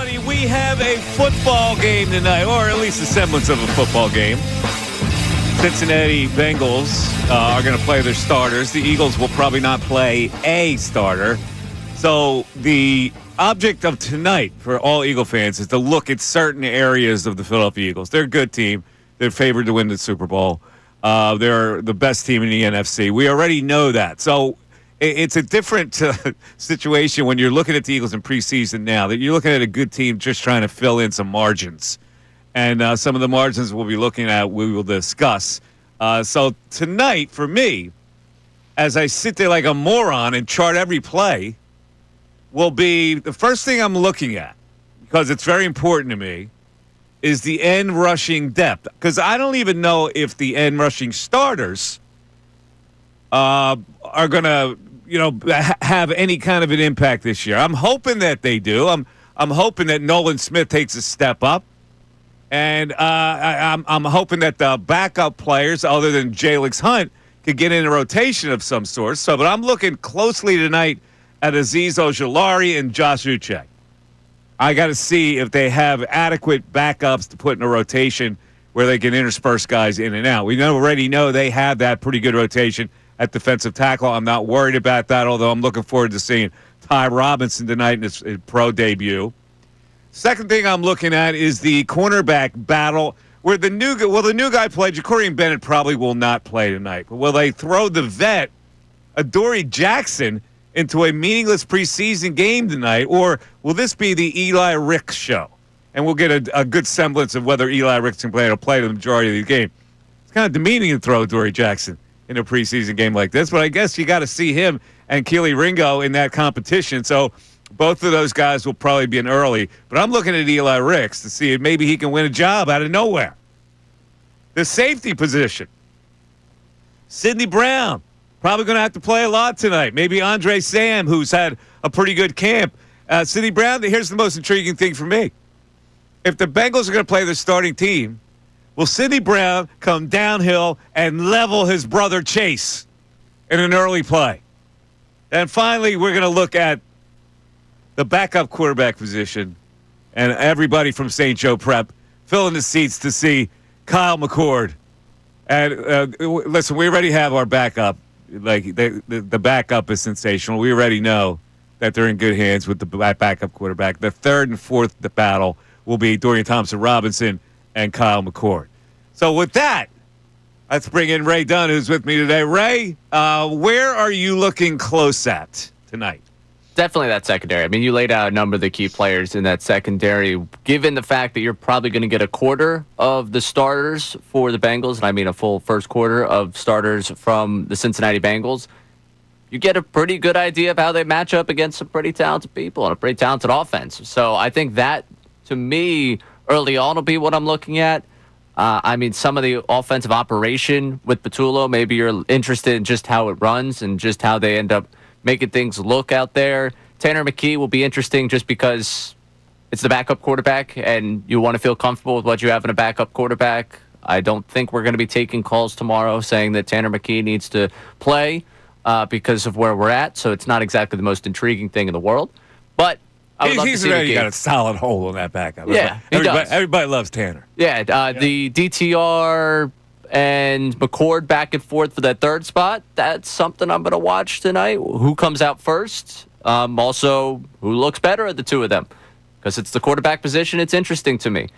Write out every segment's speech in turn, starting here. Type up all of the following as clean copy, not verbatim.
Johnny, we have a football game tonight, or at least a semblance of a football game. Cincinnati Bengals are going to play their starters. The Eagles will probably not play a starter. So the object of tonight for all Eagle fans is to look at certain areas of the Philadelphia Eagles. They're a good team. They're favored to win the Super Bowl. They're the best team in the NFC. We already know that. So it's a different situation when you're looking at the Eagles in preseason now, that you're looking at a good team just trying to fill in some margins. And some of the margins we'll be looking at, we will discuss. So tonight, for me, as I sit there like a moron and chart every play, will be the first thing I'm looking at, because it's very important to me, is the end rushing depth. Because I don't even know if the end rushing starters are going to, have any kind of an impact this year. I'm hoping that they do. I'm hoping that Nolan Smith takes a step up. And I'm hoping that the backup players, other than Jalix Hunt, could get in a rotation of some sort. But I'm looking closely tonight at Azeez Ojulari and Josh Uche. I got to see if they have adequate backups to put in a rotation where they can intersperse guys in and out. We already know they have that pretty good rotation at defensive tackle. I'm not worried about that, although I'm looking forward to seeing Ty Robinson tonight in his pro debut. Second thing I'm looking at is the cornerback battle, where the new guy played. Ja'Cory Bennett probably will not play tonight. But will they throw the vet, Adoree Jackson, into a meaningless preseason game tonight, or will this be the Eli Ricks show? And we'll get a good semblance of whether Eli Ricks can play the majority of the game. It's kind of demeaning to throw Adoree Jackson in a preseason game like this, but I guess you got to see him and Keely Ringo in that competition. So both of those guys will probably be in early. But I'm looking at Eli Ricks to see if maybe he can win a job out of nowhere. The safety position. Sidney Brown, probably going to have to play a lot tonight. Maybe Andre Sam, who's had a pretty good camp. Sidney Brown, here's the most intriguing thing for me. If the Bengals are going to play their starting team, will Sidney Brown come downhill and level his brother Chase in an early play? And finally, we're going to look at the backup quarterback position, and everybody from St. Joe Prep filling the seats to see Kyle McCord. And listen, we already have our backup. Like the backup is sensational. We already know that they're in good hands with the backup quarterback. The third and fourth battle will be Dorian Thompson-Robinson and Kyle McCord. So with that, let's bring in Ray Dunn, who's with me today. Ray, where are you looking close at tonight? Definitely that secondary. I mean, you laid out a number of the key players in that secondary, given the fact that you're probably going to get a quarter of the starters for the Bengals, and I mean a full first quarter of starters from the Cincinnati Bengals. You get a pretty good idea of how they match up against some pretty talented people and a pretty talented offense. So I think that, to me, early on will be what I'm looking at. I mean, some of the offensive operation with Patullo, maybe you're interested in just how it runs and just how they end up making things look out there. Tanner McKee will be interesting just because it's the backup quarterback and you want to feel comfortable with what you have in a backup quarterback. I don't think we're going to be taking calls tomorrow saying that Tanner McKee needs to play because of where we're at. So it's not exactly the most intriguing thing in the world. But he's already got a solid hole in that backup. Yeah, everybody loves Tanner. Yeah, the DTR and McCord back and forth for that third spot, that's something I'm going to watch tonight. Who comes out first? Also, who looks better at the two of them? Because it's the quarterback position, it's interesting to me.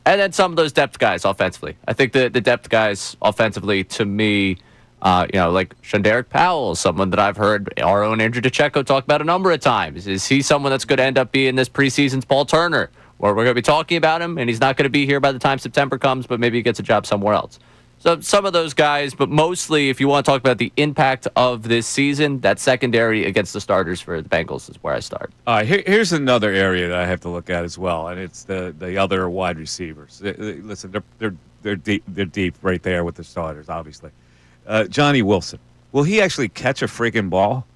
And then some of those depth guys offensively. I think the depth guys offensively, to me, like Shonderick Powell, someone that I've heard our own Andrew DeCecco talk about a number of times. Is he someone that's going to end up being this preseason's Paul Turner, where we're going to be talking about him, and he's not going to be here by the time September comes, but maybe he gets a job somewhere else? So some of those guys, but mostly if you want to talk about the impact of this season, that secondary against the starters for the Bengals is where I start. All right, here's another area that I have to look at as well, and it's the other wide receivers. Listen, they're deep right there with the starters, obviously. Johnny Wilson, will he actually catch a freaking ball?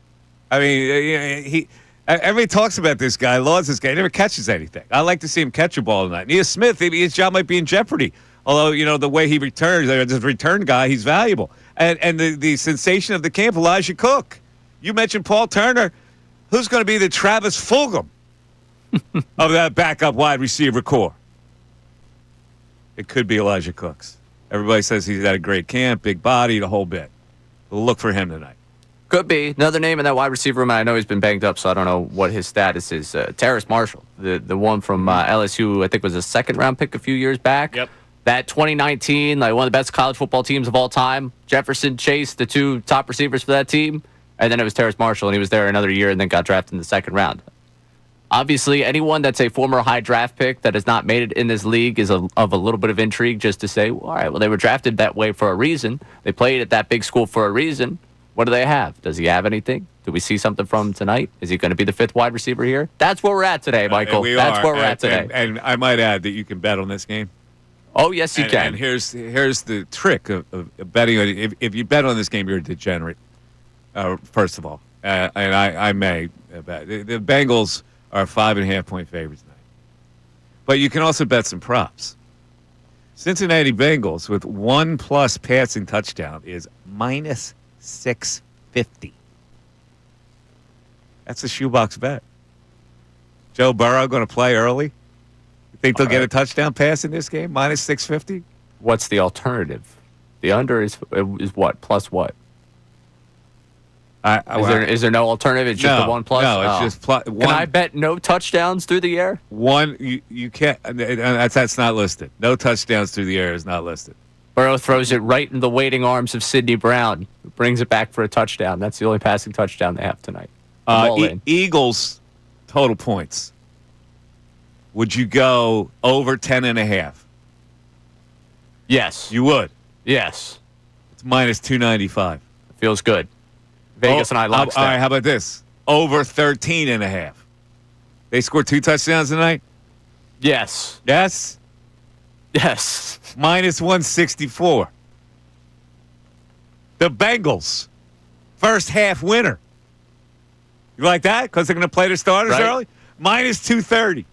I mean, everybody talks about this guy, lauds this guy. He never catches anything. I'd like to see him catch a ball tonight. Nia Smith, his job might be in jeopardy. Although, the way he returns, as a return guy, he's valuable. And the sensation of the camp, Elijah Cook. You mentioned Paul Turner. Who's going to be the Travis Fulgham of that backup wide receiver core? It could be Elijah Cooks. Everybody says he's had a great camp, big body, the whole bit. We'll look for him tonight. Could be. Another name in that wide receiver room. I know he's been banged up, so I don't know what his status is. Terrace Marshall, the one from LSU, I think was a second-round pick a few years back. Yep. That 2019, like one of the best college football teams of all time. Jefferson, Chase, the two top receivers for that team. And then it was Terrace Marshall, and he was there another year and then got drafted in the second round. Obviously, anyone that's a former high draft pick that has not made it in this league is of a little bit of intrigue just to say, well, all right, well, they were drafted that way for a reason. They played at that big school for a reason. What do they have? Does he have anything? Do we see something from him tonight? Is he going to be the fifth wide receiver here? That's where we're at today, Michael. That's where we're at today. And I might add that you can bet on this game. Oh, yes, you can. And here's the trick of betting on it. If you bet on this game, you're a degenerate, first of all. And I may bet. The Bengals are 5.5-point favorites tonight. But you can also bet some props. Cincinnati Bengals with 1+ passing touchdown is minus 650. That's a shoebox bet. Joe Burrow going to play early? You think they'll get a touchdown pass in this game? Minus 650? What's the alternative? The under is what? Plus what? Is there no alternative? It's just the 1+? No, it's just plus. Can I bet no touchdowns through the air? You can't. That's not listed. No touchdowns through the air is not listed. Burrow throws it right in the waiting arms of Sidney Brown, who brings it back for a touchdown. That's the only passing touchdown they have tonight. Eagles total points. Would you go over 10.5? Yes. You would? Yes. It's minus 295. Feels good. Vegas and I locked all right, how about this? Over 13.5. They scored 2 touchdowns tonight? Yes. Yes? Yes. Minus 164. The Bengals. First half winner. You like that? Because they're going to play their starters early? Minus 230.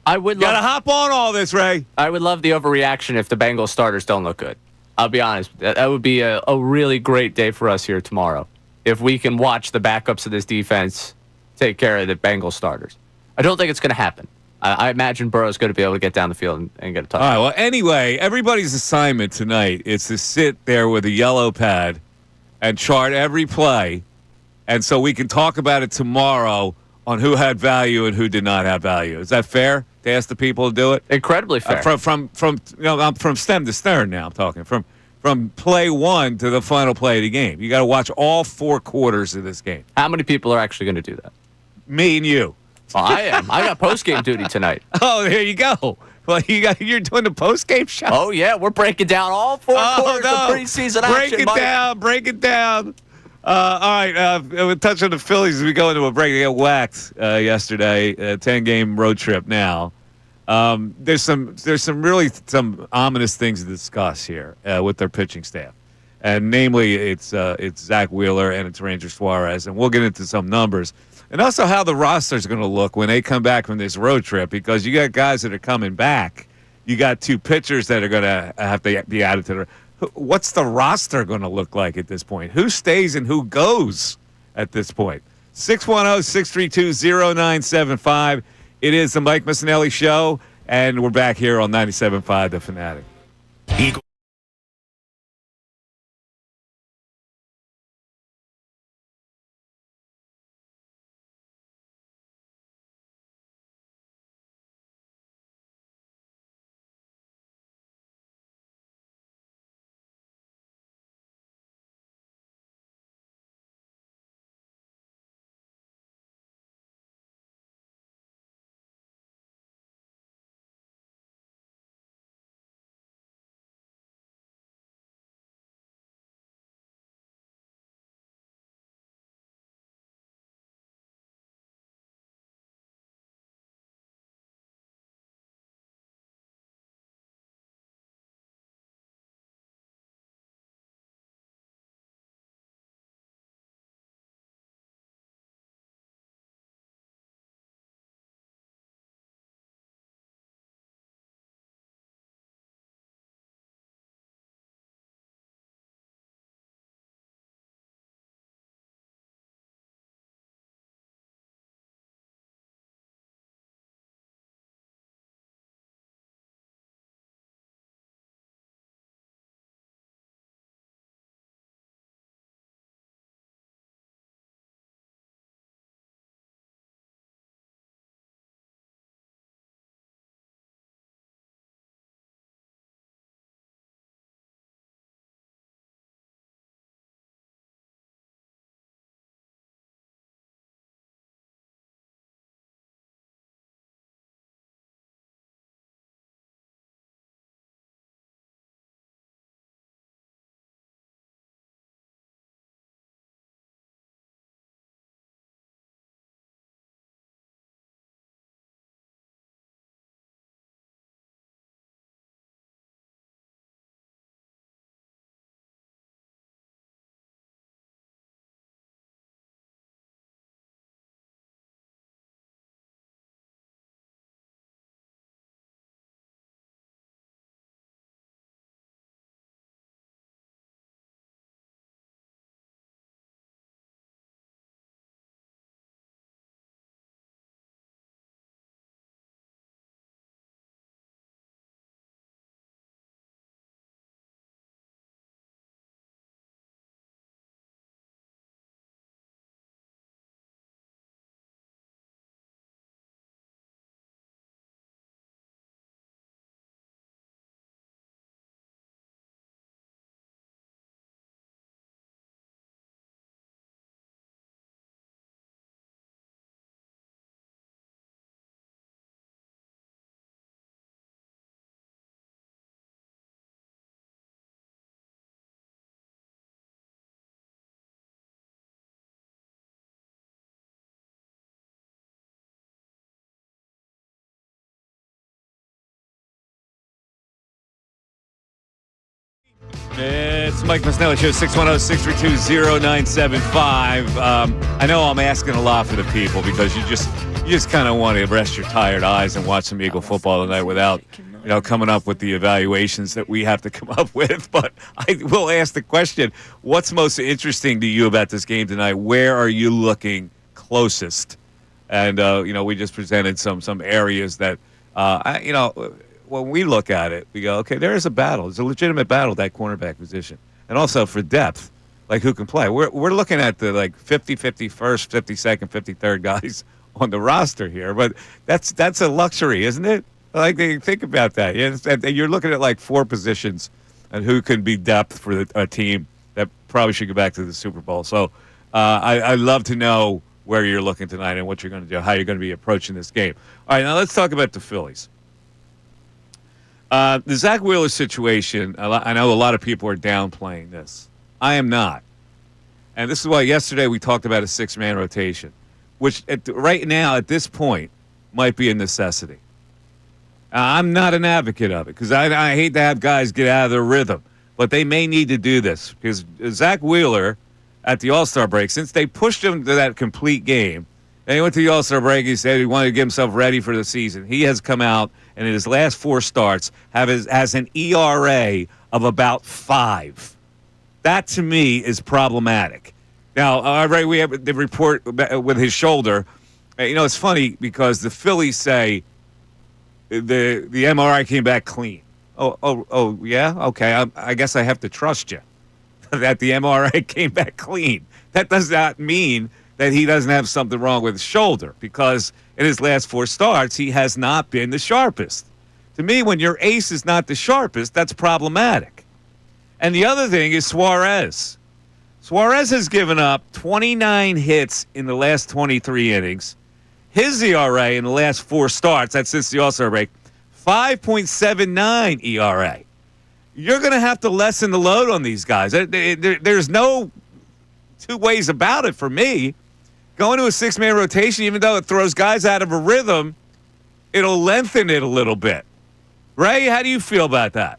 You got to hop on all this, Ray. I would love the overreaction if the Bengals starters don't look good. I'll be honest. That would be a really great day for us here tomorrow. If we can watch the backups of this defense take care of the Bengals starters. I don't think it's going to happen. I imagine Burrow's going to be able to get down the field and get a touchdown. All right, well, anyway, everybody's assignment tonight is to sit there with a yellow pad and chart every play, and so we can talk about it tomorrow on who had value and who did not have value. Is that fair to ask the people to do it? Incredibly fair. I'm from stem to stern now. I'm talking from play one to the final play of the game. You got to watch all 4 quarters of this game. How many people are actually going to do that? Me and you. Well, I am. I got post-game duty tonight. Oh, there you go. Well, you're doing the post-game show. Oh, yeah. We're breaking down all 4 quarters of preseason action. Break it down. All right. We'll touch on the Phillies as we go into a break. They got whacked yesterday. 10-game road trip now. There's some ominous things to discuss here with their pitching staff. And namely, it's Zach Wheeler and it's Ranger Suarez. And we'll get into some numbers. And also how the roster's going to look when they come back from this road trip, because you got guys that are coming back. You got 2 pitchers that are going to have to be added to the. What's the roster going to look like at this point? Who stays and who goes at this point? 610-632-0975. It is the Mike Missanelli Show, and we're back here on 97.5 The Fanatic. Mike Missanelli Show, 610-632-0975. I know I'm asking a lot for the people because you just kind of want to rest your tired eyes and watch some Eagle football tonight without, coming up with the evaluations that we have to come up with. But I will ask the question, what's most interesting to you about this game tonight? Where are you looking closest? And, we just presented some areas that, when we look at it, we go, okay, there is a battle. It's a legitimate battle, that cornerback position. And also for depth, like who can play. We're looking at the 50-50 first, 52nd, 53rd guys on the roster here. But that's a luxury, isn't it? Think about that. You're looking at four positions and who can be depth for a team that probably should go back to the Super Bowl. So I'd love to know where you're looking tonight and what you're going to do, how you're going to be approaching this game. All right, now let's talk about the Phillies. The Zach Wheeler situation, I know a lot of people are downplaying this. I am not. And this is why yesterday we talked about a six-man rotation, which right now at this point might be a necessity. I'm not an advocate of it because I hate to have guys get out of their rhythm, but they may need to do this because Zach Wheeler at the All-Star break, since they pushed him to that complete game, and he went to the All-Star break, he said he wanted to get himself ready for the season. He has come out and in his last four starts has an ERA of about 5. That, to me, is problematic. Now, we have the report with his shoulder. It's funny because the Phillies say the MRI came back clean. Oh, yeah? Okay, I guess I have to trust you that the MRI came back clean. That does not mean that he doesn't have something wrong with his shoulder because in his last four starts, he has not been the sharpest. To me, when your ace is not the sharpest, that's problematic. And the other thing is Suarez. Suarez has given up 29 hits in the last 23 innings. His ERA in the last four starts, that's since the All-Star break, 5.79 ERA. You're going to have to lessen the load on these guys. There's no two ways about it for me. Going to a six-man rotation, even though it throws guys out of a rhythm, it'll lengthen it a little bit. Ray, how do you feel about that?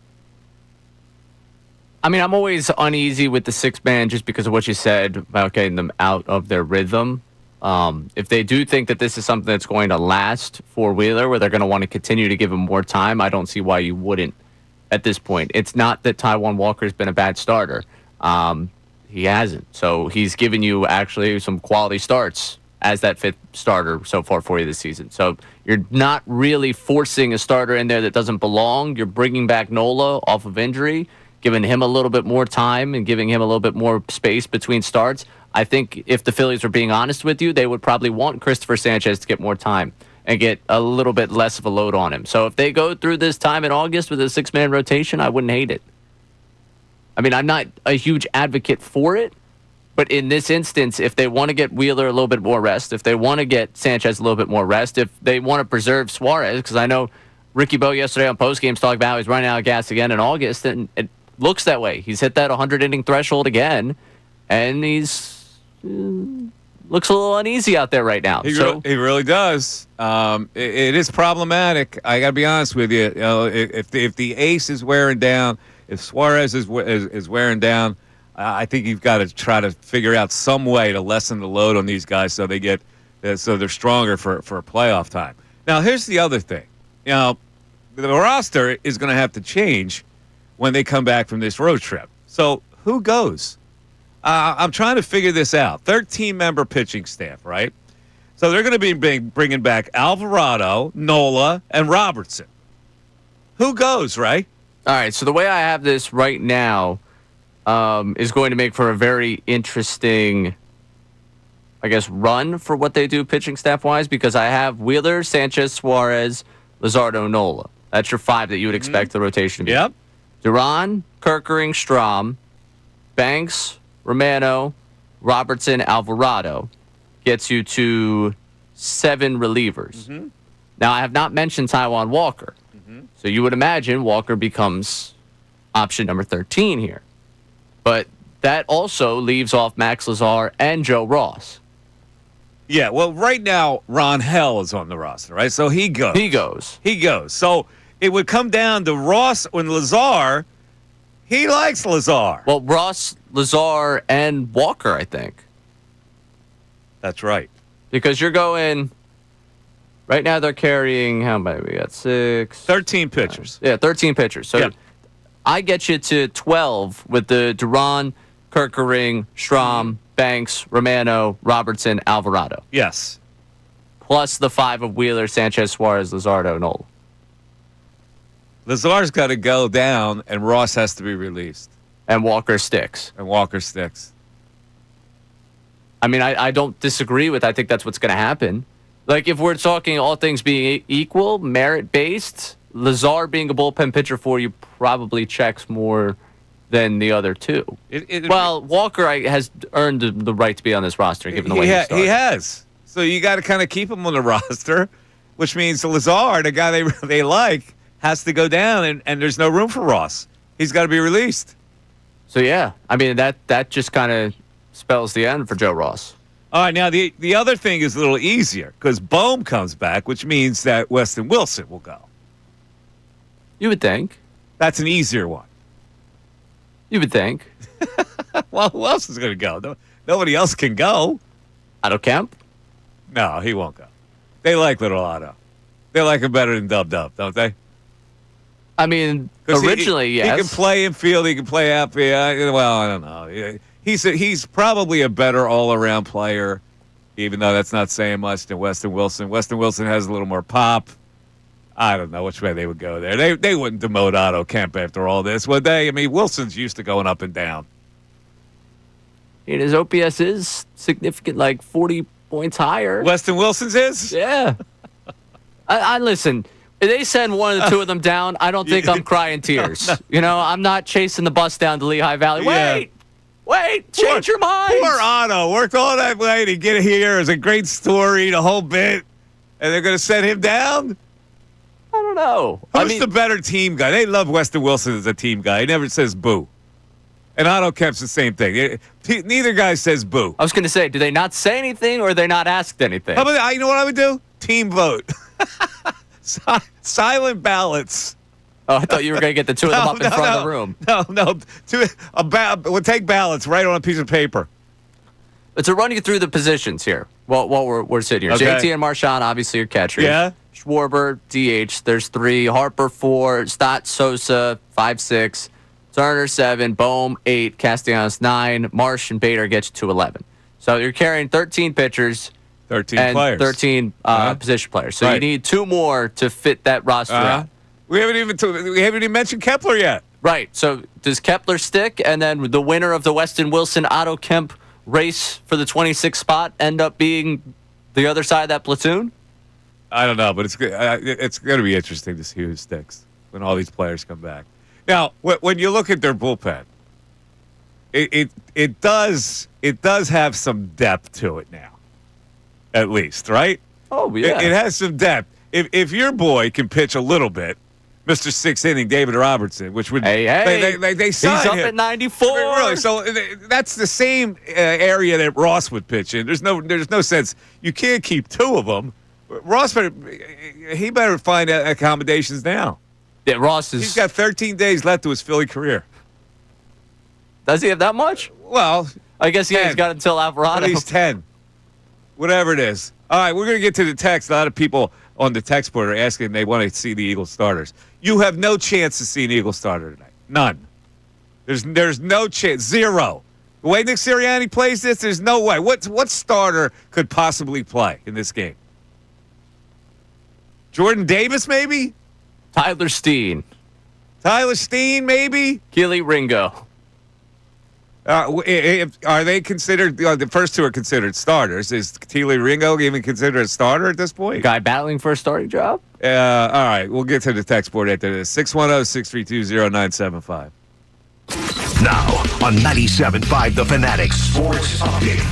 I mean, I'm always uneasy with the six-man just because of what you said about getting them out of their rhythm. If they do think that this is something that's going to last for Wheeler, where they're going to want to continue to give him more time, I don't see why you wouldn't at this point. It's not that Taijuan Walker's been a bad starter. He hasn't. So he's given you actually some quality starts as that fifth starter so far for you this season. So you're not really forcing a starter in there that doesn't belong. You're bringing back Nola off of injury, giving him a little bit more time and giving him a little bit more space between starts. I think if the Phillies were being honest with you, they would probably want Christopher Sanchez to get more time and get a little bit less of a load on him. So if they go through this time in August with a six-man rotation, I wouldn't hate it. I mean, I'm not a huge advocate for it, but in this instance, if they want to get Wheeler a little bit more rest, if they want to get Sanchez a little bit more rest, if they want to preserve Suarez, because I know Ricky Bo yesterday on postgames talked about how he's running out of gas again in August, and it looks that way. He's hit that 100-inning threshold again, and he's looks a little uneasy out there right now. He really does. It is problematic. I got to be honest with you. If the ace is wearing down, if Suarez is wearing down, I think you've got to try to figure out some way to lessen the load on these guys so they're stronger for playoff time. Now, here's the other thing. The roster is going to have to change when they come back from this road trip. So who goes? I'm trying to figure this out. 13-member pitching staff, right? So they're going to be bringing back Alvarado, Nola, and Robertson. Who goes, right? All right, so the way I have this right now is going to make for a very interesting, I guess, run for what they do pitching staff-wise, because I have Wheeler, Sanchez, Suarez, Luzardo, Nola. That's your 5 that you would expect the rotation to be. Yep. Duran, Kerkering, Strahm, Banks, Romano, Robertson, Alvarado gets you to 7 relievers. Mm-hmm. Now, I have not mentioned Taijuan Walker. Mm-hmm. So you would imagine Walker becomes option number 13 here. But that also leaves off Max Lazar and Joe Ross. Yeah, well, right now, Ron Hell is on the roster, right? So he goes. He goes. So it would come down to Ross and Lazar. He likes Lazar. Well, Ross, Lazar, and Walker, I think. That's right. Because you're going... Right now they're carrying, how many? We got 6. 13 pitchers. 13 pitchers. So Yep. I get you to 12 with the Duran, Kerkering, Schramm, Banks, Romano, Robertson, Alvarado. Yes. Plus the 5 of Wheeler, Sanchez, Suarez, Luzardo, Nola. Lazar's got to go down, and Ross has to be released. And Walker sticks. And Walker sticks. I mean, I don't disagree with I think that's what's going to happen. Like, if we're talking all things being equal, merit-based, Lazar being a bullpen pitcher for you probably checks more than the other two. Walker has earned the right to be on this roster, given the way he started. He has. So you got to kind of keep him on the roster, which means Lazar, the guy they like, has to go down, and there's no room for Ross. He's got to be released. So, yeah, I mean, that just kind of spells the end for Joe Ross. All right, now the other thing is a little easier because Bohm comes back, which means that Weston Wilson will go. You would think. That's an easier one. You would think. Well, who else is going to go? Nobody else can go. Otto Kemp? No, he won't go. They like little Otto. They like him better than Dub, don't they? I mean, originally, yes. He can play infield. He can play outfield. Well, I don't know. He's probably a better all-around player, even though that's not saying much, than Weston Wilson. Weston Wilson has a little more pop. I don't know which way they would go there. They wouldn't demote Otto Kemp after all this, would they? I mean, Wilson's used to going up and down. And his OPS is significant, like 40 points higher. Weston Wilson's is? Yeah. I listen. If they send one of the two of them down, I don't think I'm crying tears. No. You know, I'm not chasing the bus down to Lehigh Valley. Wait, change your mind. Poor Otto worked all that way to get here. It was a great story, the whole bit. And they're going to send him down? I don't know. Who's the better team guy? They love Weston Wilson as a team guy. He never says boo. And Otto Kemp's the same thing. Neither guy says boo. I was going to say, do they not say anything or they not asked anything? How about, you know what I would do? Team vote. Silent ballots. Oh, I thought you were going to get the two of them up in front of the room. No. We'll take ballots right on a piece of paper. To run you through the positions here while we're sitting here. Okay. JT and Marchand, obviously, your catchers. Yeah. Schwarber, DH. There's 3. Harper, 4. Stott, Sosa, 5, 6. Turner, 7. Bohm, 8. Castellanos, 9. Marsh and Bader get you to 11. So you're carrying 13 pitchers. 13 and players. 13 position players. So you need 2 more to fit that roster out. We haven't even mentioned Kepler yet. Right. So does Kepler stick? And then the winner of the Weston Wilson Otto Kemp race for the 26th spot end up being the other side of that platoon? I don't know, but it's going to be interesting to see who sticks when all these players come back. Now, when you look at their bullpen, it does have some depth to it now, at least, right? Oh yeah, it has some depth. If your boy can pitch a little bit, Mr. Sixth Inning David Robertson, which would they signed he's up him. at 94. Really, so that's the same area that Ross would pitch in. There's no sense. You can't keep 2 of them. Ross better find accommodations now. Yeah, Ross is. He's got 13 days left to his Philly career. Does he have that much? Well, I guess he's got until Alvarado. At least 10. Whatever it is. All right, we're going to get to the text. A lot of people on the text board are asking they want to see the Eagles starters. You have no chance to see an Eagles starter tonight. None. There's no chance. 0. The way Nick Sirianni plays this, there's no way. What starter could possibly play in this game? Jordan Davis, maybe? Tyler Steen, maybe? Keely Ringo. Are they considered? The first 2 are considered starters. Is Keely Ringo even considered a starter at this point? Guy battling for a starting job? All right, we'll get to the text board after this. 610-632-0975. Now on 97.5 The Fanatic Sports Update.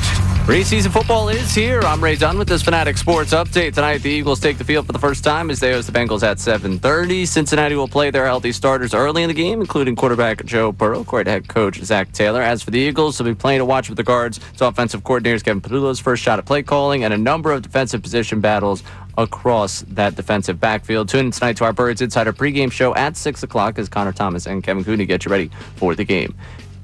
Preseason football is here. I'm Ray Dunn with this Fanatic Sports Update. Tonight, the Eagles take the field for the first time as they host the Bengals at 7:30. Cincinnati will play their healthy starters early in the game, including quarterback Joe Burrow, head coach Zach Taylor. As for the Eagles, they'll be playing to watch with the guards. It's offensive coordinators Kevin Padula's first shot at play calling and a number of defensive position battles across that defensive backfield. Tune in tonight to our Birds Insider pregame show at 6 o'clock as Connor Thomas and Kevin Cooney get you ready for the game.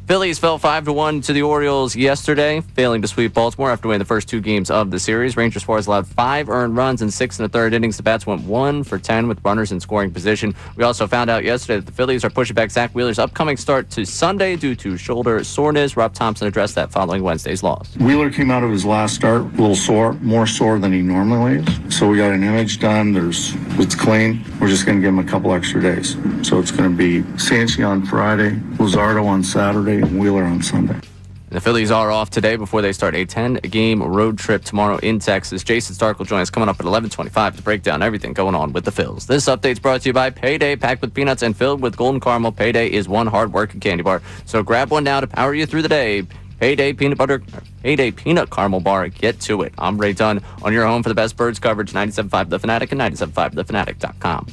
Phillies fell 5-1 to the Orioles yesterday, failing to sweep Baltimore after winning the first 2 games of the series. Rangers Suarez allowed 5 earned runs in 6 1/3 innings. The Bats went 1 for 10 with runners in scoring position. We also found out yesterday that the Phillies are pushing back Zach Wheeler's upcoming start to Sunday due to shoulder soreness. Rob Thompson addressed that following Wednesday's loss. Wheeler came out of his last start a little sore, more sore than he normally is. So we got an image done. It's clean. We're just going to give him a couple extra days. So it's going to be Sanchi on Friday, Luzardo on Saturday, and Wheeler on Sunday. The Phillies are off today before they start a 10-game road trip tomorrow in Texas. Jason Stark will join us coming up at 11:25 to break down everything going on with the Phils. This update's brought to you by Payday, packed with peanuts and filled with golden caramel. Payday is one hard-working candy bar, so grab one now to power you through the day. Payday peanut caramel bar. Get to it. I'm Ray Dunn on your home for the best Birds coverage, 97.5 The Fanatic and 97.5thefanatic.com.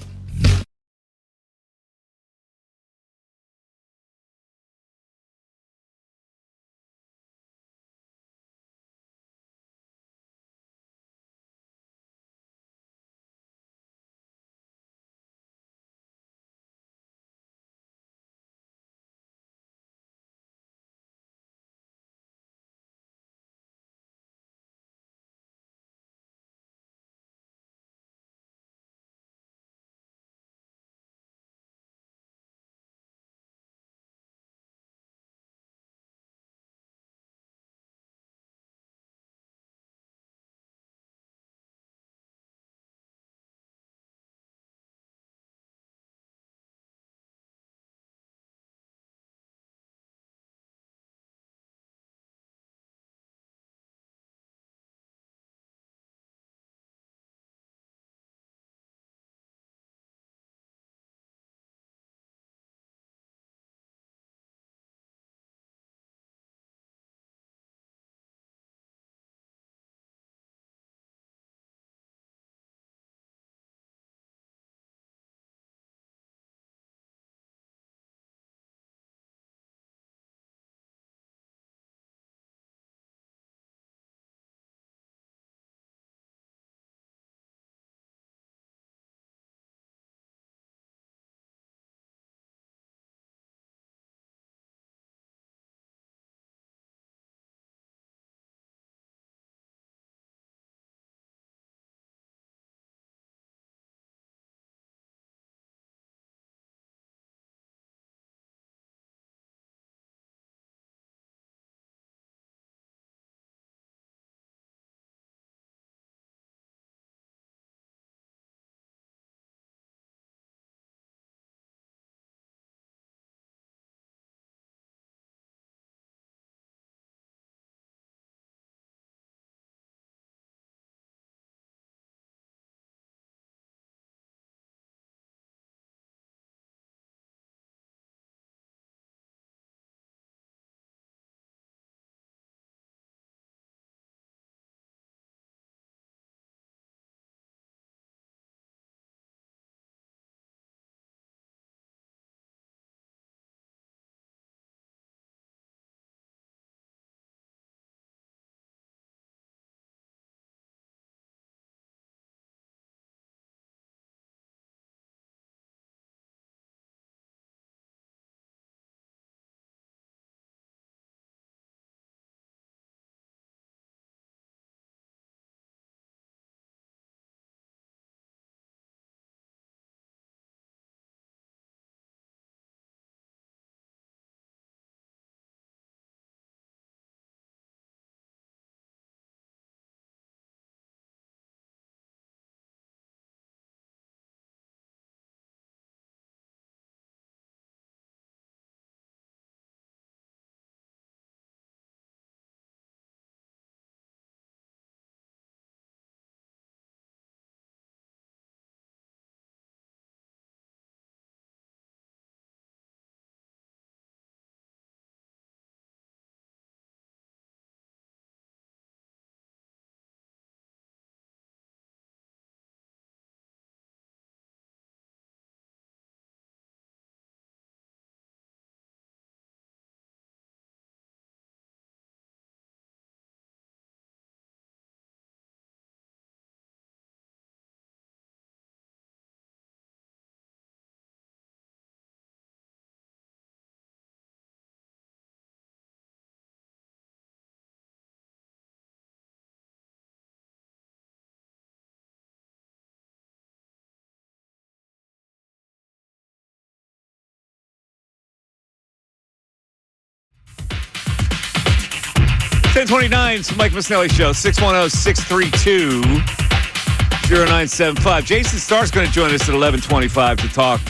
1029, it's the Mike Missanelli Show, 610-632-0975. Jason Starr's going to join us at 11:25 to talk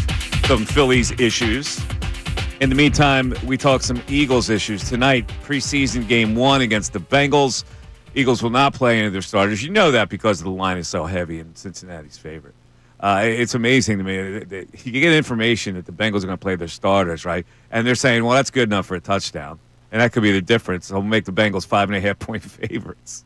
some Phillies issues. In the meantime, we talk some Eagles issues. Tonight, preseason game 1 against the Bengals. Eagles will not play any of their starters. You know that because the line is so heavy in Cincinnati's favor. It's amazing to me that you get information that the Bengals are going to play their starters, right? And they're saying, well, that's good enough for a touchdown. And that could be the difference. It'll make the Bengals 5.5-point favorites.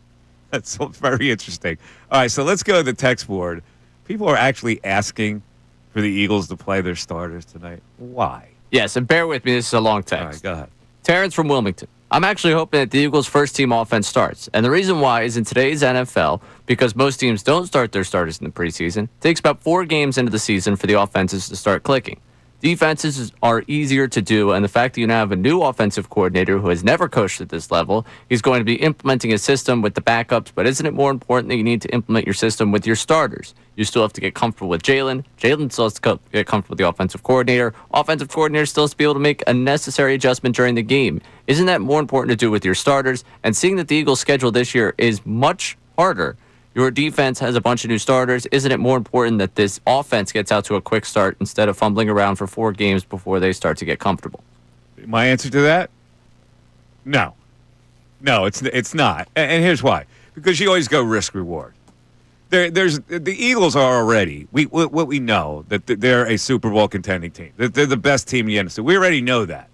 That's very interesting. All right, so let's go to the text board. People are actually asking for the Eagles to play their starters tonight. Why? Yes, and bear with me. This is a long text. All right, go ahead. Terrence from Wilmington. I'm actually hoping that the Eagles' first-team offense starts. And the reason why is in today's NFL, because most teams don't start their starters in the preseason, it takes about 4 games into the season for the offenses to start clicking. Defenses are easier to do, and the fact that you now have a new offensive coordinator who has never coached at this level, he's going to be implementing a system with the backups, but isn't it more important that you need to implement your system with your starters? You still have to get comfortable with Jalen. Jalen still has to get comfortable with the offensive coordinator. Offensive coordinator still has to be able to make a necessary adjustment during the game. Isn't that more important to do with your starters? And seeing that the Eagles' schedule this year is much harder, your defense has a bunch of new starters. Isn't it more important that this offense gets out to a quick start instead of fumbling around for 4 games before they start to get comfortable? My answer to that? No. No, it's not. And here's why. Because you always go risk-reward. There's the Eagles are already, what we know, that they're a Super Bowl contending team. That they're the best team in the NFC. We already know that.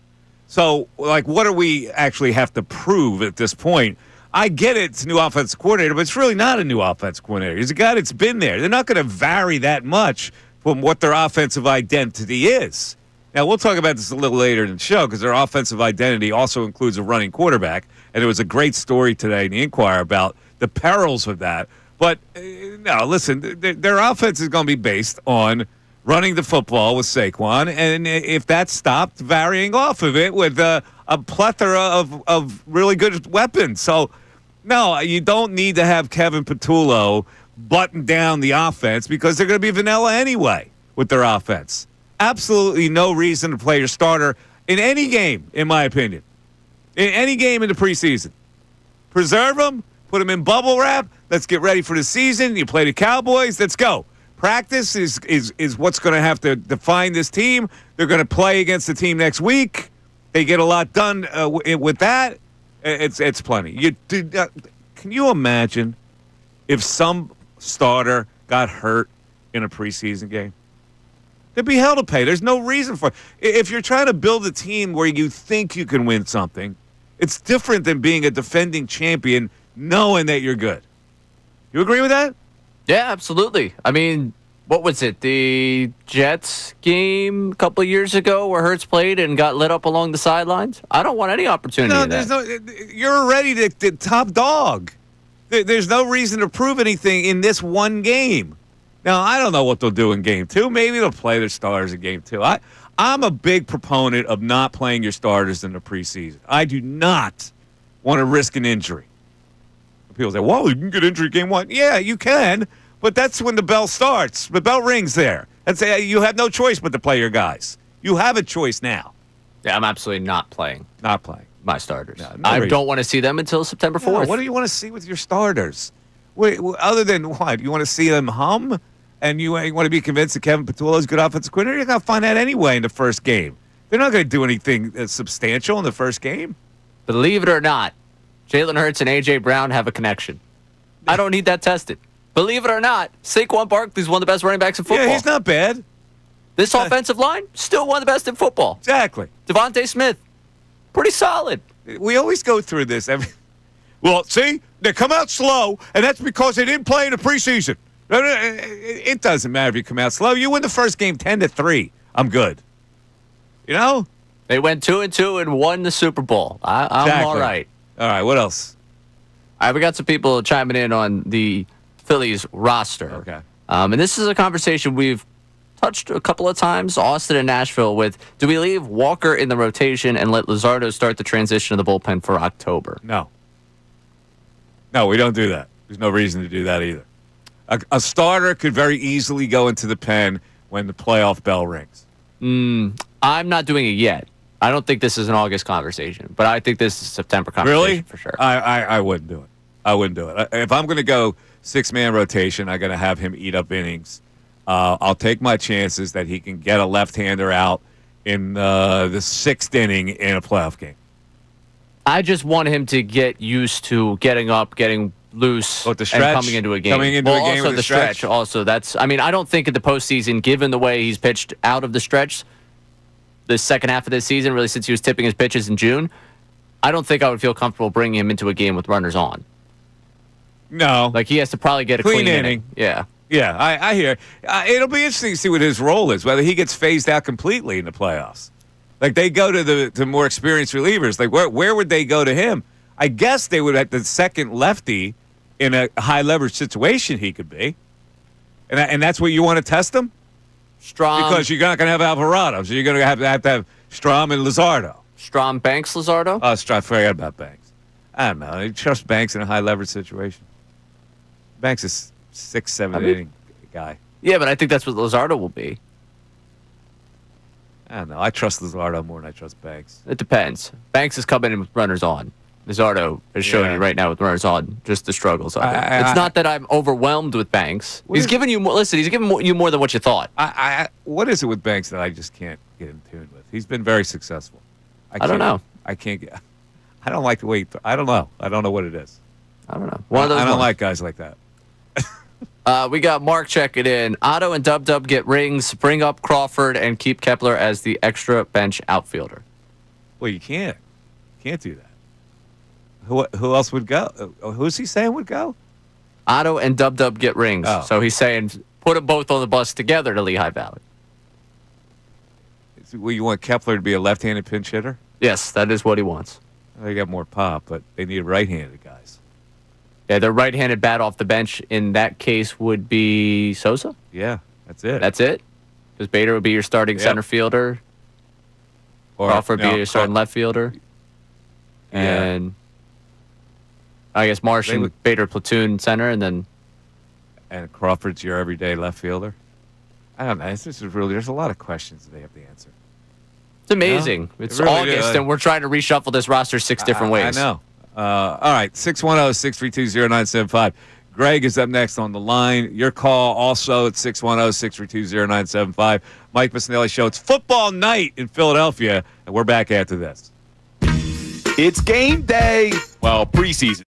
So, like, what do we actually have to prove at this point? I get it, it's a new offensive coordinator, but it's really not a new offensive coordinator. He's a guy that's been there. They're not going to vary that much from what their offensive identity is. Now, we'll talk about this a little later in the show because their offensive identity also includes a running quarterback, and there was a great story today in the Inquirer about the perils of that. But, no, listen, their offense is going to be based on running the football with Saquon, and if that stopped, varying off of it with a plethora of really good weapons. So, no, you don't need to have Kevin Patullo button down the offense because they're going to be vanilla anyway with their offense. Absolutely no reason to play your starter in any game, in my opinion. In any game in the preseason. Preserve them, put them in bubble wrap. Let's get ready for the season. You play the Cowboys. Let's go. Practice is what's going to have to define this team. They're going to play against the team next week. They get a lot done with that. It's plenty. Can you imagine if some starter got hurt in a preseason game? There'd be hell to pay. There's no reason for it. If you're trying to build a team where you think you can win something, it's different than being a defending champion knowing that you're good. You agree with that? Yeah, absolutely. I mean, what was it? The Jets game a couple of years ago where Hurts played and got lit up along the sidelines? I don't want any opportunity of that. You're already the top dog. There's no reason to prove anything in this one game. Now, I don't know what they'll do in game 2. Maybe they'll play their starters in game 2. I'm a big proponent of not playing your starters in the preseason. I do not want to risk an injury. People say, well, you can get injured game 1. Yeah, you can. But that's when the bell starts. The bell rings there. You have no choice but to play your guys. You have a choice now. Yeah, I'm absolutely not playing. Not playing. My starters. No I don't want to see them until September 4th. No, what do you want to see with your starters? Other than what? You want to see them hum? And you want to be convinced that Kevin Patullo is a good offensive coordinator? You're going to find that anyway in the first game. They're not going to do anything substantial in the first game. Believe it or not, Jalen Hurts and A.J. Brown have a connection. I don't need that tested. Believe it or not, Saquon Barkley's one of the best running backs in football. Yeah, he's not bad. This offensive line, still one of the best in football. Exactly. Devontae Smith, pretty solid. We always go through this. Well, see, they come out slow, and that's because they didn't play in the preseason. It doesn't matter if you come out slow. You win the first game 10-3. I'm good. You know? They went 2-2 and won the Super Bowl. I'm exactly. all right. All right, what else? All right, we got some people chiming in on the Phillies roster. Okay. And this is a conversation we've touched a couple of times, Austin and Nashville, with do we leave Walker in the rotation and let Luzardo start the transition of the bullpen for October? No. No, we don't do that. There's no reason to do that either. A starter could very easily go into the pen when the playoff bell rings. I'm not doing it yet. I don't think this is an August conversation, but I think this is a September conversation Really? for sure. I wouldn't do it. I wouldn't do it. If I'm going to go 6-man rotation, I'm going to have him eat up innings. I'll take my chances that he can get a left-hander out in the 6th inning in a playoff game. I just want him to get used to getting up, getting loose, the and stretch? coming into a game. Coming into a game also with the a stretch? Also, I mean, I don't think in the postseason, given the way he's pitched out of the stretch, the second half of this season, really since he was tipping his pitches in June, I don't think I would feel comfortable bringing him into a game with runners on. No. Like, he has to probably get a clean inning. Yeah. Yeah, I hear. It'll be interesting to see what his role is, whether he gets phased out completely in the playoffs. Like, they go to the more experienced relievers. Like, where would they go to him? I guess they would at the second lefty in a high leverage situation he could be. And that's what you want to test him? Strom. Because you're not going to have Alvarado, so you're going to have Strom and Luzardo. Strom, Banks, Luzardo? Oh, Strom, forget about Banks. I don't know. You trust Banks in a high leverage situation. Banks is 6, 7 inning guy. Yeah, but I think that's what Luzardo will be. I don't know. I trust Luzardo more than I trust Banks. It depends. Banks is coming in with runners on. Luzardo is showing you right now with runners on just the struggles of it. It's not that I'm overwhelmed with Banks. He's giving you more. Listen, he's giving you more than what you thought. What is it with Banks that I just can't get in tune with? He's been very successful. I don't know. I can't get. I don't like the way. I don't know. I don't know what it is. I don't know. One of those I don't ones. like guys like that. We got Mark checking in. Otto and Dub get rings. Bring up Crawford and keep Kepler as the extra bench outfielder. Well, you can't. Can't do that. Who else would go? Who's he saying would go? Otto and Dub get rings. Oh. So he's saying put them both on the bus together to Lehigh Valley. Well, you want Kepler to be a left-handed pinch hitter? Yes, that is what he wants. They got more pop, but they need right-handed guys. Yeah, the right-handed bat off the bench in that case would be Sosa. Yeah, that's it. That's it? Because Bader would be your starting center fielder. Or Crawford be your starting left fielder. Yeah. And I guess Marsh and Bader platoon center, and then and Crawford's your everyday left fielder. I don't know. This is really, there's a lot of questions that they have to answer. it's amazing. Yeah, It's it really August, is. and we're trying to reshuffle this roster 6 different ways. I know. All right, 610-632-0975. Greg is up next on the line. Your call also at 610-632-0975. Mike Missanelli Show. It's football night in Philadelphia, and we're back after this. It's game day. Well, preseason.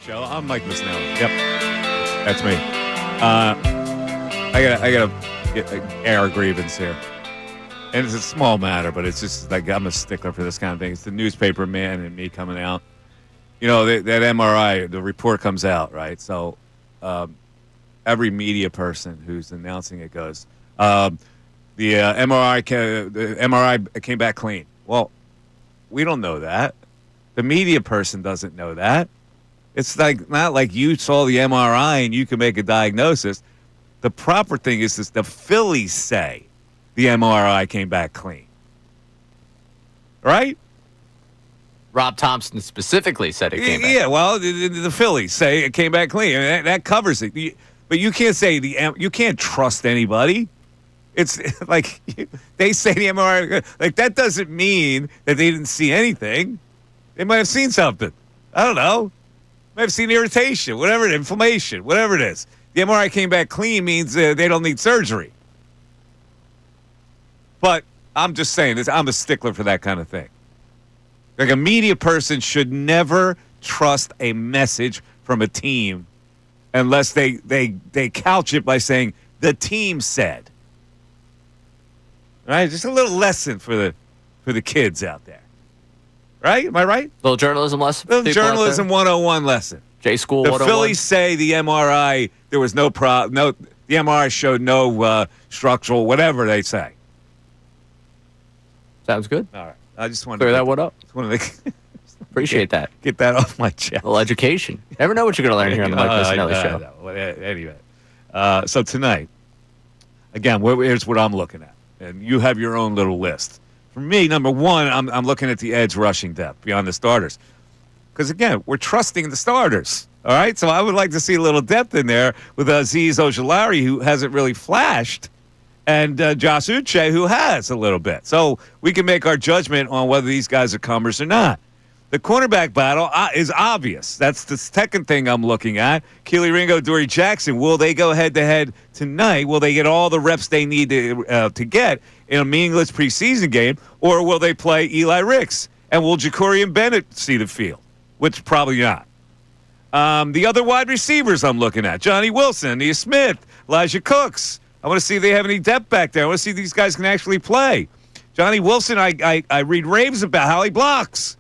Show. I'm Mike Missanelli. Yep, that's me. I gotta air a grievance here, and it's a small matter, but it's just like I'm a stickler for this kind of thing. It's the newspaper man and me coming out. You know that MRI, the report comes out, right? So every media person who's announcing it goes, the MRI came back clean. Well, we don't know that. The media person doesn't know that. It's like not like you saw the MRI and you can make a diagnosis. The proper thing is the Phillies say the MRI came back clean. Right? Rob Thompson specifically said it came back. Yeah, well, the Phillies say it came back clean. And that covers it. But you can't say you can't trust anybody. It's like they say the MRI. Like that doesn't mean that they didn't see anything. They might have seen something. I don't know. Might have seen irritation, whatever, inflammation, whatever it is. The MRI came back clean means they don't need surgery. But I'm just saying this. I'm a stickler for that kind of thing. Like a media person should never trust a message from a team unless they couch it by saying the team said. All right, just a little lesson for the kids out there. Right? Am I right? Little journalism lesson. Little journalism 101 lesson. J School the 101. The Phillies say the MRI, there was no problem. No, the MRI showed no structural, whatever they say. Sounds good. All right. I just wanted clear that one up. Appreciate Appreciate that. Get that off my chest. A little education. Never know what you're going to learn here on the Mike Missanelli Show. Anyway, so tonight, again, here's what I'm looking at. And you have your own little list. For me, number one, I'm looking at the edge rushing depth beyond the starters. Because, again, we're trusting the starters. All right? So I would like to see a little depth in there with Azeez Ojulari, who hasn't really flashed, and Josh Uche, who has a little bit. So we can make our judgment on whether these guys are comers or not. The cornerback battle is obvious. That's the second thing I'm looking at. Keely Ringo, Dory Jackson, will they go head-to-head tonight? Will they get all the reps they need to get in a meaningless preseason game, or will they play Eli Ricks? And will Jacorian Bennett see the field? Which probably not. The other wide receivers I'm looking at, Johnny Wilson, Nia Smith, Elijah Cooks. I want to see if they have any depth back there. I want to see if these guys can actually play. Johnny Wilson, I read raves about how he blocks.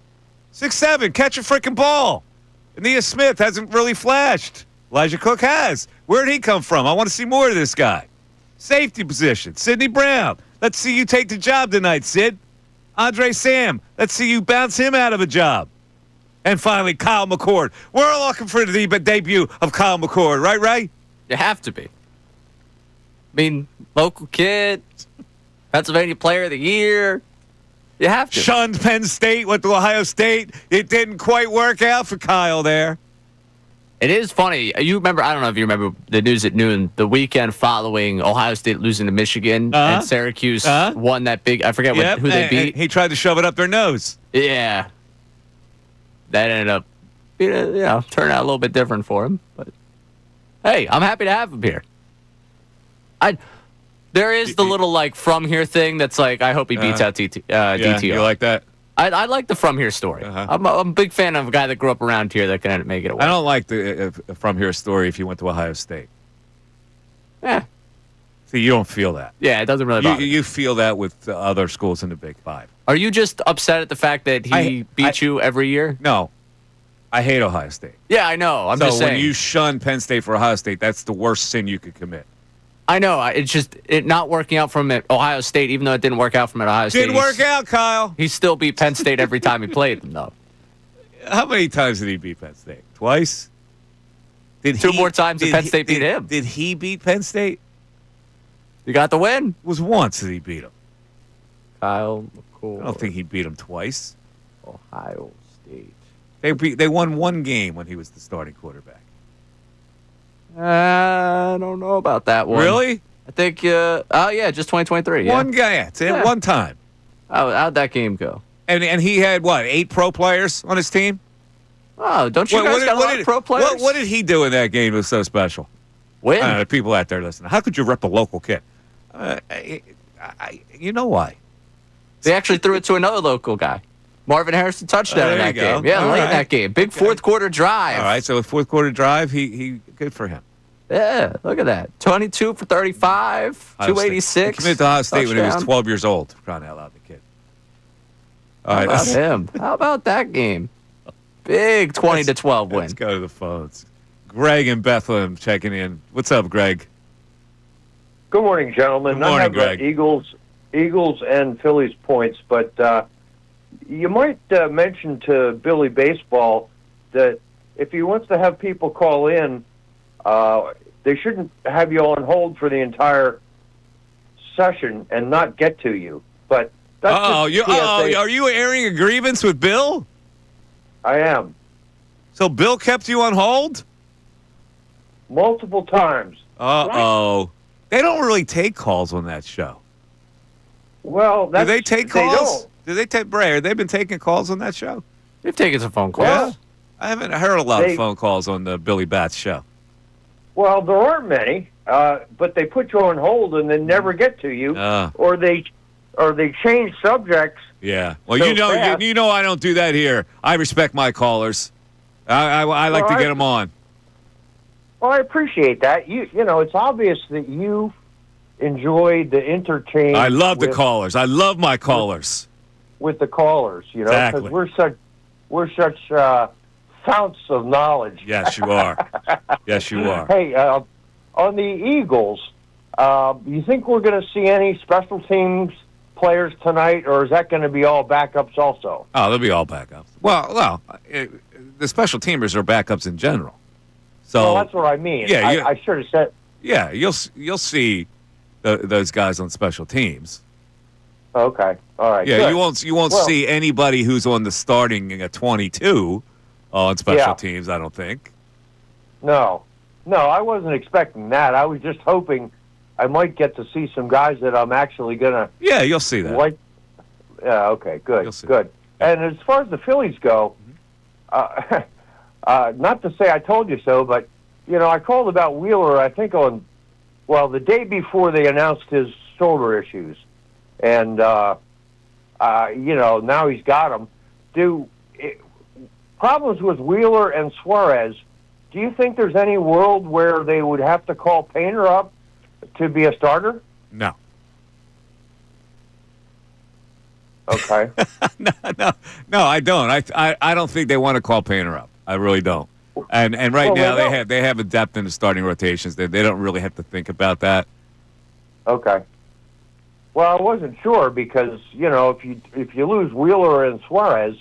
6'7", catch a freaking ball. Nia Smith hasn't really flashed. Elijah Cook has. Where did he come from? I want to see more of this guy. Safety position, Sidney Brown. Let's see you take the job tonight, Sid. Andre Sam, let's see you bounce him out of a job. And finally, Kyle McCord. We're all looking for the debut of Kyle McCord, right, Ray? You have to be. I mean, local kid, Pennsylvania Player of the Year. You have to. Shunned Penn State, went to Ohio State. It didn't quite work out for Kyle there. It is funny. You remember, I don't know if you remember the news at noon, the weekend following Ohio State losing to Michigan and Syracuse won that big, I forget who they beat. He tried to shove it up their nose. Yeah. That ended up, turning out a little bit different for him. But hey, I'm happy to have him here. There is the little from here thing that's like, I hope he beats out DTR. You like that? I like the from here story. I'm a big fan of a guy that grew up around here that can make it away. I don't like the from here story if you went to Ohio State. Yeah. See, you don't feel that. Yeah, it doesn't really bother you feel that with other schools in the Big Five. Are you just upset at the fact that he beats you every year? No. I hate Ohio State. Yeah, I know. I'm just saying. So when you shun Penn State for Ohio State, that's the worst sin you could commit. I know. It's just it not working out from at Ohio State, even though it didn't work out from at Ohio State. Didn't work out, Kyle. He still beat Penn State every time he played them, though. How many times did he beat Penn State? Twice? Two more times that Penn State beat him. Did he beat Penn State? You got the win? It was once that he beat him. Kyle McCord. I don't think he beat him twice. Ohio State. They won one game when he was the starting quarterback. I don't know about that one. Really? I think, just 2023. One guy, that's it, one time. How'd that game go? And he had, 8 pro players on his team? Oh, don't you guys got a lot of pro players? What did he do in that game that was so special? Win. The people out there listening. How could you rep a local kid? You know why? They actually threw it to another local guy. Marvin Harrison touchdown in that game. Yeah, late in that game. Big fourth quarter drive. All right, so a fourth quarter drive, he good for him. Yeah, look at that. 22 for 35, 286. He committed to Ohio State when he was 12 years old. Crying out loud, the kid. All right, How about him? How about that game? Big 20-12 win. Let's go to the phones. Greg in Bethlehem checking in. What's up, Greg? Good morning, gentlemen. Good morning, I have Greg. Eagles and Phillies points, but you might mention to Billy Baseball that if he wants to have people call in, they shouldn't have you on hold for the entire session and not get to you. But that's are you airing a grievance with Bill? I am. So Bill kept you on hold? Multiple times. Uh-oh. They don't really take calls on that show. Well, Do they take calls? They don't. Do they take Bray? They've been taking calls on that show? They've taken some phone calls. Yeah. I haven't heard a lot of phone calls on the Billy Bats show. Well, there aren't many, but they put you on hold and then never get to you, or they change subjects. Yeah. Well, so you know I don't do that here. I respect my callers. I like to get them on. Well, I appreciate that. You know, it's obvious that you enjoy the interchange. I love the callers. I love my callers. With the callers, you know, because we're such founts of knowledge. Yes, you are. Yes, you are. Hey, on the Eagles, you think we're going to see any special teams players tonight, or is that going to be all backups also? Oh, they'll be all backups. Well, the special teamers are backups in general. So well, that's what I mean. Yeah, I should have said. Yeah, you'll see those guys on special teams. Okay, all right. Yeah, good. you won't see anybody who's on the starting at 22 on special teams. I don't think. No, I wasn't expecting that. I was just hoping I might get to see some guys that I'm actually gonna. Yeah, you'll see that. Yeah. Okay. Good. You'll see Good. that. And as far as the Phillies go, not to say I told you so, but you know, I called about Wheeler. I think the day before they announced his shoulder issues, and you know, now he's got them. Problems with Wheeler and Suarez. Do you think there's any world where they would have to call Painter up to be a starter? No. Okay. No, I don't. I don't think they want to call Painter up. I really don't. And right now they have a depth in the starting rotations. They don't really have to think about that. Okay. Well, I wasn't sure because you know if you lose Wheeler and Suarez,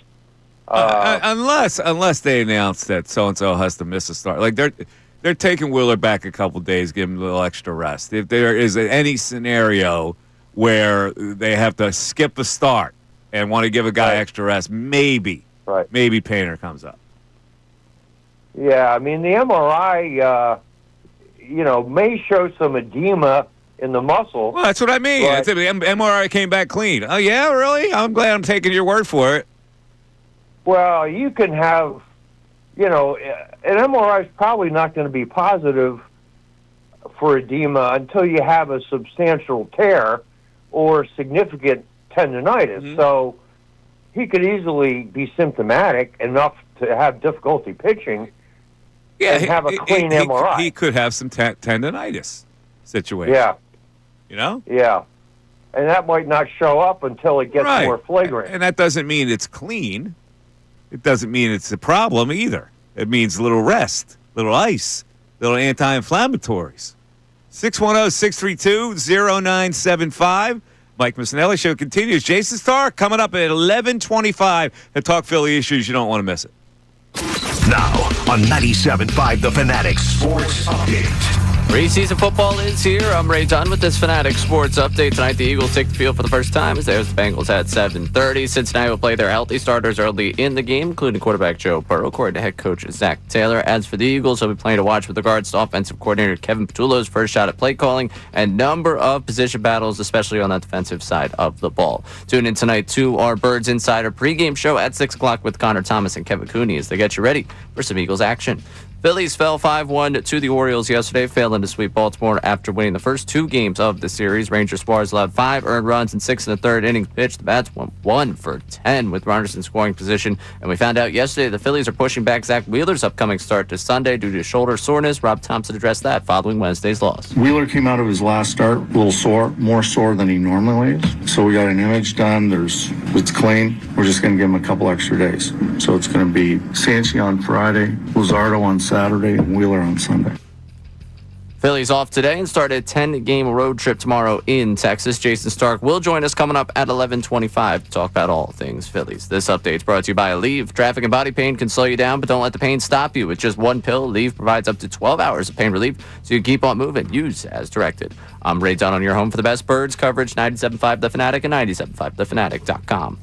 unless they announce that so and so has to miss a start, like they're taking Wheeler back a couple days, give him a little extra rest. If there is any scenario where they have to skip a start and want to give a guy extra rest, maybe Painter comes up. Yeah, I mean the MRI, you know, may show some edema in the muscle. Well, that's what I mean. The MRI came back clean. Oh yeah, really? I'm glad I'm taking your word for it. Well, you can have, you know, an MRI is probably not going to be positive for edema until you have a substantial tear or significant tendonitis. Mm-hmm. So he could easily be symptomatic enough to have difficulty pitching and have a clean MRI. He could have some tendonitis situation. Yeah. You know? Yeah. And that might not show up until it gets more flagrant. And that doesn't mean it's clean. It doesn't mean it's a problem either. It means a little rest, little ice, little anti-inflammatories. 610-632-0975. Mike Missanelli Show continues. Jason Starr coming up at 11:25 to talk Philly issues. You don't want to miss it. Now on 97.5 The Fanatic Sports Update. Preseason football is here. I'm Ray Dunn with this Fanatic Sports Update. Tonight, the Eagles take the field for the first time as they host the Bengals at 7:30. Cincinnati will play their healthy starters early in the game, including quarterback Joe Burrow, according to head coach Zach Taylor. As for the Eagles, they'll be playing to watch with regards to offensive coordinator Kevin Patullo's first shot at play calling and number of position battles, especially on that defensive side of the ball. Tune in tonight to our Birds Insider pregame show at 6 o'clock with Connor Thomas and Kevin Cooney as they get you ready for some Eagles action. Phillies fell 5-1 to the Orioles yesterday, failing to sweep Baltimore after winning the first 2 games of the series. Ranger Suarez allowed 5 earned runs in 6 1/3 innings pitched. The Bats went 1 for 10 with runners in scoring position. And we found out yesterday the Phillies are pushing back Zach Wheeler's upcoming start to Sunday due to shoulder soreness. Rob Thompson addressed that following Wednesday's loss. Wheeler came out of his last start a little sore, more sore than he normally is. So we got an image done. It's clean. We're just going to give him a couple extra days. So it's going to be Salciunas on Friday, Luzardo on Saturday, and Wheeler on Sunday. Phillies off today and start a 10-game road trip tomorrow in Texas. Jason Stark will join us coming up at 11:25 to talk about all things Phillies. This update is brought to you by Aleve. Traffic and body pain can slow you down, but don't let the pain stop you. With just one pill, Aleve provides up to 12 hours of pain relief, so you can keep on moving. Use as directed. I'm Ray Dunn on your home for the best birds coverage, 97.5 The Fanatic and 97.5thefanatic.com.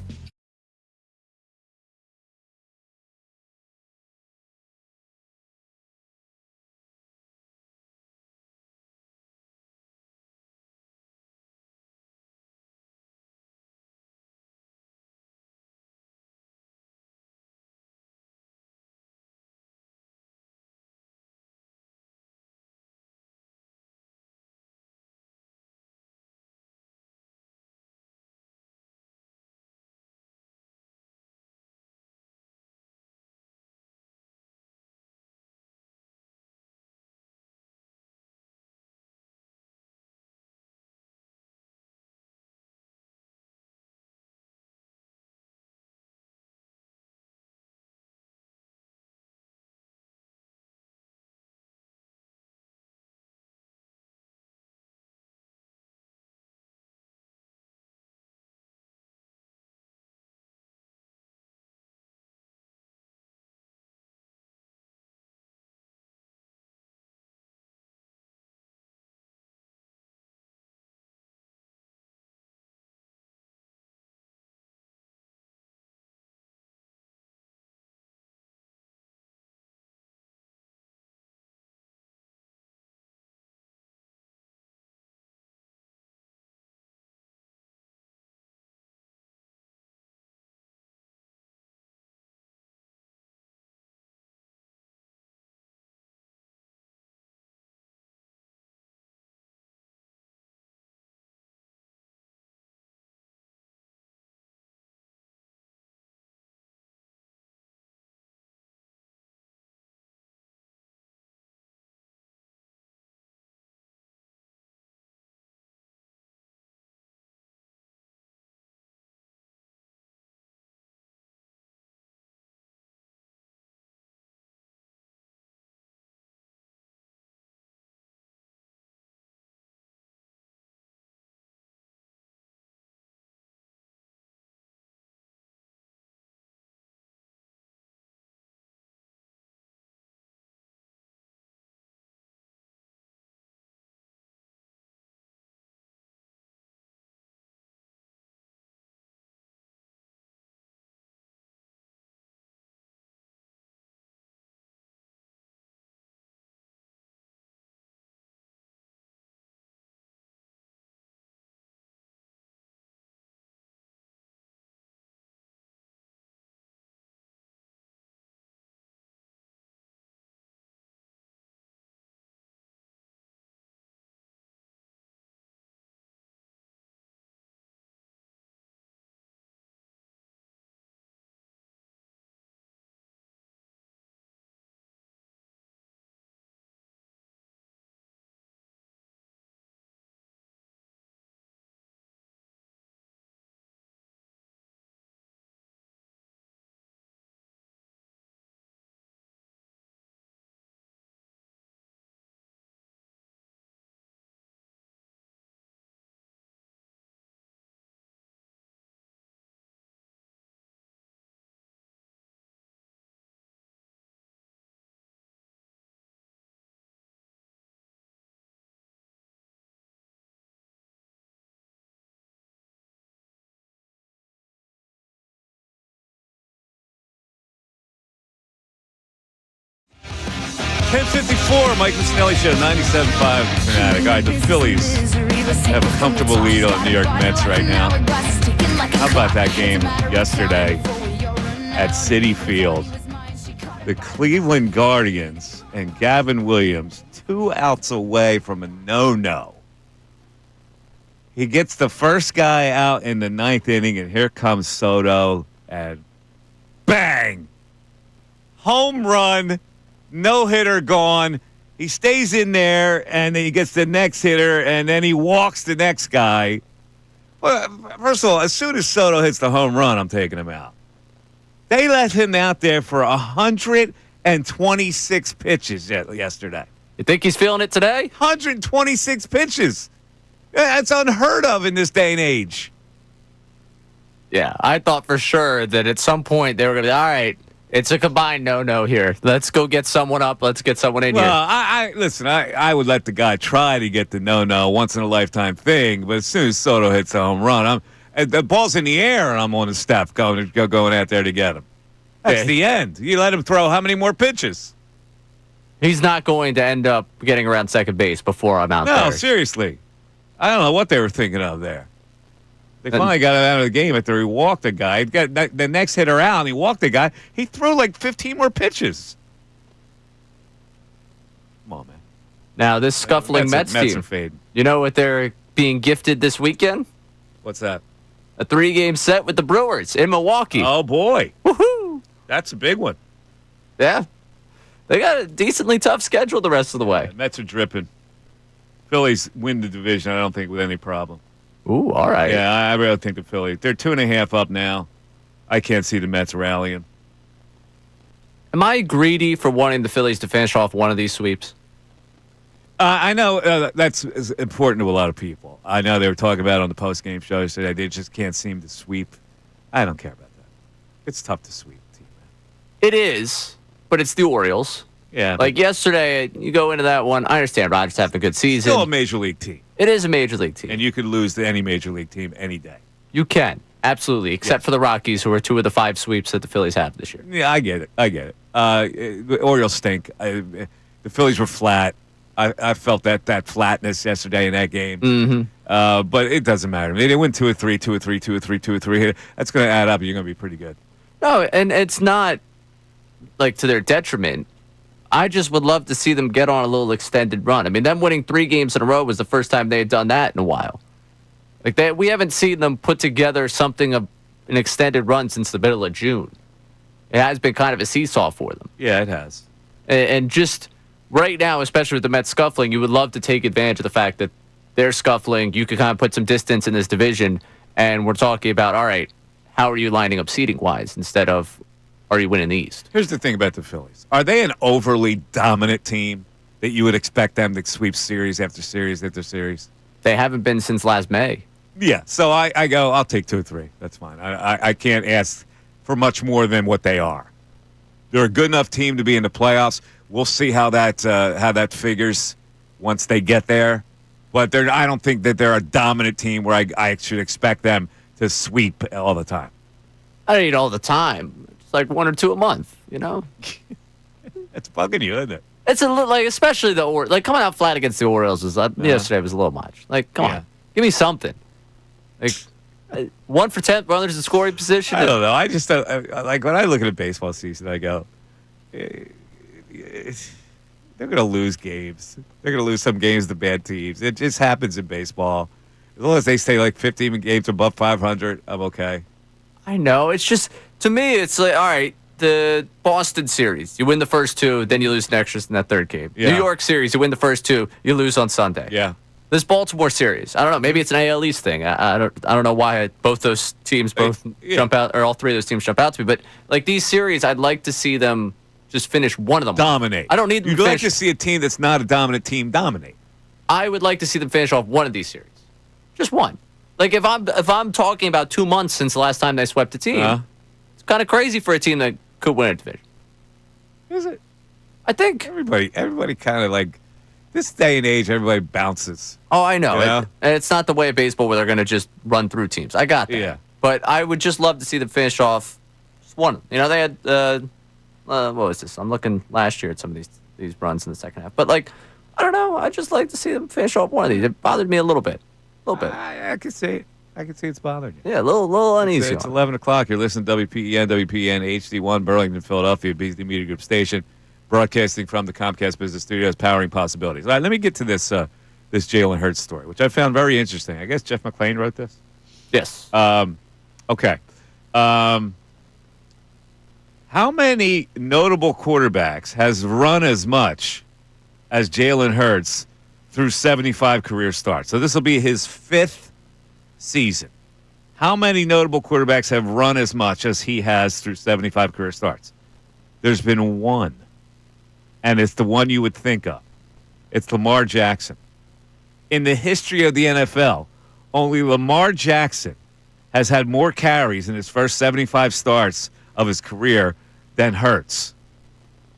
.1054, Mike Missanelli Show, 97.5 Fanatic. All right, the Phillies have a comfortable lead on New York Mets right now. How about that game yesterday at Citi Field? The Cleveland Guardians and Gavin Williams 2 outs away from a no-no. He gets the first guy out in the 9th inning, and here comes Soto, and bang! Home run, no-hitter gone. He stays in there, and then he gets the next hitter, and then he walks the next guy. Well, first of all, as soon as Soto hits the home run, I'm taking him out. They let him out there for 126 pitches yesterday. You think he's feeling it today? 126 pitches. That's unheard of in this day and age. Yeah, I thought for sure that at some point they were going to be, all right, it's a combined no-no here. Let's go get someone up. Let's get someone in here. Listen, I would let the guy try to get the no-no, once-in-a-lifetime thing, but as soon as Soto hits a home run, the ball's in the air, and I'm on the step going out there to get him. That's the end. You let him throw how many more pitches? He's not going to end up getting around second base before I'm out there. No, seriously. I don't know what they were thinking of there. They finally got him out of the game after he walked the guy. He got the next hitter out, and he walked the guy. He threw like 15 more pitches. Come on, man. Now, this scuffling Mets team, you know what they're being gifted this weekend? What's that? A 3-game set with the Brewers in Milwaukee. Oh, boy. Woohoo! That's a big one. Yeah. They got a decently tough schedule the rest of the way. The Mets are dripping. Phillies win the division, I don't think, with any problem. Ooh, all right. Yeah, I really think the Phillies. They're 2.5 up now. I can't see the Mets rallying. Am I greedy for wanting the Phillies to finish off one of these sweeps? I know that's important to a lot of people. I know they were talking about it on the post-game show today. They just can't seem to sweep. I don't care about that. It's tough to sweep a team, man. It is, but it's the Orioles. Yeah. Like yesterday, you go into that one. I understand Rodgers having a good season. Still a major league team. It is a major league team. And you could lose to any major league team any day. You can. Absolutely. Except for the Rockies, who are 2 of the 5 sweeps that the Phillies have this year. Yeah, I get it. The Orioles stink. The Phillies were flat. I felt that flatness yesterday in that game. Mm-hmm. But it doesn't matter. They win 2 or 3, 2 or 3, 2 or 3, 2 or 3. That's going to add up. You're going to be pretty good. No, and it's not like to their detriment. I just would love to see them get on a little extended run. I mean, them winning 3 games in a row was the first time they had done that in a while. Like we haven't seen them put together something of an extended run since the middle of June. It has been kind of a seesaw for them. Yeah, it has. And just right now, especially with the Mets scuffling, you would love to take advantage of the fact that they're scuffling. You could kind of put some distance in this division, and we're talking about, all right, how are you lining up seating-wise instead of are you winning the East? Here's the thing about the Phillies. Are they an overly dominant team that you would expect them to sweep series after series after series? They haven't been since last May. Yeah, so I go, I'll take 2 or 3. That's fine. I can't ask for much more than what they are. They're a good enough team to be in the playoffs. We'll see how that figures once they get there. But I don't think that they're a dominant team where I should expect them to sweep all the time. I don't need all the time. It's like 1 or 2 a month, you know? It's bugging you, isn't it? It's a little, like, especially coming out flat against the Orioles yesterday was a little much. Like, come on, give me something. Like 1 for 10 runners in scoring position. I don't know. I just like when I look at a baseball season, I go, they're going to lose games. They're going to lose some games to bad teams. It just happens in baseball. As long as they stay like 15 games above 500, I'm okay. I know. It's just, to me, it's like, all right, the Boston series, you win the first 2, then you lose an extras in that 3rd game. Yeah. New York series, you win the first 2, you lose on Sunday. Yeah. This Baltimore series, I don't know. Maybe it's an AL East thing. I don't know why both those teams jump out, or all 3 of those teams jump out to me. But like these series, I'd like to see them just finish one of them. Dominate. I don't need them. You'd like to see a team that's not a dominant team dominate. I would like to see them finish off one of these series, just one. Like if I'm talking about 2 months since the last time they swept a team, it's kind of crazy for a team that could win a division. Is it? I think everybody kind of like. This day and age, everybody bounces. Oh, I know. You know? It's not the way of baseball where they're going to just run through teams. I got that. Yeah. But I would just love to see them finish off just one. You know, they had, what was this? I'm looking last year at some of these runs in the second half. But, like, I don't know. I'd just like to see them finish off one of these. It bothered me a little bit. I can see it. I can see it's bothering you. Yeah, a little uneasy. It's 11 o'clock. You're listening to WPEN HD1, Burlington, Philadelphia, Beasley Media Group Station. broadcasting from the Comcast Business Studios, powering possibilities. All right, let me get to this this Jalen Hurts story, which I found very interesting. I guess Jeff McClain wrote this? Yes. Okay. How many notable quarterbacks has run as much as Jalen Hurts through 75 career starts? So this will be his 5th season. How many notable quarterbacks have run as much as he has through 75 career starts? There's been one, and it's the one you would think of. It's Lamar Jackson. In the history of the NFL, only Lamar Jackson has had more carries in his first 75 starts of his career than Hurts.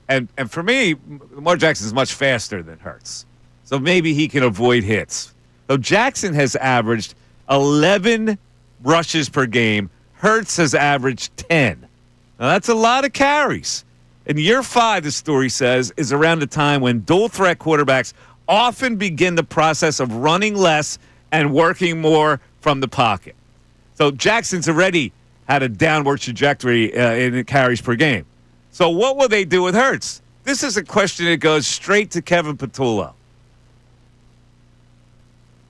And for me, Lamar Jackson is much faster than Hurts. So maybe he can avoid hits. So Jackson has averaged 11 rushes per game. Hurts has averaged 10. Now, that's a lot of carries. In year 5, the story says, is around the time when dual-threat quarterbacks often begin the process of running less and working more from the pocket. So Jackson's already had a downward trajectory in carries per game. So what will they do with Hurts? This is a question that goes straight to Kevin Patullo.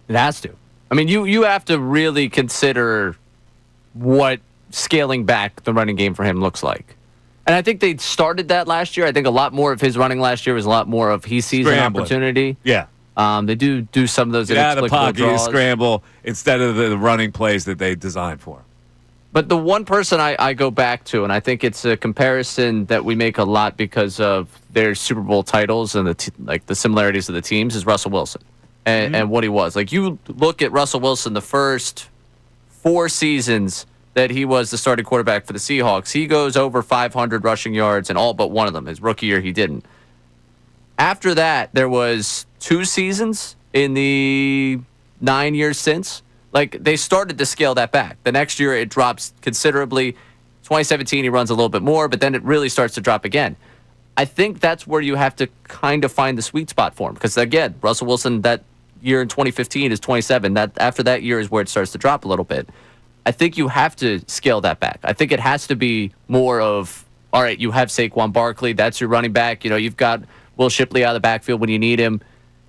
It has to. I mean, you have to really consider what scaling back the running game for him looks like. And I think they started that last year. I think a lot more of his running last year was a lot more of he sees an opportunity. Yeah. They do some of those out of the pocket, draws. Scramble instead of the running plays that they designed for him. But the one person I go back to, and I think it's a comparison that we make a lot because of their Super Bowl titles and the similarities of the teams, is Russell Wilson and what he was. Like, you look at Russell Wilson the first 4 seasons that he was the starting quarterback for the Seahawks, he goes over 500 rushing yards in all but one of them. His rookie year, he didn't. After that, there was 2 seasons in the 9 years since. Like, they started to scale that back. The next year, it drops considerably. 2017, he runs a little bit more, but then it really starts to drop again. I think that's where you have to kind of find the sweet spot for him. Because, again, Russell Wilson, that year in 2015 is 27. After that year is where it starts to drop a little bit. I think you have to scale that back. I think it has to be more of, all right, you have Saquon Barkley. That's your running back. You know, you've got Will Shipley out of the backfield when you need him.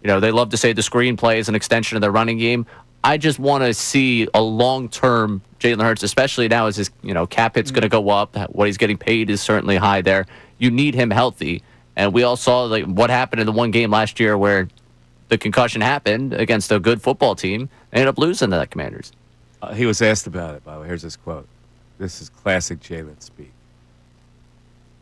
You know, they love to say the screenplay is an extension of their running game. I just want to see a long-term Jalen Hurts, especially now as his cap hit's going to go up. What he's getting paid is certainly high there. You need him healthy. And we all saw what happened in the one game last year where the concussion happened against a good football team. They ended up losing to the Commanders. He was asked about it, by the way. Here's his quote. This is classic Jalen speak.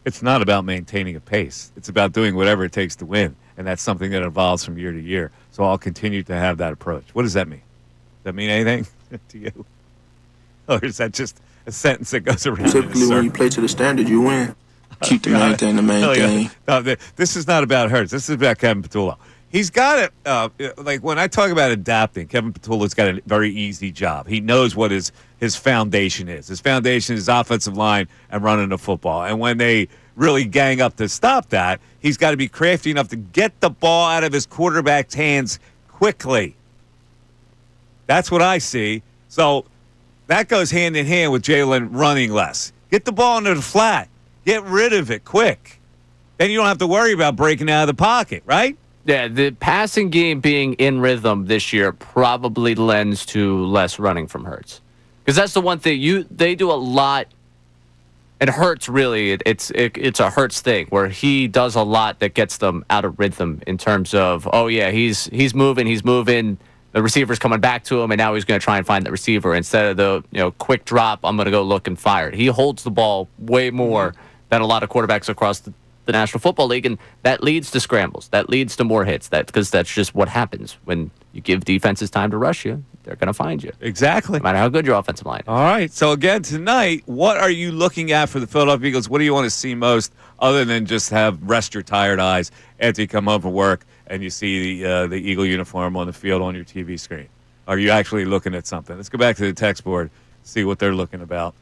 It's not about maintaining a pace. It's about doing whatever it takes to win. And that's something that evolves from year to year. So I'll continue to have that approach. What does that mean? Does that mean anything to you? Or is that just a sentence that goes around? Typically, when you play to the standard, you win. Keep the main thing the main thing. No, this is not about Hurts. This is about Kevin Patullo. He's got it. Like, when I talk about adapting, Kevin Patullo's got a very easy job. He knows what his foundation is. His foundation is offensive line and running the football. And when they really gang up to stop that, he's got to be crafty enough to get the ball out of his quarterback's hands quickly. That's what I see. So that goes hand in hand with Jalen running less. Get the ball into the flat. Get rid of it quick. Then you don't have to worry about breaking out of the pocket, right? Yeah, the passing game being in rhythm this year probably lends to less running from Hurts. Because that's the one thing they do a lot, and Hurts really it's a Hurts thing where he does a lot that gets them out of rhythm in terms of, oh yeah, he's moving, the receiver's coming back to him, and now he's going to try and find the receiver instead of the quick drop. I'm going to go look and fire. He holds the ball way more than a lot of quarterbacks across the National Football League, and that leads to scrambles. That leads to more hits. Because that's just what happens when you give defenses time to rush you. They're going to find you. Exactly. No matter how good your offensive line is. All right. So again tonight, what are you looking at for the Philadelphia Eagles? What do you want to see most, other than just rest your tired eyes after you come home from work and you see the Eagle uniform on the field on your TV screen? Are you actually looking at something? Let's go back to the text board, see what they're looking about.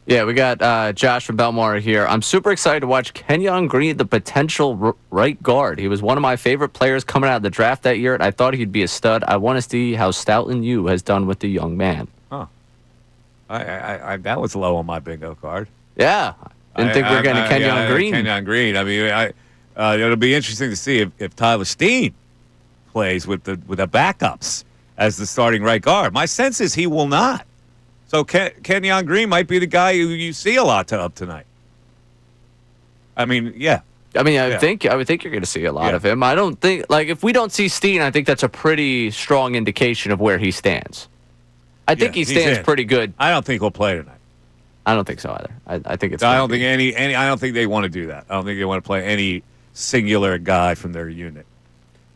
Yeah, we got Josh from Belmar here. I'm super excited to watch Kenyon Green, the potential right guard. He was one of my favorite players coming out of the draft that year, and I thought he'd be a stud. I want to see how Stoutland U has done with the young man. Huh. I that was low on my bingo card. Yeah. Didn't think we were getting Kenyon Green. Kenyon Green. I mean, It'll be interesting to see if Tyler Steen plays with the backups as the starting right guard. My sense is he will not. So Kenyon Green might be the guy who you see a lot up tonight. I mean, yeah. I would think you're going to see a lot of him. I don't think if we don't see Steen, I think that's a pretty strong indication of where he stands. I think he stands pretty good. I don't think he'll play tonight. I don't think so either. I think it's. I don't think any. I don't think they want to do that. I don't think they want to play any singular guy from their unit.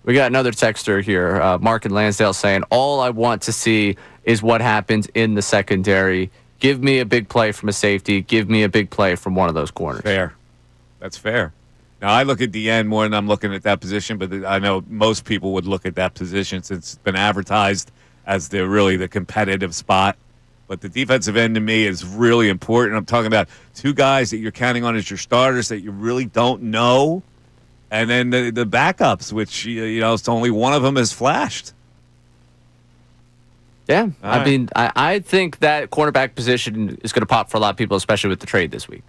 We got another texter here, Mark in Lansdale, saying, "All I want to see is what happens in the secondary. Give me a big play from a safety. Give me a big play from one of those corners." Fair. That's fair. Now, I look at the end more than I'm looking at that position, but I know most people would look at that position since it's been advertised as the competitive spot. But the defensive end to me is really important. I'm talking about two guys that you're counting on as your starters that you really don't know, and then the backups, which it's only one of them has flashed. Yeah, I think that cornerback position is going to pop for a lot of people, especially with the trade this week.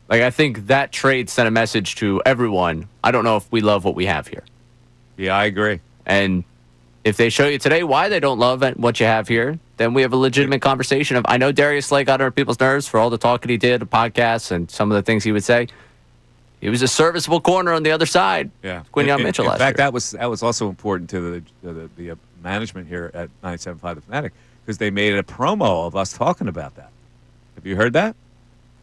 I think that trade sent a message to everyone. I don't know if we love what we have here. Yeah, I agree. And if they show you today why they don't love what you have here, then we have a legitimate conversation of, I know Darius Slay got under people's nerves for all the talking he did, the podcasts, and some of the things he would say. He was a serviceable corner on the other side. Yeah. Quinyon Mitchell last year. In fact, that was also important to the management here at 97.5 The Fanatic, because they made a promo of us talking about that. Have you heard that?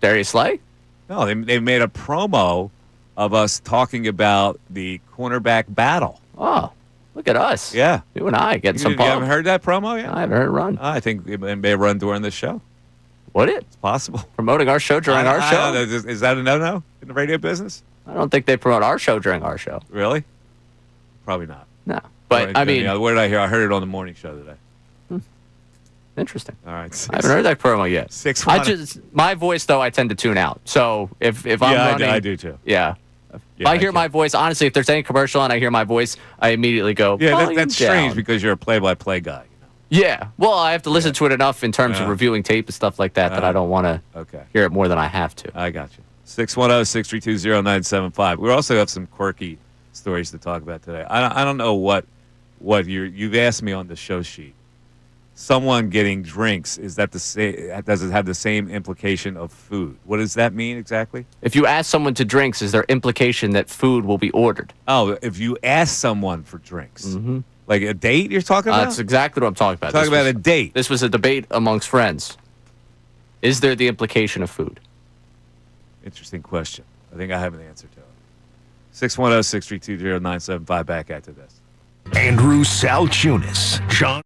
Darius Slay? No, they made a promo of us talking about the cornerback battle. Oh, look at us. Yeah. You and I getting some You pump. haven't heard that promo yet? I haven't heard it run. I think it may run during this show. Would it? It's possible. Promoting our show during our show? Is that a no-no in the radio business? I don't think they promote our show during our show. Really? Probably not. No. But, where did I hear? I heard it on the morning show today. Interesting. All right. I haven't heard that promo yet. My voice, though, I tend to tune out. So if I'm running... I do too. Yeah. If I hear my voice, honestly, if there's any commercial and I hear my voice, I immediately go, yeah, that's strange because you're a play-by-play guy. Yeah. Well, I have to listen to it enough in terms of reviewing tape and stuff like that I don't want to hear it more than I have to. I got you. 610-632-0975. We also have some quirky stories to talk about today. I don't know what you've asked me on the show sheet. Someone getting drinks, is that does it have the same implication of food? What does that mean exactly? If you ask someone to drinks, is there implication that food will be ordered? Oh, if you ask someone for drinks. Like a date you're talking about? That's exactly what I'm talking about. Talking about a date. This was a debate amongst friends. Is there the implication of food? Interesting question. I think I have an answer to it. 610-632-0975, back after this. Andrew Salciunas, Sean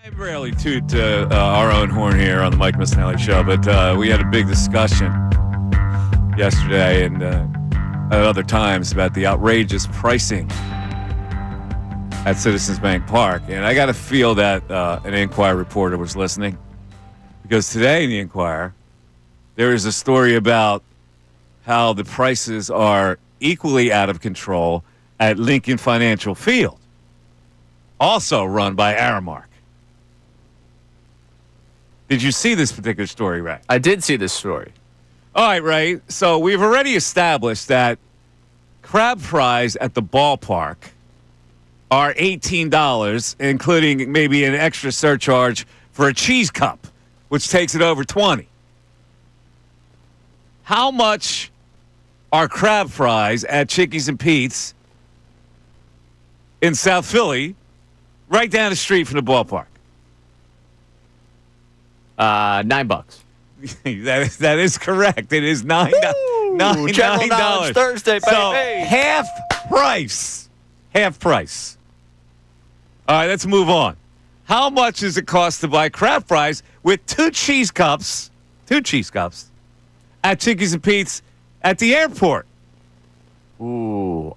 I rarely toot our own horn here on the Mike Missanelli Show, but we had a big discussion yesterday and at other times about the outrageous pricing at Citizens Bank Park. And I got to feel that an Inquirer reporter was listening, because today in the Inquirer, there is a story about how the prices are equally out of control at Lincoln Financial Field, also run by Aramark. Did you see this particular story, Ray? I did see this story. All right, Ray. So we've already established that crab fries at the ballpark are $18, including maybe an extra surcharge for a cheese cup, which takes it over $20. How much are crab fries at Chickies and Pete's in South Philly, right down the street from the ballpark? $9. That is correct. It is $9. Thursday, baby. So half price. Half price. All right, let's move on. How much does it cost to buy crab fries with two cheese cups at Chickies and Pete's at the airport? Ooh,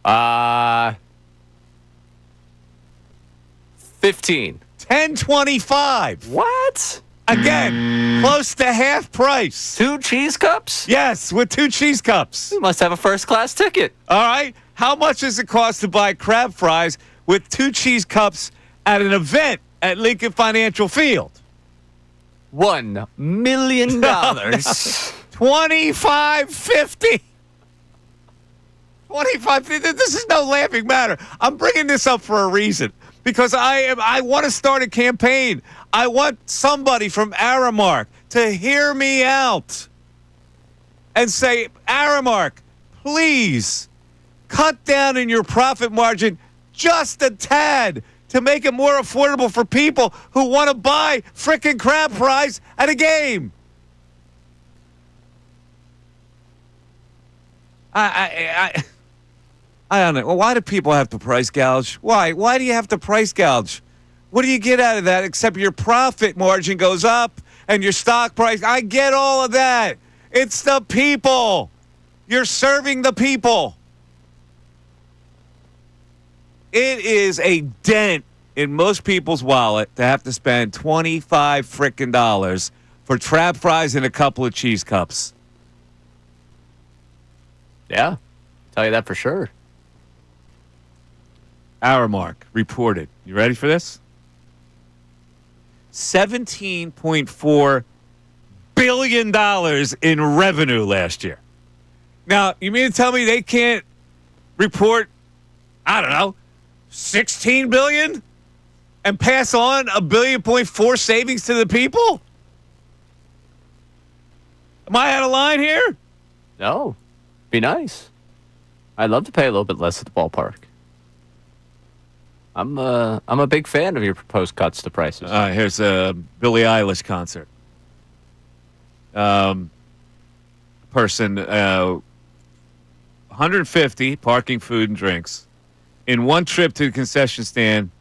15. $10.25. What? Again, close to half price. 2 cheese cups? Yes, with 2 cheese cups. You must have a first-class ticket. All right. How much does it cost to buy crab fries with 2 cheese cups at an event at Lincoln Financial Field? $1 million. $25.50. $25.50. This is no laughing matter. I'm bringing this up for a reason, because I want to start a campaign. I want somebody from Aramark to hear me out and say, Aramark, please cut down in your profit margin just a tad to make it more affordable for people who want to buy frickin' crab fries at a game. I don't know. Well, why do people have to price gouge? Why? Why do you have to price gouge? What do you get out of that except your profit margin goes up and your stock price? I get all of that. It's the people. You're serving the people. It is a dent in most people's wallet to have to spend $25 frickin' for trap fries and a couple of cheese cups. Yeah, tell you that for sure. Aramark reported. You ready for this? $17.4 billion in revenue last year. Now, you mean to tell me they can't report, I don't know, $16 billion and pass on $1.4 billion savings to the people? Am I out of line here? No, be nice. I'd love to pay a little bit less at the ballpark. I'm a big fan of your proposed cuts to prices. Here's a Billie Eilish concert. Person, 150 parking, food, and drinks. In one trip to the concession stand,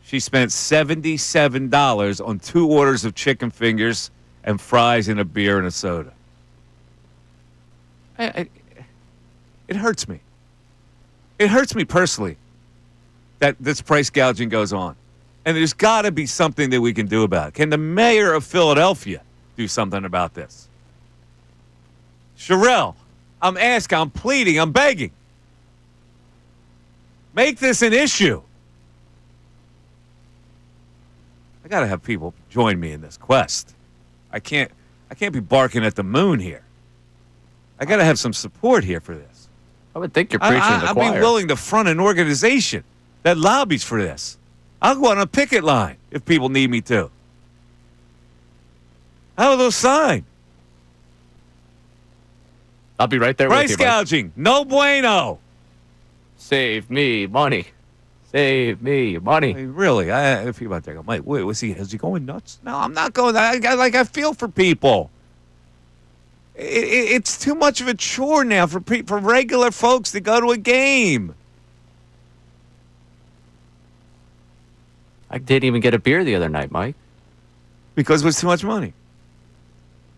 she spent $77 on 2 orders of chicken fingers and fries and a beer and a soda. It hurts me. It hurts me personally that this price gouging goes on. And there's got to be something that we can do about it. Can the mayor of Philadelphia do something about this? Sherelle, I'm asking, I'm pleading, I'm begging. Make this an issue. I got to have people join me in this quest. I can't be barking at the moon here. I got to have some support here for this. I would think you're preaching to the choir. I'd be willing to front an organization that lobbies for this. I'll go on a picket line if people need me to. How are those signed? I'll be right there with you. Price gouging, no bueno. Save me money. Save me money. I mean, really, if people out there go, Mike, wait, is he going nuts? No, I'm not going. I feel for people. It's too much of a chore now for regular folks to go to a game. I didn't even get a beer the other night, Mike. because it was too much money.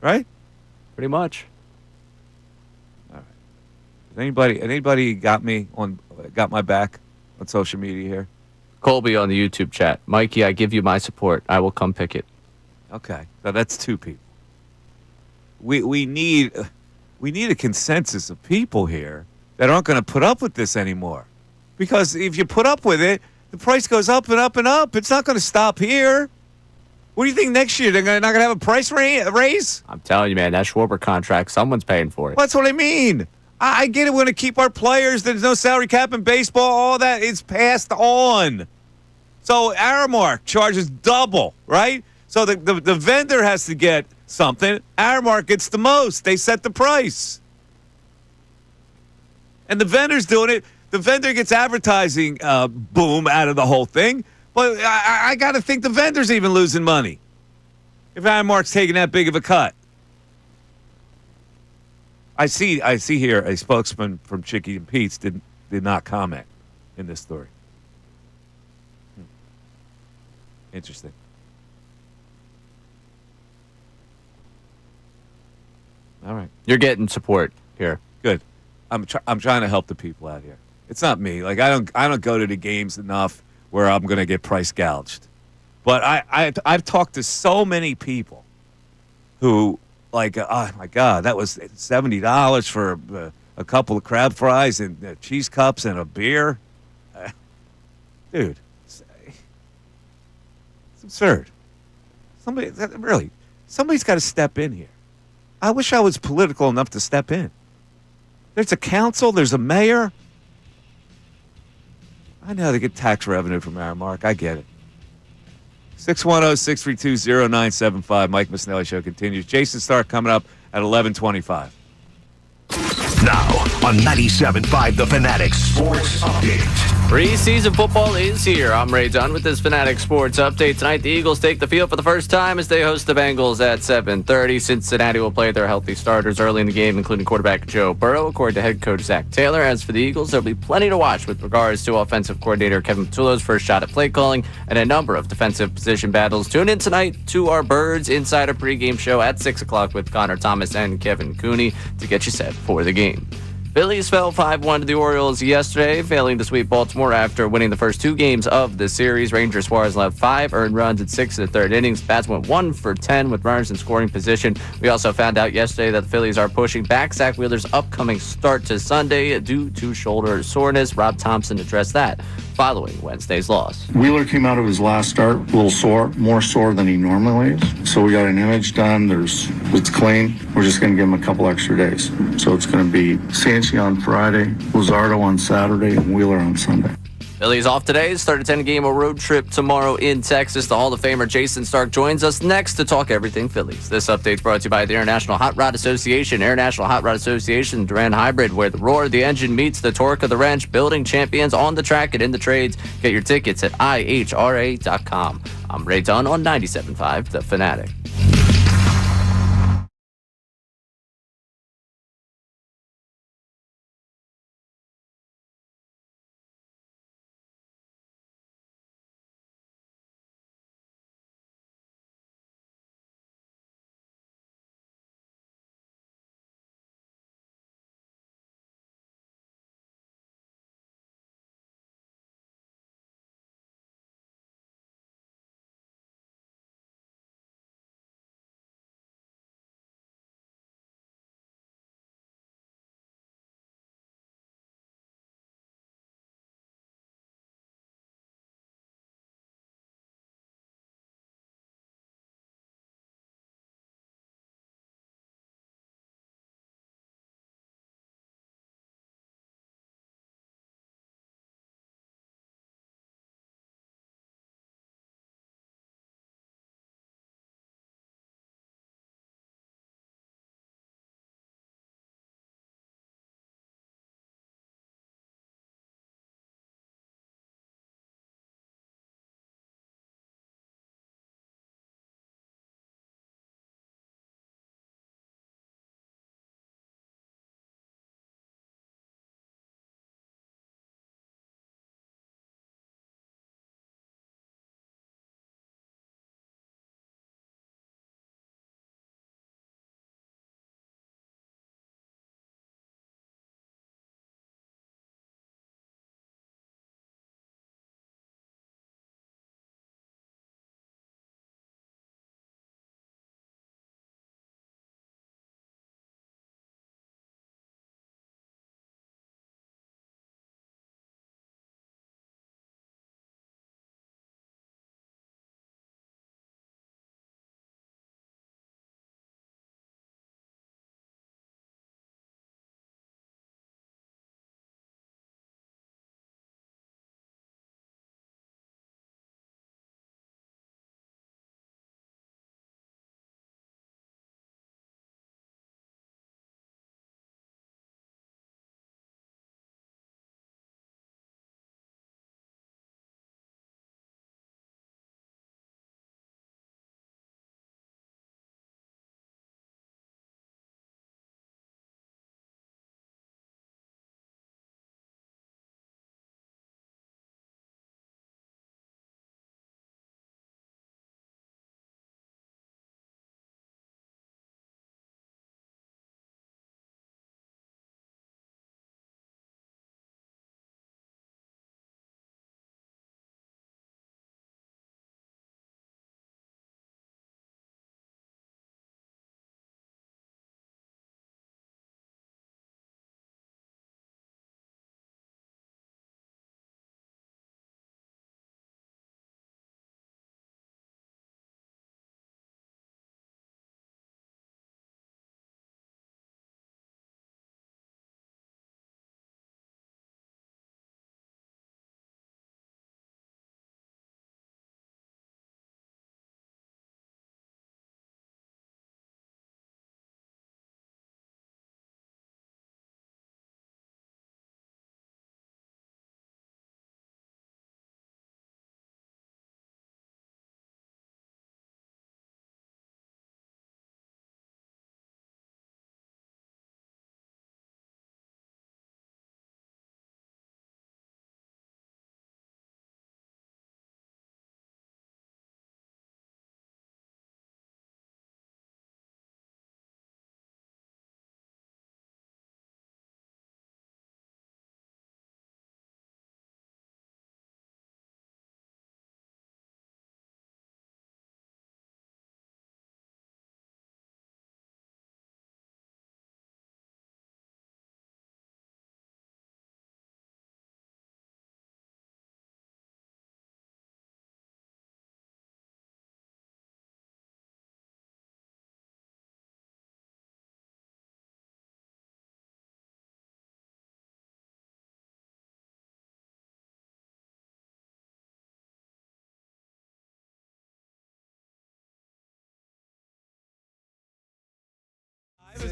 Right? Pretty much. Anybody got my back on social media here? Colby on the YouTube chat. Mikey, I give you my support. I will come pick it. Okay, so that's two people. We need a consensus of people here that aren't going to put up with this anymore. Because if you put up with it, the price goes up and up and up. It's not going to stop here. What do you think next year? They're not going to have a price raise? I'm telling you, man, that Schwarber contract, someone's paying for it. Well, that's what I mean. I get it. We're going to keep our players. There's no salary cap in baseball. All that is passed on. So Aramark charges double, right? So the vendor has to get something. Aramark gets the most. They set the price. And the vendor's doing it. The vendor gets advertising boom out of the whole thing. But I got to think the vendor's even losing money if Aramark's taking that big of a cut. I see here a spokesman from Chicky and Pete's did not comment in this story. Interesting. All right. You're getting support here. Good. I'm trying to help the people out here. It's not me. Like I don't go to the games enough where I'm going to get price gouged. But I've talked to so many people who like, oh my God, that was $70 for a couple of crab fries and cheese cups and a beer. Dude, it's absurd. Somebody's got to step in here. I wish I was political enough to step in. There's a council. There's a mayor. I know how to get tax revenue from Aramark. I get it. 610-632-0975. Mike Missanelli Show continues. Jason Stark coming up at 11:25. Now on 97.5 The Fanatic Sports Update. Preseason football is here. I'm Ray Dunn with this Fanatic Sports Update. Tonight, the Eagles take the field for the first time as they host the Bengals at 7:30. Cincinnati will play their healthy starters early in the game, including quarterback Joe Burrow, according to head coach Zach Taylor. As for the Eagles, there'll be plenty to watch with regards to offensive coordinator Kevin Patullo's first shot at play calling and a number of defensive position battles. Tune in tonight to our Birds Insider pregame show at 6 o'clock with Connor Thomas and Kevin Cooney to get you set for the game. Phillies fell 5-1 to the Orioles yesterday, failing to sweep Baltimore after winning the first two games of the series. Ranger Suarez allowed 5 earned runs in 6 of the third innings. Bats went 1 for 10 with runners in scoring position. We also found out yesterday that the Phillies are pushing back Zach Wheeler's upcoming start to Sunday due to shoulder soreness. Rob Thompson addressed that following Wednesday's loss. Wheeler came out of his last start a little sore, more sore than he normally is. So we got an image done. It's clean. We're just going to give him a couple extra days. So it's going to be Salciunas on Friday, Luzardo on Saturday, and Wheeler on Sunday. Phillies off today. Start a 10-game road trip tomorrow in Texas. The Hall of Famer Jason Stark joins us next to talk everything Phillies. This update's brought to you by the International Hot Rod Association. International Hot Rod Association, Duran Hybrid, where the roar of the engine meets the torque of the wrench. Building champions on the track and in the trades. Get your tickets at ihra.com. I'm Ray Dunn on 97.5 The Fanatic.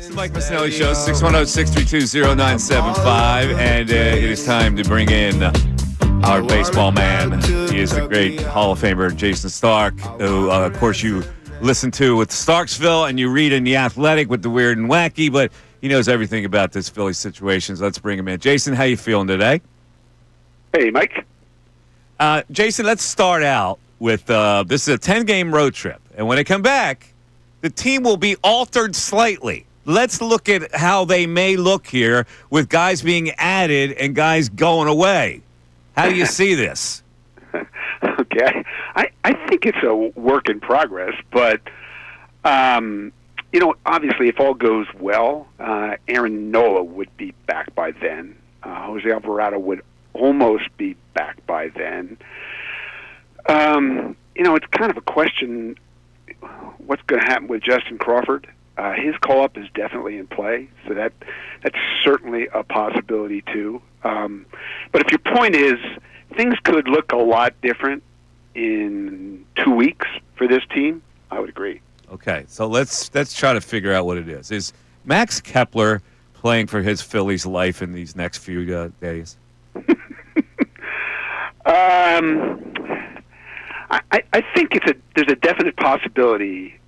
It's the Mike Missanelli Show, 610-632-0975, and it is time to bring in our baseball man. He is the great Hall of Famer Jason Stark, who, of course, you listen to with Starksville and you read in The Athletic with the weird and wacky, but he knows everything about this Philly situation, so let's bring him in. Jason, how you feeling today? Hey, Mike. Jason, let's start out with this is a 10-game road trip, and when they come back, the team will be altered slightly. Let's look at how they may look here with guys being added and guys going away. How do you see this? Okay. I think it's a work in progress, but, obviously if all goes well, Aaron Nola would be back by then. Jose Alvarado would almost be back by then. It's kind of a question what's going to happen with Justin Crawford. His call-up is definitely in play, so that's certainly a possibility too. But if your point is things could look a lot different in 2 weeks for this team, I would agree. Okay, so let's try to figure out what it is. Is Max Kepler playing for his Phillies life in these next few days? I think there's a definite possibility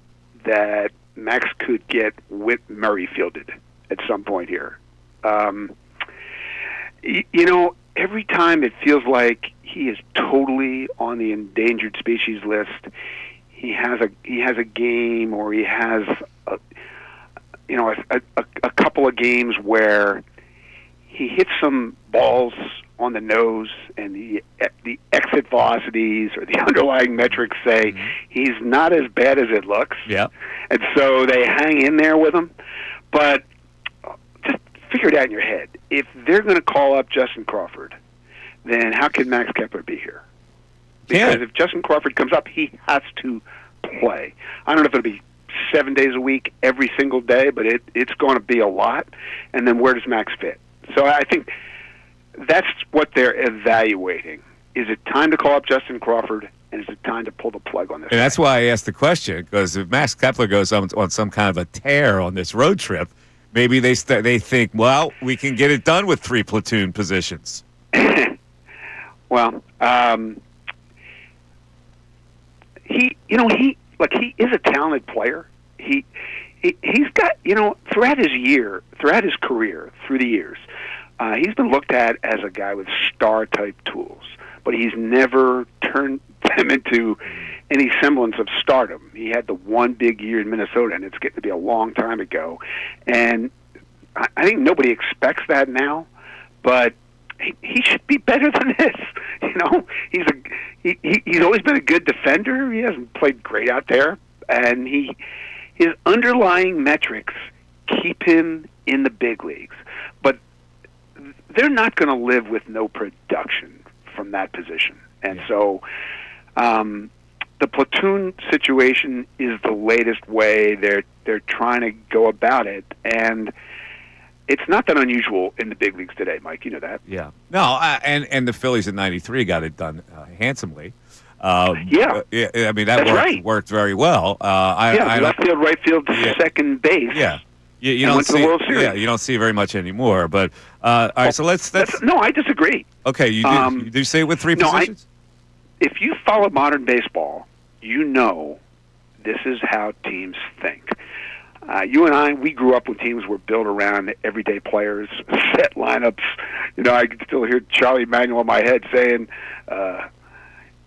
that Max could get Whit Merrifielded at some point here. Every time it feels like he is totally on the endangered species list. He has a game, or he has a couple of games where he hits some balls on the nose, and the exit velocities or the underlying metrics say he's not as bad as it looks. Yeah. And so they hang in there with him. But just figure it out in your head. If they're going to call up Justin Crawford, then how can Max Kepler be here? Because if Justin Crawford comes up, he has to play. I don't know if it'll be 7 days a week, every single day, but it's going to be a lot. And then where does Max fit? So I think that's what they're evaluating. Is it time to call up Justin Crawford, and is it time to pull the plug on this? And that's why I asked the question, because if Max Kepler goes on some kind of a tear on this road trip, maybe they think, well, we can get it done with 3 platoon positions. Well, he is a talented player. He's got, throughout his career, through the years, he's been looked at as a guy with star-type tools, but he's never turned them into any semblance of stardom. He had the one big year in Minnesota, and it's getting to be a long time ago. And I think nobody expects that now, but he should be better than this. He's always been a good defender. He hasn't played great out there, and his underlying metrics keep him in the big leagues. But they're not going to live with no production from that position. And so the platoon situation is the latest way they're trying to go about it. And it's not that unusual in the big leagues today, Mike. You know that. Yeah. No, and the Phillies in '93 got it done handsomely. Yeah. I mean, that worked very well. Left field, right field, second base. Yeah. You don't went to the World Series. Yeah, you don't see it very much anymore. But all right, so let's. No, I disagree. Okay, you do say it with 3 positions? If you follow modern baseball, you know this is how teams think. You and I, we grew up when teams were built around everyday players, set lineups. I can still hear Charlie Manuel in my head saying,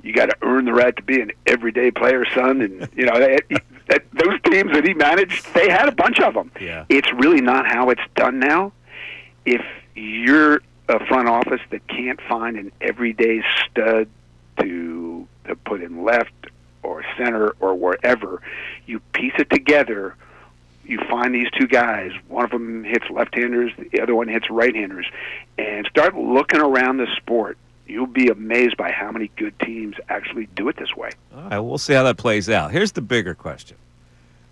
"You got to earn the right to be an everyday player, son." And those teams that he managed, they had a bunch of them. Yeah. It's really not how it's done now. If you're a front office that can't find an everyday stud to put in left or center or wherever, you piece it together. You find these 2 guys. One of them hits left-handers, the other one hits right-handers, and start looking around the sport. You'll be amazed by how many good teams actually do it this way. All right, we'll see how that plays out. Here's the bigger question.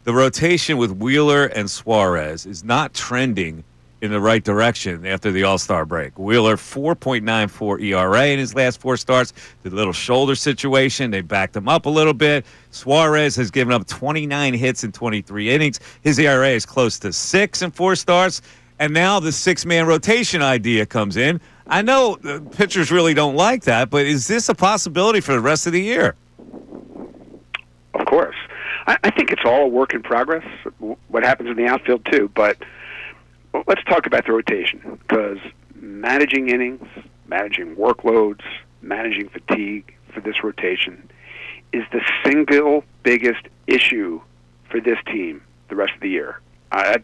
The rotation with Wheeler and Suarez is not trending in the right direction after the All-Star break. Wheeler, 4.94 ERA in his last 4 starts. The little shoulder situation, they backed him up a little bit. Suarez has given up 29 hits in 23 innings. His ERA is close to 6 in 4 starts. And now the 6-man rotation idea comes in. I know the pitchers really don't like that, but is this a possibility for the rest of the year? Of course. I think it's all a work in progress, what happens in the outfield too, but let's talk about the rotation, because managing innings, managing workloads, managing fatigue for this rotation is the single biggest issue for this team the rest of the year.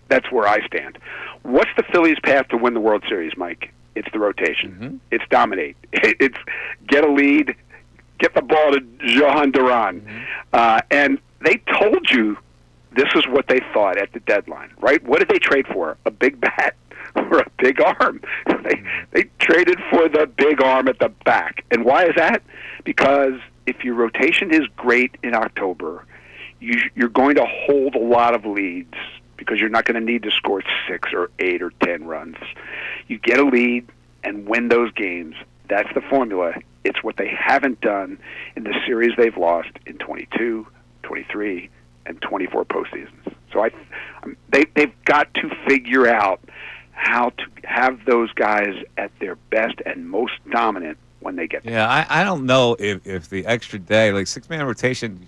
That's where I stand. What's the Phillies' path to win the World Series, Mike? It's the rotation. Mm-hmm. It's dominate. It's get a lead, get the ball to Johan Duran. And they told you this is what they thought at the deadline, right? What did they trade for? A big bat or a big arm? They traded for the big arm at the back. And why is that? Because if your rotation is great in October, you're going to hold a lot of leads because you're not going to need to score 6 or 8 or 10 runs. You get a lead and win those games. That's the formula. It's what they haven't done in the series they've lost in 22, 23, and 24 postseasons. So they've got to figure out how to have those guys at their best and most dominant when they get there. Yeah, I don't know if the extra day, like 6-man rotation,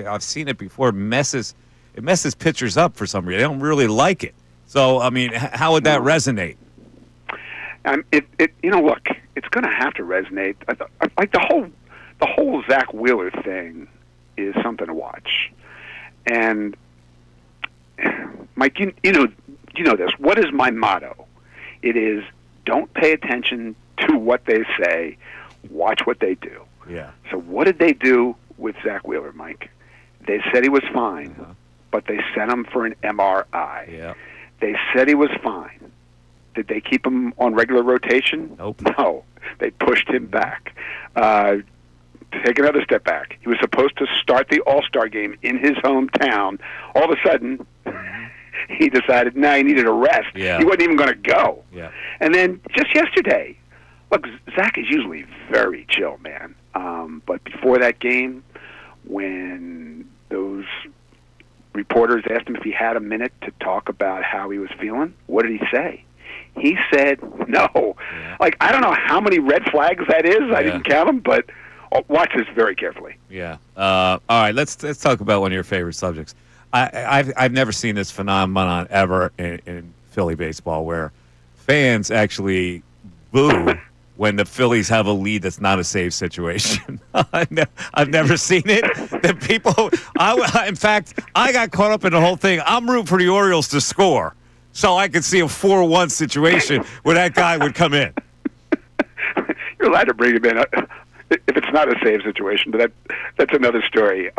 I've seen it before, messes pitchers up for some reason. They don't really like it. So, I mean, how would that resonate? Look, it's going to have to resonate. Like the whole Zach Wheeler thing is something to watch. And Mike, you know this. What is my motto? It is don't pay attention to what they say, watch what they do. Yeah. So what did they do with Zach Wheeler, Mike? They said he was fine, but they sent him for an MRI. Yeah. They said he was fine. Did they keep him on regular rotation? Nope. No. They pushed him back. Take another step back. He was supposed to start the All-Star game in his hometown. All of a sudden, he decided, he needed a rest. Yeah. He wasn't even going to go. Yeah. And then just yesterday, look, Zach is usually very chill, man. But before that game, when those reporters asked him if he had a minute to talk about how he was feeling, what did he say? He said no. Yeah. Like, I don't know how many red flags that is. I didn't count them, but watch this very carefully. Yeah. All right. Let's talk about one of your favorite subjects. I've never seen this phenomenon ever in Philly baseball, where fans actually boo when the Phillies have a lead that's not a save situation. I've never seen it. The people. In fact, I got caught up in the whole thing. I'm rooting for the Orioles to score, so I could see a 4-1 situation where that guy would come in. You're allowed to bring him in if it's not a save situation, but that's another story.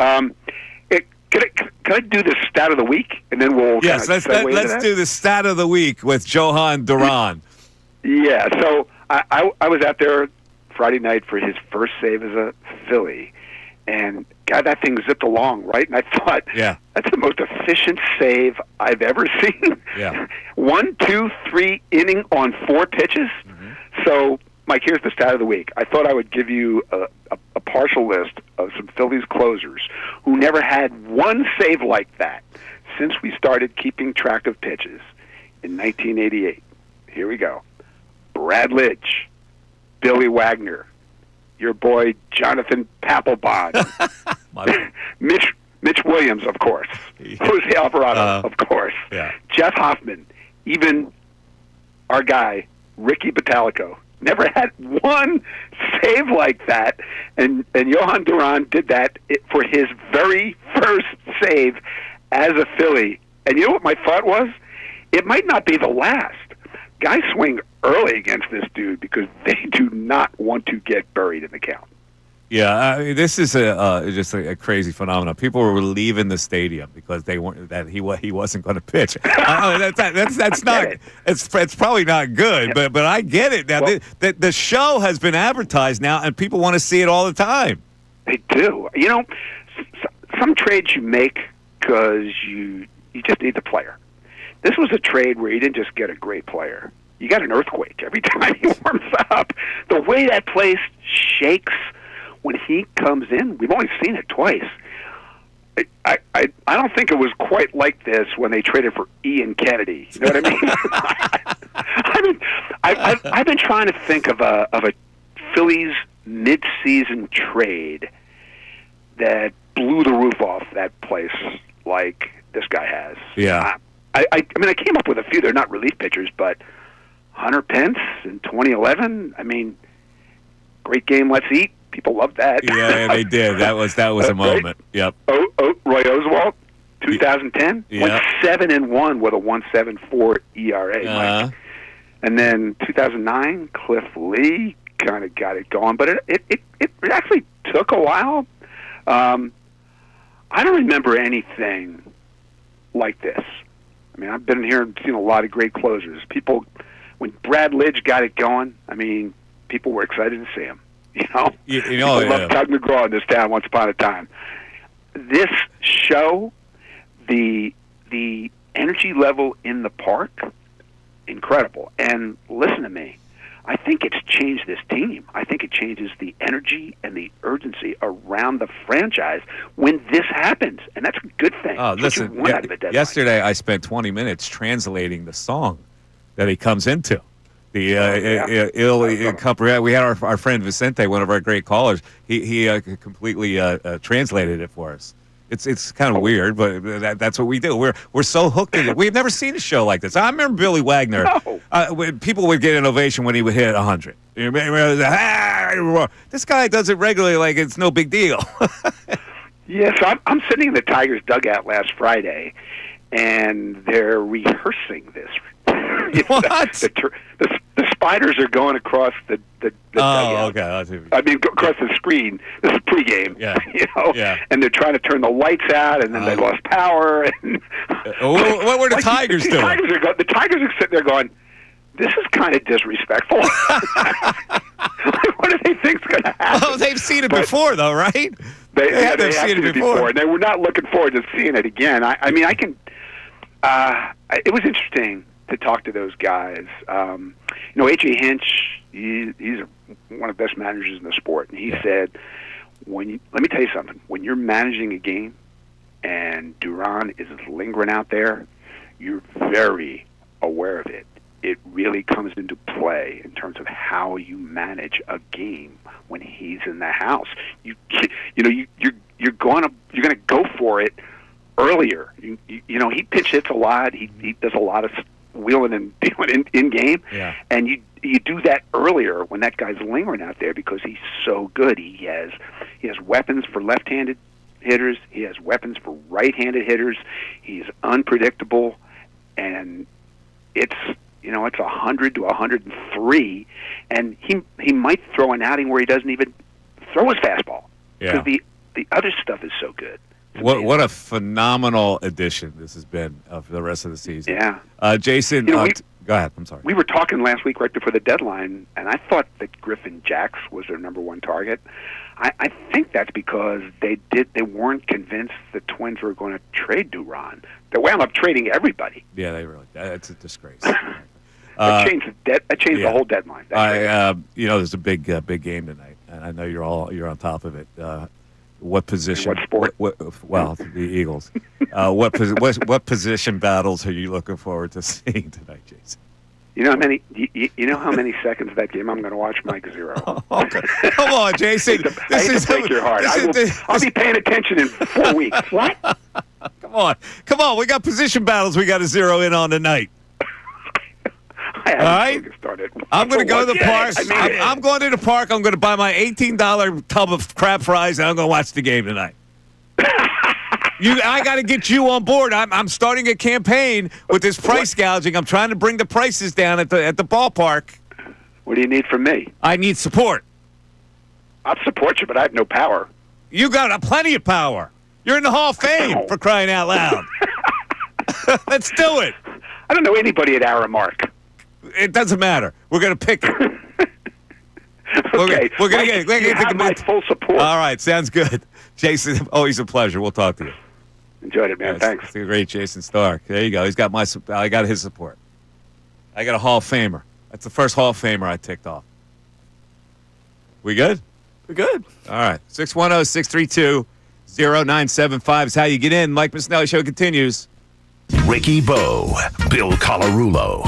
Can I do the stat of the week, and then we'll let's do the stat of the week with Johan Duran. Yeah, so I was out there Friday night for his first save as a Philly, and God, that thing zipped along, right? And I thought, that's the most efficient save I've ever seen. Yeah. 1, 2, 3 inning on 4 pitches. Mm-hmm. So, Mike, here's the stat of the week. I thought I would give you a partial list of some Phillies closers who never had one save like that since we started keeping track of pitches in 1988. Here we go. Brad Lidge, Billy Wagner, your boy Jonathan Papelbon, Mitch Williams, of course, Jose Alvarado, of course, Jeff Hoffman, even our guy Ricky Batalico. Never had one save like that, and Johan Duran did that for his very first save as a Philly. And you know what my thought was? It might not be the last. Guys swing early against this dude because they do not want to get buried in the count. Yeah, this is just a crazy phenomenon. People were leaving the stadium because they weren't that he wasn't going to pitch. That's not. It's probably not good, but I get it now. Well, the show has been advertised now, and people want to see it all the time. They do. You know, some trades you make because you just need the player. this was a trade where you didn't just get a great player. You got an earthquake every time he warms up. The way that place shakes when he comes in, we've only seen it twice. I don't think it was quite like this when they traded for Ian Kennedy. You know what I mean? I've been trying to think of a Phillies mid-season trade that blew the roof off that place like this guy has. Yeah. I mean, I came up with a few. They're not relief pitchers, but Hunter Pence in 2011. I mean, great game. Let's eat. People loved that. Yeah, they did. That was a moment. Right? Yep. Roy Oswalt, 2010, Yep. went 7-1 with a 1.74 ERA. Mike. And then 2009, Cliff Lee kind of got it going, but it actually took a while. I don't remember anything like this. I mean, I've been here and seen a lot of great closers. People, when Brad Lidge got it going, I mean, people were excited to see him. You know, people loved Tug McGraw in this town once upon a time. This show, the energy level in the park, incredible. And listen to me, I think it's changed this team. I think it changes the energy and the urgency around the franchise when this happens, and that's a good thing. Oh, listen, yesterday I spent 20 minutes translating the song that he comes into. We had our friend Vicente, one of our great callers. He completely translated it for us. It's kind of weird, but that's what we do. We're so hooked in it. We've never seen a show like this. I remember Billy Wagner. When people would get an ovation when he would hit 100. This guy does it regularly, like it's no big deal. Yes, I'm sitting in the Tigers dugout last Friday, and they're rehearsing this. What? The spiders are going across the dugout. Okay. I mean, across the screen. This is pregame. Yeah. You know? Yeah. And they're trying to turn the lights out, and then they lost power. And what were the Tigers doing? The Tigers are sitting there going, "This is kind of disrespectful." What do they think's going to happen? Oh, they've seen it before, though, right? They have seen it before, and they were not looking forward to seeing it again. I mean, I can. It was interesting to talk to those guys. A.J. Hinch, he's one of the best managers in the sport, and he said, let me tell you something. When you're managing a game and Duran is lingering out there, you're very aware of it. It really comes into play in terms of how you manage a game when he's in the house. You're going to go for it earlier. He pitch hits a lot. He does a lot of wheeling and dealing in game, and you do that earlier when that guy's lingering out there because he's so good. He has weapons for left-handed hitters. He has weapons for right-handed hitters. He's unpredictable, and it's 100 to 103, and he might throw an outing where he doesn't even throw his fastball because the other stuff is so good. What a phenomenal addition this has been for the rest of the season. Yeah. Jason, go ahead. I'm sorry. We were talking last week right before the deadline, and I thought that Griffin Jacks was their number one target. I think that's because they weren't convinced the Twins were going to trade Duran. They wound up trading everybody. Yeah, they really. It's a disgrace. It changed the whole deadline. There's a big game tonight, and I know you're on top of it. What position? What sport? Well, the Eagles. What position battles are you looking forward to seeing tonight, Jason? You know how many seconds of that game I'm going to watch, Mike? 0. Okay. Come on, Jason. I hate to break your heart. I'll be paying attention in 4 weeks. What? Come on. We got position battles we got to zero in on tonight. All right. I'm going to go to the park. I'm going to the park. I'm going to buy my $18 tub of crab fries, and I'm going to watch the game tonight. I got to get you on board. I'm starting a campaign with this price gouging. I'm trying to bring the prices down at the ballpark. What do you need from me? I need support. I'll support you, but I have no power. You got plenty of power. You're in the Hall of Fame, for crying out loud. Let's do it. I don't know anybody at Aramark. It doesn't matter. We're going to pick it. Okay. We're going to get my full support. All right. Sounds good. Jason, always a pleasure. We'll talk to you. Enjoyed it, man. Thanks. It's a great Jason Stark. There you go. I got his support. I got a Hall of Famer. That's the first Hall of Famer I ticked off. We good? We're good. All right. 610-632-0975 is how you get in. Mike Missanelli Show continues. Ricky Bo, Bill Colarulo.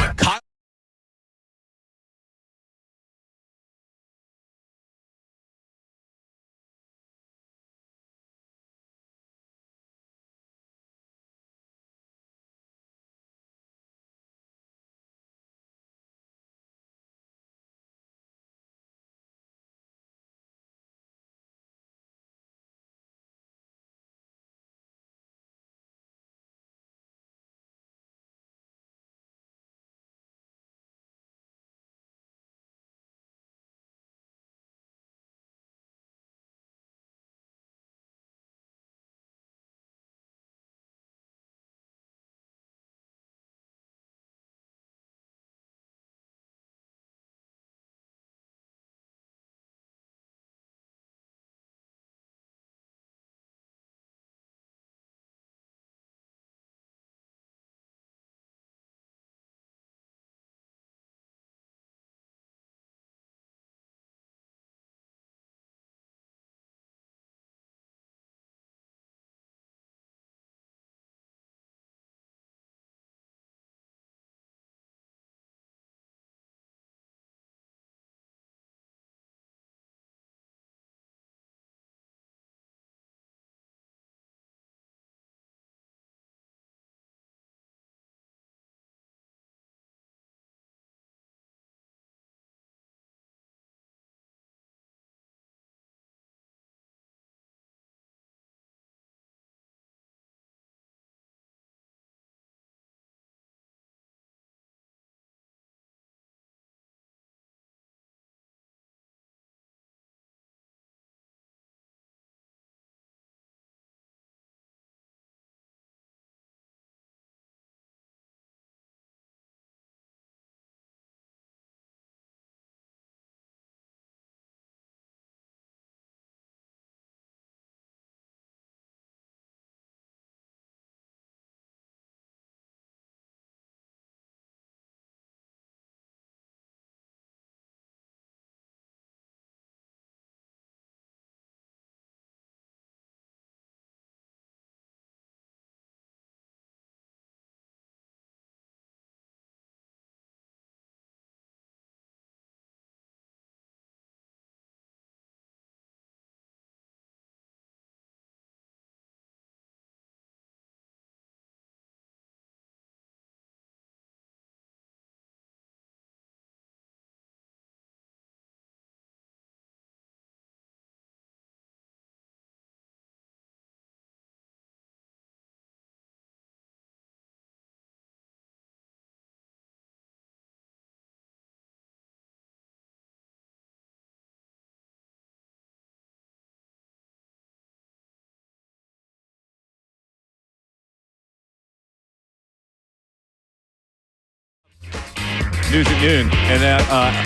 News at Noon. And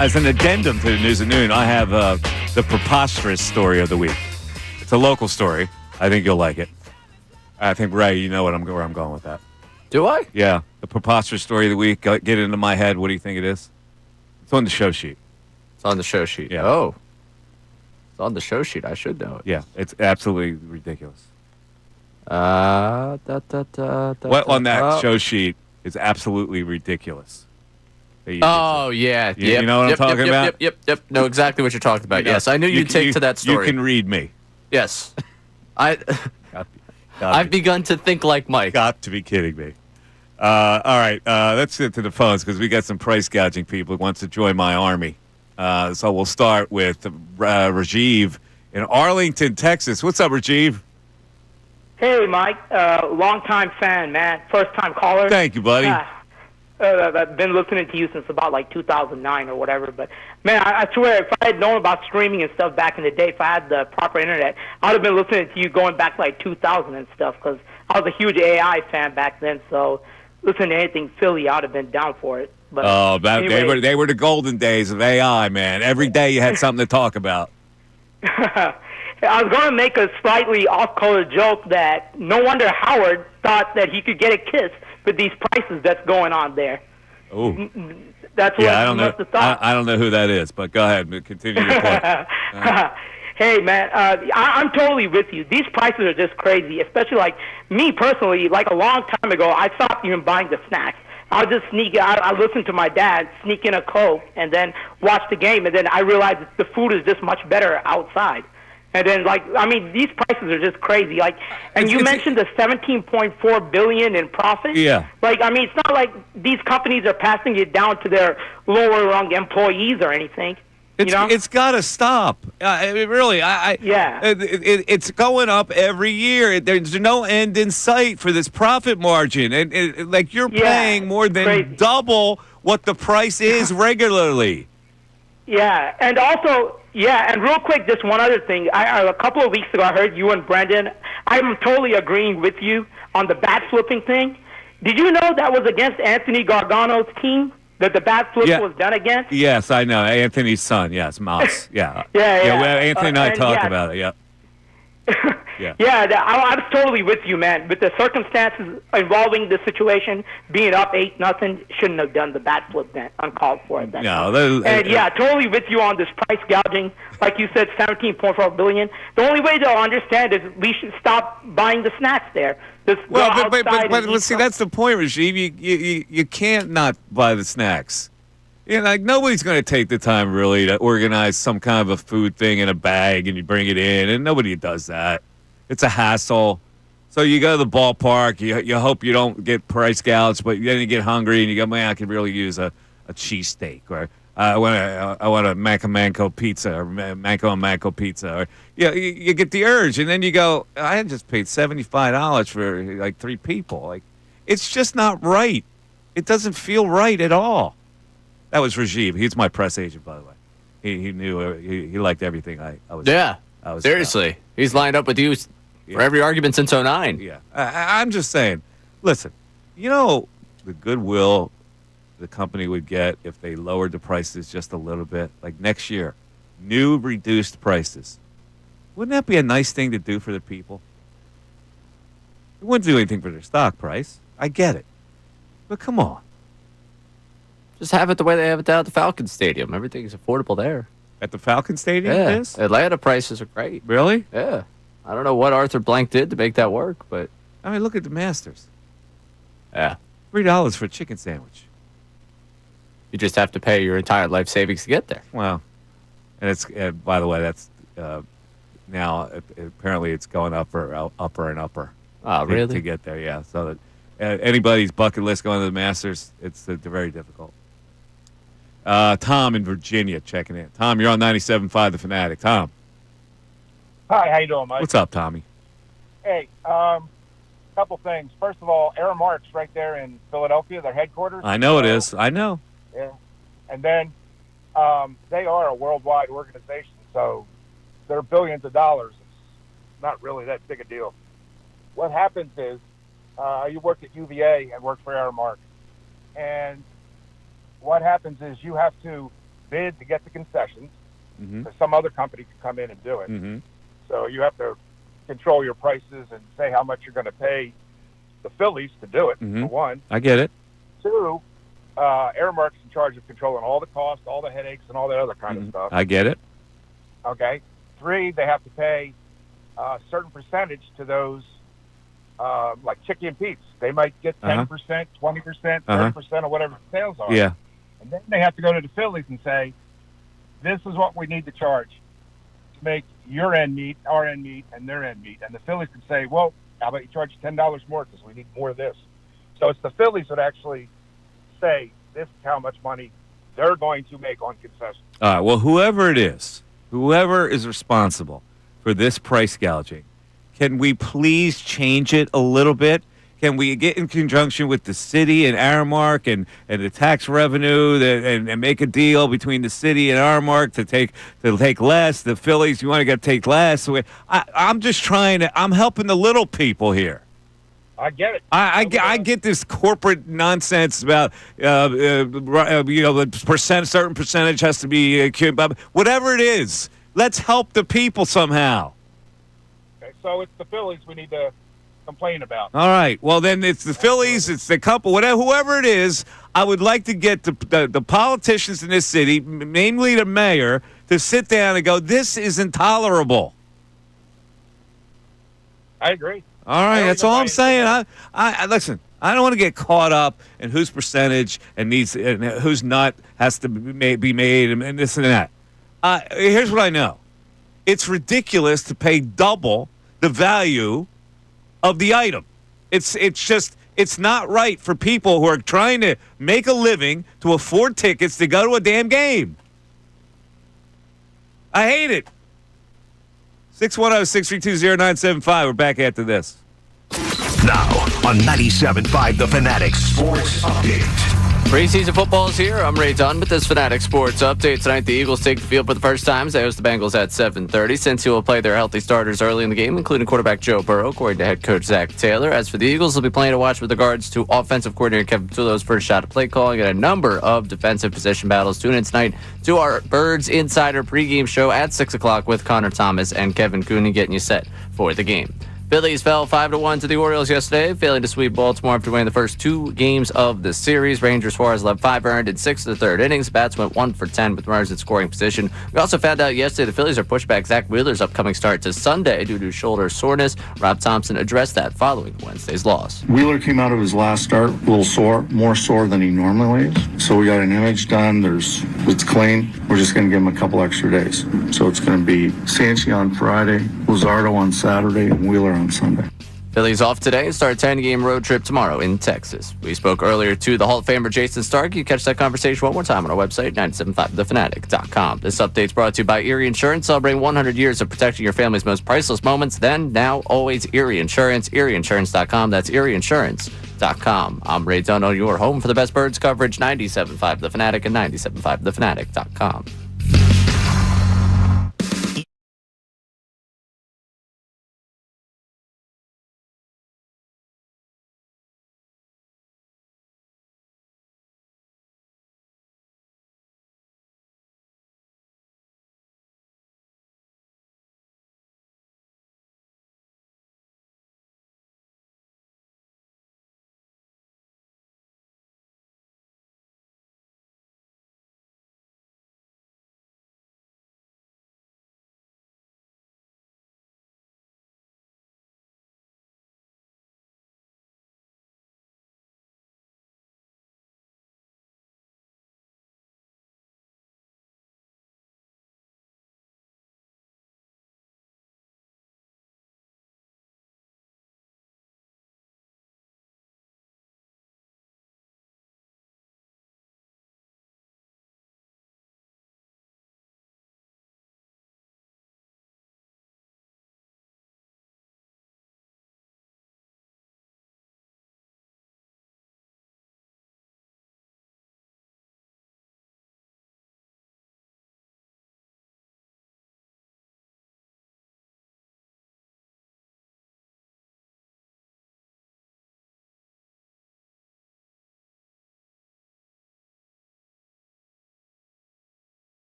as an addendum to the News at Noon, I have the preposterous story of the week. It's a local story. I think you'll like it. I think, Ray, you know where I'm going with that. Do I? Yeah. The preposterous story of the week. Get it into my head. What do you think it is? It's on the show sheet. It's on the show sheet. Yeah. Oh. It's on the show sheet. I should know it. Yeah. It's absolutely ridiculous. What on that show sheet is absolutely ridiculous? Oh, yeah. You know what I'm talking about? Yep. Know exactly what you're talking about. Yes, I knew you'd take to that story. You can read me. Yes. I've begun to think like Mike. Got to be kidding me. All right, let's get to the phones because we got some price gouging people who wants to join my army. So we'll start with Rajiv in Arlington, Texas. What's up, Rajiv? Hey, Mike. Long-time fan, man. First-time caller. Thank you, buddy. I've been listening to you since about like 2009 or whatever. But, man, I swear, if I had known about streaming and stuff back in the day, if I had the proper internet, I would have been listening to you going back like 2000 and stuff because I was a huge AI fan back then. So listening to anything Philly, I would have been down for it. But anyway, they were the golden days of AI, man. Every day you had something to talk about. I was going to make a slightly off-color joke that no wonder Howard thought that he could get a kiss with these prices that's going on there. Oh, that's what I don't he know. must have thought. I don't know who that is, but go ahead, continue your point. Hey, man, I'm totally with you. These prices are just crazy, especially like me personally. Like a long time ago, I stopped even buying the snacks. I'll just sneak out. I listen to my dad, sneak in a Coke, and then watch the game. And then I realize that the food is just much better outside. And then, these prices are just crazy. And you mentioned the $17.4 billion in profit. Yeah. It's not like these companies are passing it down to their lower-rung employees or anything. It's got to stop. It's going up every year. There's no end in sight for this profit margin, and you're paying more than double what the price is regularly. Yeah, and also, and real quick, just one other thing. A couple of weeks ago, I heard you and Brendan. I'm totally agreeing with you on the bat flipping thing. Did you know that was against Anthony Gargano's team? That the bat flip was done against? Yes, I know. Anthony's son, yes, Mouse. Yeah. Yeah. Well, Anthony and I talked about it, yeah. I was totally with you, man. With the circumstances involving the situation, being up 8-0, shouldn't have done the bat flip then, uncalled for at that time. Totally with you on this price gouging. Like you said, $17.4 billion. The only way they'll understand is we should stop buying the snacks there. But see, that's the point, Rajiv. You can't not buy the snacks. Nobody's going to take the time really to organize some kind of a food thing in a bag and you bring it in, and nobody does that. It's a hassle. So you go to the ballpark, you hope you don't get price gouged, but then you get hungry and you go, man, I could really use a cheesesteak, or I want a Manco pizza, or Manco and Manco pizza, or you get the urge, and then you go, I just paid $75 for 3 people. It's just not right. It doesn't feel right at all. That was Rajiv. He's my press agent, by the way. He knew he liked everything I was. Yeah. Seriously, he's lined up with you for every argument since 2009. Yeah. I'm just saying. Listen, the goodwill the company would get if they lowered the prices just a little bit, like next year, new reduced prices. Wouldn't that be a nice thing to do for the people? It wouldn't do anything for their stock price. I get it, but come on. Just have it the way they have it down at the Falcon Stadium. Everything's affordable there. At the Falcon Stadium? Yeah. It is? Atlanta prices are great. Really? Yeah. I don't know what Arthur Blank did to make that work, but... look at the Masters. Yeah. $3 for a chicken sandwich. You just have to pay your entire life savings to get there. Well, and it's by the way, that's now apparently it's going upper and upper. Oh, really? To get there, yeah. So that anybody's bucket list going to the Masters, it's very difficult. Tom in Virginia checking in. Tom, you're on 97.5 The Fanatic. Tom. Hi, how you doing, Mike? What's up, Tommy? Hey, couple things. First of all, Aramark's right there in Philadelphia, their headquarters. I know it is. I know. Yeah. And then they are a worldwide organization, so they're billions of dollars. It's not really that big a deal. What happens is you worked at UVA and worked for Aramark. And what happens is you have to bid to get the concessions, because some other company can come in and do it. Mm-hmm. So you have to control your prices and say how much you're going to pay the Phillies to do it, for one. I get it. 2, Aramark's in charge of controlling all the costs, all the headaches, and all that other kind of stuff. I get it. Okay. 3, they have to pay a certain percentage to those, like Chicky and Pete's. They might get 10%, 20%, 30%, or whatever the sales are. Yeah. And then they have to go to the Phillies and say, this is what we need to charge to make your end meet, our end meet, and their end meet. And the Phillies can say, well, how about you charge $10 more because we need more of this. So it's the Phillies that actually say this is how much money they're going to make on concessions. All right. Well, whoever it is, whoever is responsible for this price gouging, can we please change it a little bit? Can we get in conjunction with the city and Aramark and the tax revenue and make a deal between the city and Aramark to take less? The Phillies, you want to take less. I'm just trying to. I'm helping the little people here. I get it. I get this corporate nonsense about the certain percentage has to be whatever it is. Let's help the people somehow. So it's the Phillies we need to complain about. All right. Well, then it's the Phillies, it's the couple, whatever, whoever it is. I would like to get the politicians in this city, namely the mayor, to sit down and go, this is intolerable. I agree. All right. That's all I'm saying. I listen. I don't want to get caught up in whose percentage and whose nut has to be made and this and that. Here's what I know. It's ridiculous to pay double the value of the item. It's not right for people who are trying to make a living to afford tickets to go to a damn game. I hate it. 610-632-0975. We're back after this. Now on 97.5 The Fanatic Sports Update. Preseason football is here. I'm Ray Dunn with this Fanatic Sports Update. Tonight, the Eagles take the field for the first time as they host the Bengals at 7:30. Cincy will play their healthy starters early in the game, including quarterback Joe Burrow, according to head coach Zach Taylor. As for the Eagles, they'll be playing to watch with regards to offensive coordinator Kevin Tullo's first shot at play calling and a number of defensive position battles. Tune in tonight to our Birds Insider pregame show at 6 o'clock with Connor Thomas and Kevin Cooney getting you set for the game. Phillies fell 5-1 to the Orioles yesterday, failing to sweep Baltimore after winning the first two games of the series. Rangers Suarez left 5 earned in 6 of the third innings. Bats went 1 for 10 with runners in scoring position. We also found out yesterday the Phillies are pushed back Zach Wheeler's upcoming start to Sunday due to shoulder soreness. Rob Thompson addressed that following Wednesday's loss. Wheeler came out of his last start a little sore, more sore than he normally is. So we got an image done. It's clean. We're just going to give him a couple extra days. So it's going to be Salciunas on Friday, Luzardo on Saturday, and Wheeler on Sunday. Phillies off today and start a 10-game road trip tomorrow in Texas. We spoke earlier to the Hall of Famer Jason Stark. You can catch that conversation one more time on our website, 975thefanatic.com. This update's brought to you by Erie Insurance, celebrating 100 years of protecting your family's most priceless moments. Then, now, always Erie Insurance, erieinsurance.com. That's erieinsurance.com. I'm Ray Dunn on your home for the best Birds coverage, 97.5 The Fanatic and 97.5thefanatic.com.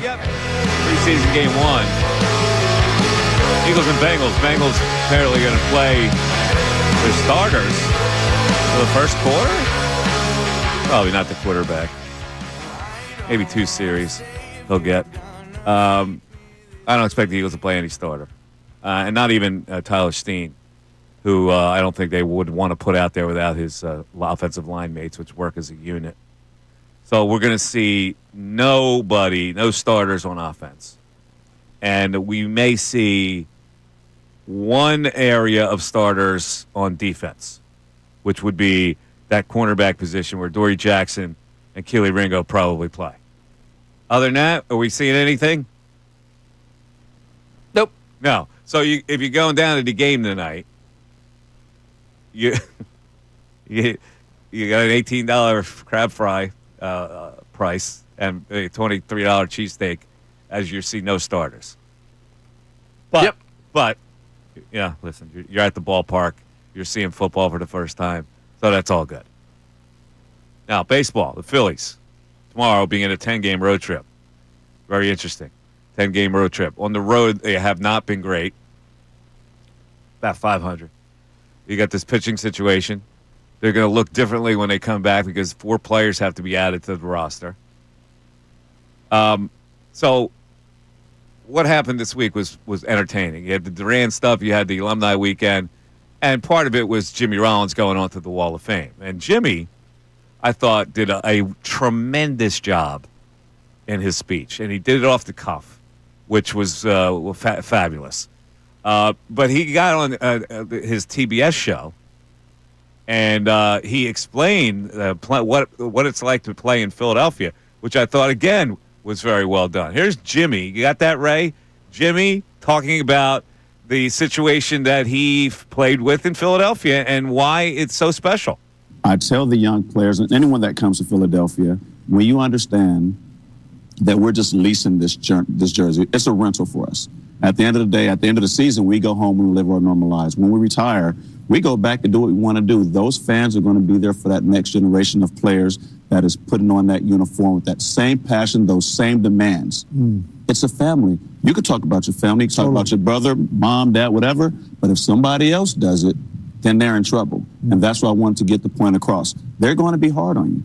Yep. Preseason game 1. Eagles and Bengals. Bengals apparently going to play their starters for the first quarter. Probably not the quarterback. Maybe 2 series he'll get. I don't expect the Eagles to play any starter. And not even Tyler Steen, who I don't think they would want to put out there without his offensive line mates, which work as a unit. So we're going to see no starters on offense. And we may see one area of starters on defense, which would be that cornerback position where Dory Jackson and Keely Ringo probably play. Other than that, are we seeing anything? Nope. No. So if you're going down to the game tonight, you got an $18 crab fry price and a $23 cheesesteak as you see no starters. But yeah, listen, you're at the ballpark. You're seeing football for the first time. So that's all good. Now, baseball, the Phillies. Tomorrow being a 10-game road trip. Very interesting. 10-game road trip. On the road, they have not been great. About 500. You got this pitching situation. They're going to look differently when they come back because 4 players have to be added to the roster. So what happened this week was entertaining. You had the Duran stuff. You had the alumni weekend. And part of it was Jimmy Rollins going on to the Wall of Fame. And Jimmy, I thought, did a tremendous job in his speech. And he did it off the cuff, which was fabulous. But he got on his TBS show, and he explained what it's like to play in Philadelphia, which I thought, again, was very well done. Here's Jimmy. You got that, Ray? Jimmy talking about the situation that he played with in Philadelphia and why it's so special. I tell the young players and anyone that comes to Philadelphia, when you understand that we're just leasing this jersey, it's a rental for us. At the end of the day, at the end of the season, we go home and live our normal lives. When we retire, we go back and do what we want to do. Those fans are going to be there for that next generation of players that is putting on that uniform with that same passion, those same demands. It's a family. You could talk about your family, you can talk about your brother, mom, dad, whatever, but if somebody else does it, then they're in trouble. And that's why I wanted to get the point across. They're going to be hard on you.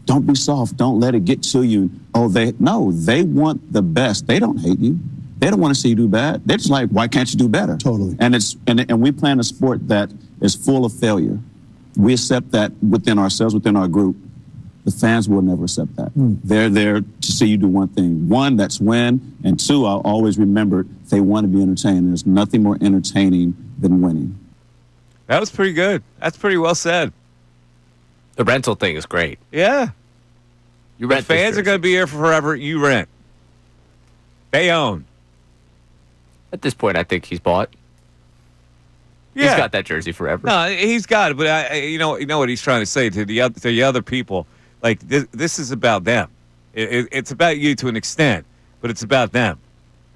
Don't be soft. Don't let it get to you. They want the best. They don't hate you. They don't want to see you do bad. They're just like, why can't you do better? Totally. And we play in a sport that is full of failure. We accept that within ourselves, within our group. The fans will never accept that. They're there to see you do one thing. 1, that's win. And 2, I'll always remember, they want to be entertained. There's nothing more entertaining than winning. That was pretty good. That's pretty well said. The rental thing is great. Yeah. You rent. The fans are going to be here forever. You rent. They own. At this point, I think he's bought. Yeah. He's got that jersey forever. No, he's got it. But you know what he's trying to say to the other people. Like this is about them. It's about you to an extent, but it's about them.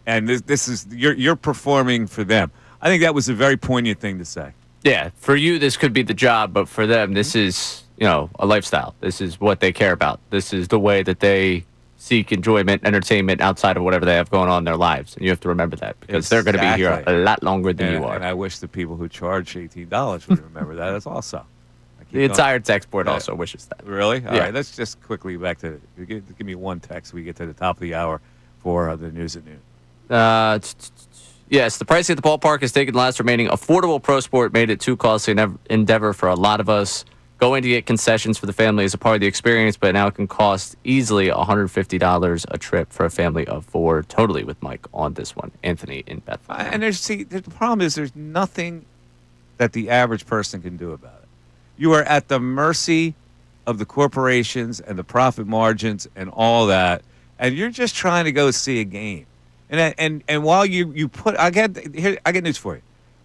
And this is you're performing for them. I think that was a very poignant thing to say. Yeah, for you, this could be the job, but for them, this is, a lifestyle. This is what they care about. This is the way that they seek enjoyment, entertainment outside of whatever they have going on in their lives. And you have to remember that because they're going to be here a lot longer than you are. And I wish the people who charge $18 would remember that as also. The entire text board also wishes that. Really? All right, let's just quickly back to give me one text. We get to the top of the hour for the news at noon. Yes, the pricing at the ballpark has taken the last remaining affordable pro sport, made it too costly an endeavor for a lot of us. Going to get concessions for the family is a part of the experience, but now it can cost easily $150 a trip for a family of 4. Totally with Mike on this one. Anthony in Bethlehem. And the problem is there's nothing that the average person can do about it. You are at the mercy of the corporations and the profit margins and all that, and you're just trying to go see a game. And while you put, I get news for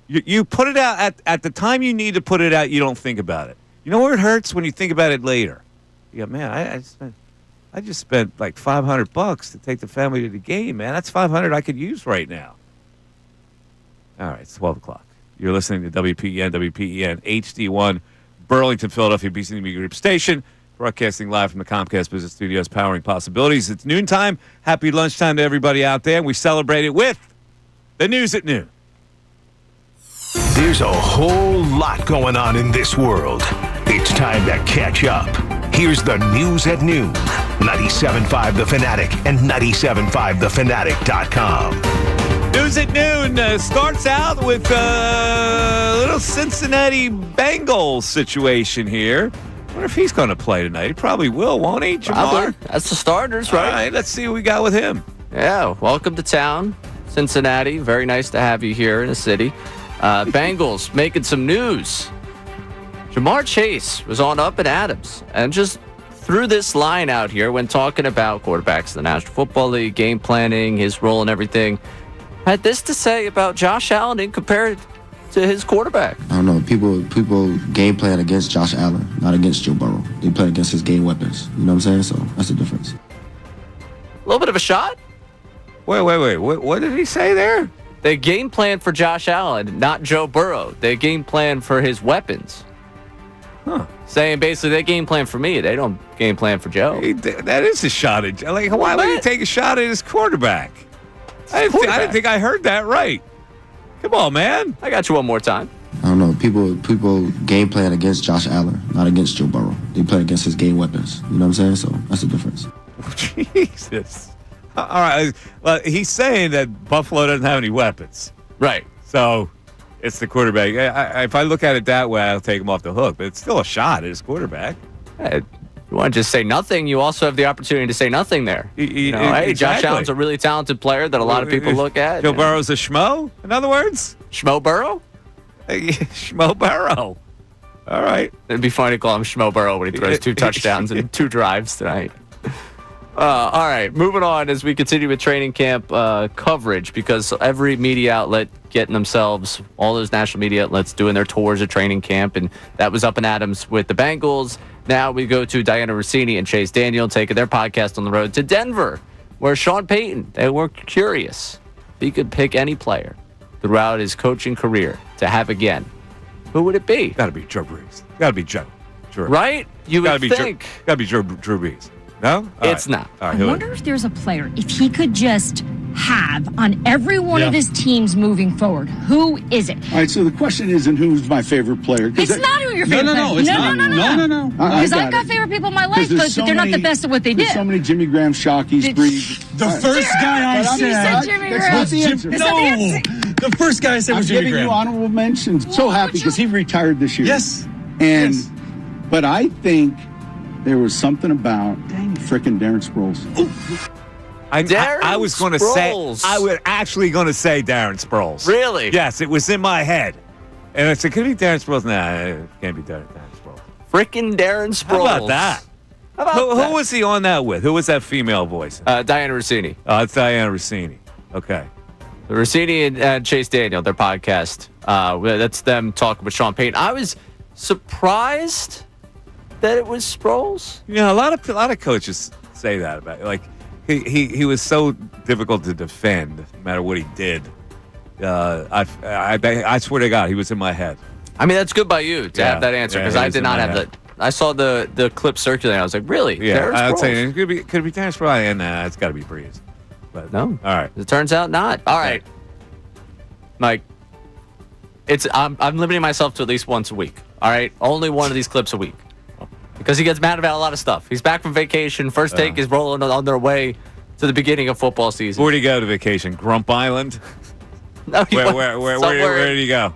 you. You put it out at the time you need to put it out. You don't think about it. You know where it hurts? When you think about it later. You go, man, I just spent like $500 to take the family to the game, man. That's $500 I could use right now. All right, it's 12 o'clock. You're listening to WPEN HD1, Burlington, Philadelphia, BC Media Group Station. broadcasting live from the Comcast Business Studios, powering possibilities. It's noontime. Happy lunchtime to everybody out there. We celebrate it with the news at noon. There's a whole lot going on in this world. It's time to catch up. Here's the news at noon. 97.5 The Fanatic and 97.5thefanatic.com. News at noon starts out with a little Cincinnati Bengals situation here. I wonder if he's going to play tonight. He probably will, won't he, Jamar? Probably. That's the starters, right? All right, let's see what we got with him. Yeah, welcome to town, Cincinnati. Very nice to have you here in the city. Bengals making some news. Jamar Chase was on Up and Adams and just threw this line out here when talking about quarterbacks in the National Football League, game planning, his role and everything. Had this to say about Josh Allen and compared to his quarterback. I don't know. People game plan against Josh Allen, not against Joe Burrow. They play against his game weapons. You know what I'm saying? So that's the difference. A little bit of a shot. Wait. What did he say there? They game plan for Josh Allen, not Joe Burrow. They game plan for his weapons. Huh. Saying basically they game plan for me. They don't game plan for Joe. That is a shot at Joe. Like, why would he take a shot at his quarterback? I didn't think I heard that right. Come on, man. I got you one more time. I don't know. People game plan against Josh Allen, not against Joe Burrow. They play against his game weapons. You know what I'm saying? So that's the difference. Jesus. All right. Well, he's saying that Buffalo doesn't have any weapons. Right. So it's the quarterback. If I look at it that way, I'll take him off the hook. But it's still a shot at his quarterback. Hey, you want to just say nothing, you also have the opportunity to say nothing there. Hey, Josh Allen's a really talented player that a lot of people look at. Joe Burrow's a schmo, in other words? Schmo Burrow? Schmo Burrow. All right. It'd be funny to call him Schmo Burrow when he throws 2 touchdowns and 2 drives tonight. All right, moving on as we continue with training camp coverage, because every media outlet getting themselves, all those national media outlets doing their tours of training camp, and that was Up and Adams with the Bengals. Now we go to Diana Rossini and Chase Daniel taking their podcast on the road to Denver, where Sean Payton, they were curious if he could pick any player throughout his coaching career to have again. Who would it be? Got to be Drew Brees. Got to be Drew. Right? You would think. Got to be Drew Brees. No? It's not. I wonder if there's a player, if he could just have on every one of his teams moving forward, who is it? All right, so the question isn't who's my favorite player. It's not who your favorite player is. No. Because I've got favorite people in my life, but they're not the best at what they do. There's so many Jimmy Graham, Shockies, Breeze. The first guy I said Jimmy Graham. Was the answer. The first guy I said was Jimmy Graham. I'm giving you honorable mentions. So happy because he retired this year. Yes. But I think there was something about frickin' Darren Sproles. I was going to say, I was actually going to say Darren Sproles. Really? Yes, it was in my head. And I said, could it be Darren Sproles? Nah, it can't be Darren Sproles. Frickin' Darren Sproles. How about that? Who was he on that with? Who was that female voice? Diana Rossini. Oh, it's Diana Rossini. Okay. Rossini and Chase Daniel, their podcast. That's them talking with Sean Payton. I was surprised that it was Sproles. Yeah, a lot of coaches say that about it. Like he was so difficult to defend, no matter what he did. I swear to God, he was in my head. I mean, that's good by you to have that answer, because I did not have that. I saw the clip circulating. I was like, really? Yeah, I'd say it could be Darren Sproles, and it's got to be Breeze. But no, all right. It turns out not. All right, Mike. I'm limiting myself to at least once a week. All right, only one of these clips a week. Because he gets mad about a lot of stuff. He's back from vacation. First take is rolling on their way to the beginning of football season. Where'd he go to vacation? Grump Island? No, where did he go?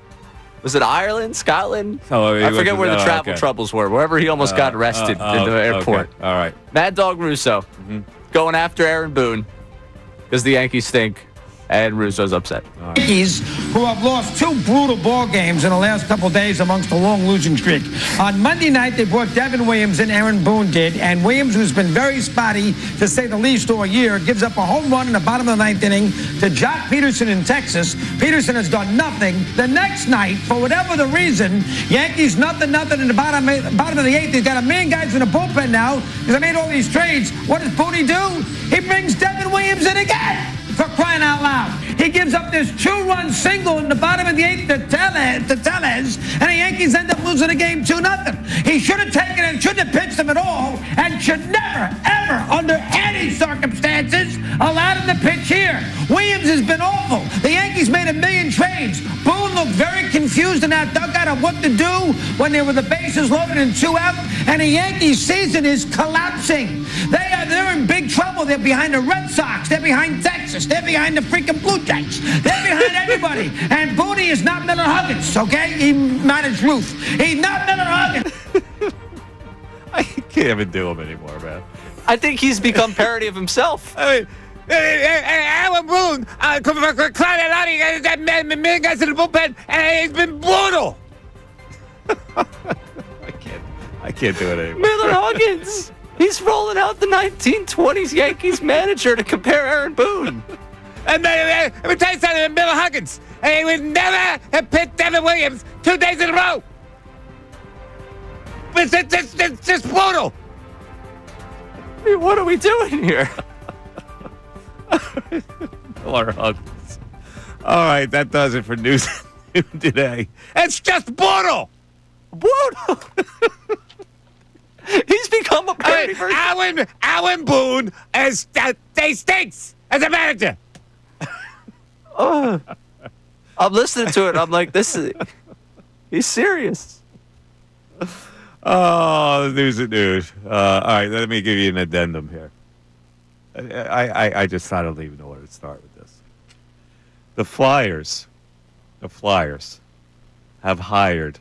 Was it Ireland, Scotland? Oh, I forget where the travel troubles were. Wherever he almost got arrested in the airport. Okay. All right. Mad Dog Russo going after Aaron Boone because the Yankees stink. And Russo's upset. Yankees, who have lost 2 brutal ball games in the last couple of days amongst a long losing streak. On Monday night, they brought Devin Williams and Aaron Boone did, and Williams, who's been very spotty, to say the least, all year, gives up a home run in the bottom of the 9th inning to Jock Peterson in Texas. Peterson has done nothing. The next night, for whatever the reason, Yankees nothing in the bottom of the 8th. They've got a million guys in the bullpen now because they made all these trades. What does Boone do? He brings Devin Williams in again. For crying out loud. He gives gives up this 2-run single in the bottom of the 8th to Tellez, and the Yankees end up losing the game 2-0. He should have taken it, shouldn't have pitched him at all, and should never, ever, under any circumstances, allow him to pitch here. Williams has been awful. The Yankees made a million trades. Boone looked very confused in that dugout of what to do when there were the bases loaded and 2 out, and the Yankees season is collapsing. They're in big trouble. They're behind the Red Sox. They're behind Texas. They're behind the freaking Blue Jays. They're behind everybody. And Booney is not Miller Huggins, okay? He's managed Ruth. He's not Miller Huggins. I can't even do him anymore, man. I think he's become parody of himself. I mean, Alan Boone, climbing out, he got that man guys in the bullpen, and he's been brutal. I can't do it anymore. Miller Huggins. He's rolling out the 1920s Yankees manager to compare Aaron Boone. And let me tell you something, Miller Huggins. He would never have picked Devin Williams 2 days in a row. It's just brutal. I mean, what are we doing here? Miller Huggins. All right, that does it for news today. It's just brutal. Brutal. He's become a parody version. Alan Boone as they stinks as a manager. I'm listening to it. I'm like, he's serious. Oh, news at news. All right, let me give you an addendum here. I don't even know where to start with this. The Flyers have hired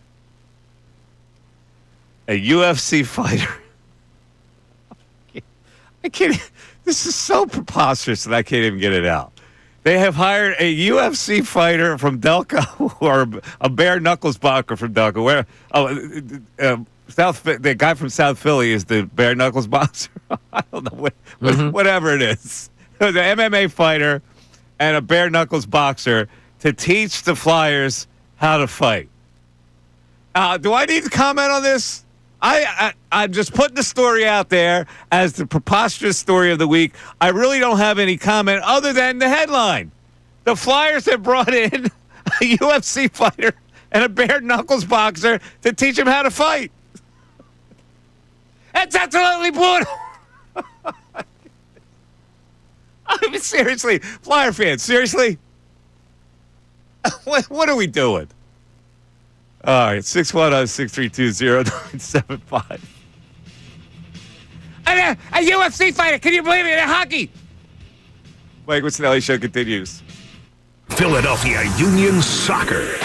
a UFC fighter. I can't. This is so preposterous that I can't even get it out. They have hired a UFC fighter from Delco, or a bare knuckles boxer from Delco. The guy from South Philly is the bare knuckles boxer. I don't know whatever it is. The MMA fighter and a bare knuckles boxer to teach the Flyers how to fight. Do I need to comment on this? I'm just putting the story out there as the preposterous story of the week. I really don't have any comment other than the headline. The Flyers have brought in a UFC fighter and a bare knuckles boxer to teach him how to fight. That's absolutely brutal. I mean, seriously, Flyer fans, seriously? What are we doing? All right, 610-632-0975. A UFC fighter, can you believe it, in hockey? Mike Missanelli Show continues. Philadelphia Union Soccer.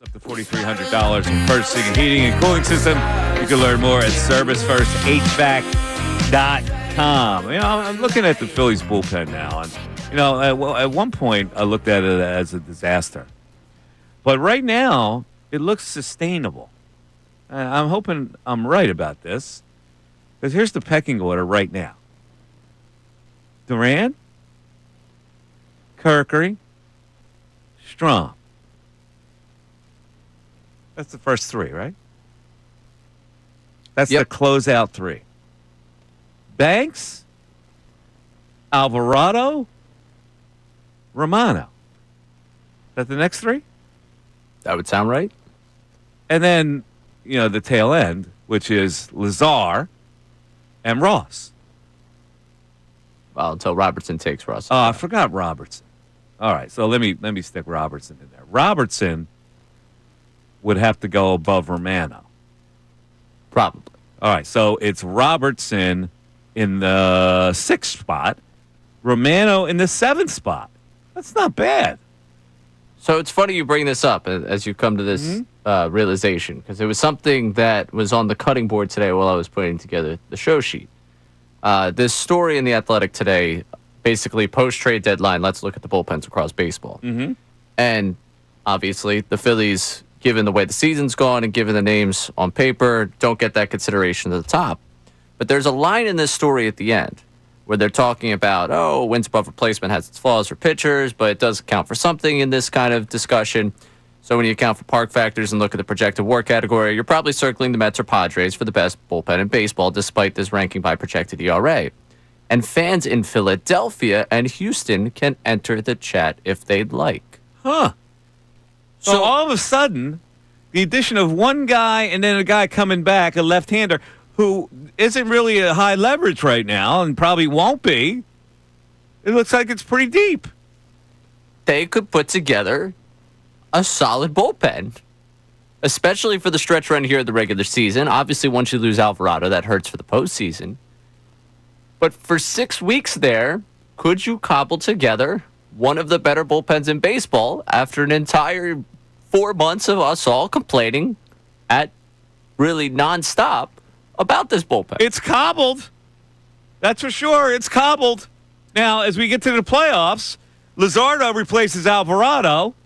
It's up to $4,300 for purchasing a heating and cooling system. You can learn more at ServiceFirstHVAC.com. I'm looking at the Phillies bullpen now, and at one point I looked at it as a disaster, but right now it looks sustainable. I'm hoping I'm right about this, because here's the pecking order right now: Durant, Kirkery, Strom. That's the first three, right? That's the closeout three. Banks, Alvarado, Romano. Is that the next three? That would sound right. And then, the tail end, which is Lazar and Ross. Well, until Robertson takes Ross. Oh, I forgot Robertson. All right, so let me stick Robertson in there. Robertson would have to go above Romano. Probably. All right, so it's Robertson in the 6th spot, Romano in the 7th spot. That's not bad. So it's funny you bring this up as you come to this realization, because it was something that was on the cutting board today while I was putting together the show sheet. This story in The Athletic today, basically post-trade deadline, let's look at the bullpens across baseball. Mm-hmm. And obviously the Phillies, given the way the season's gone and given the names on paper, don't get that consideration at the top. But there's a line in this story at the end where they're talking about, wins above replacement has its flaws for pitchers, but it does count for something in this kind of discussion. So when you account for park factors and look at the projected WAR category, you're probably circling the Mets or Padres for the best bullpen in baseball, despite this ranking by projected ERA. And fans in Philadelphia and Houston can enter the chat if they'd like. Huh. So all of a sudden, the addition of one guy and then a guy coming back, a left-hander, who isn't really a high leverage right now and probably won't be, it looks like it's pretty deep. They could put together a solid bullpen, especially for the stretch run here of the regular season. Obviously, once you lose Alvarado, that hurts for the postseason. But for 6 weeks there, could you cobble together one of the better bullpens in baseball after an entire 4 months of us all complaining at really nonstop about this bullpen? It's cobbled. That's for sure. It's cobbled. Now, as we get to the playoffs, Luzardo replaces Alvarado,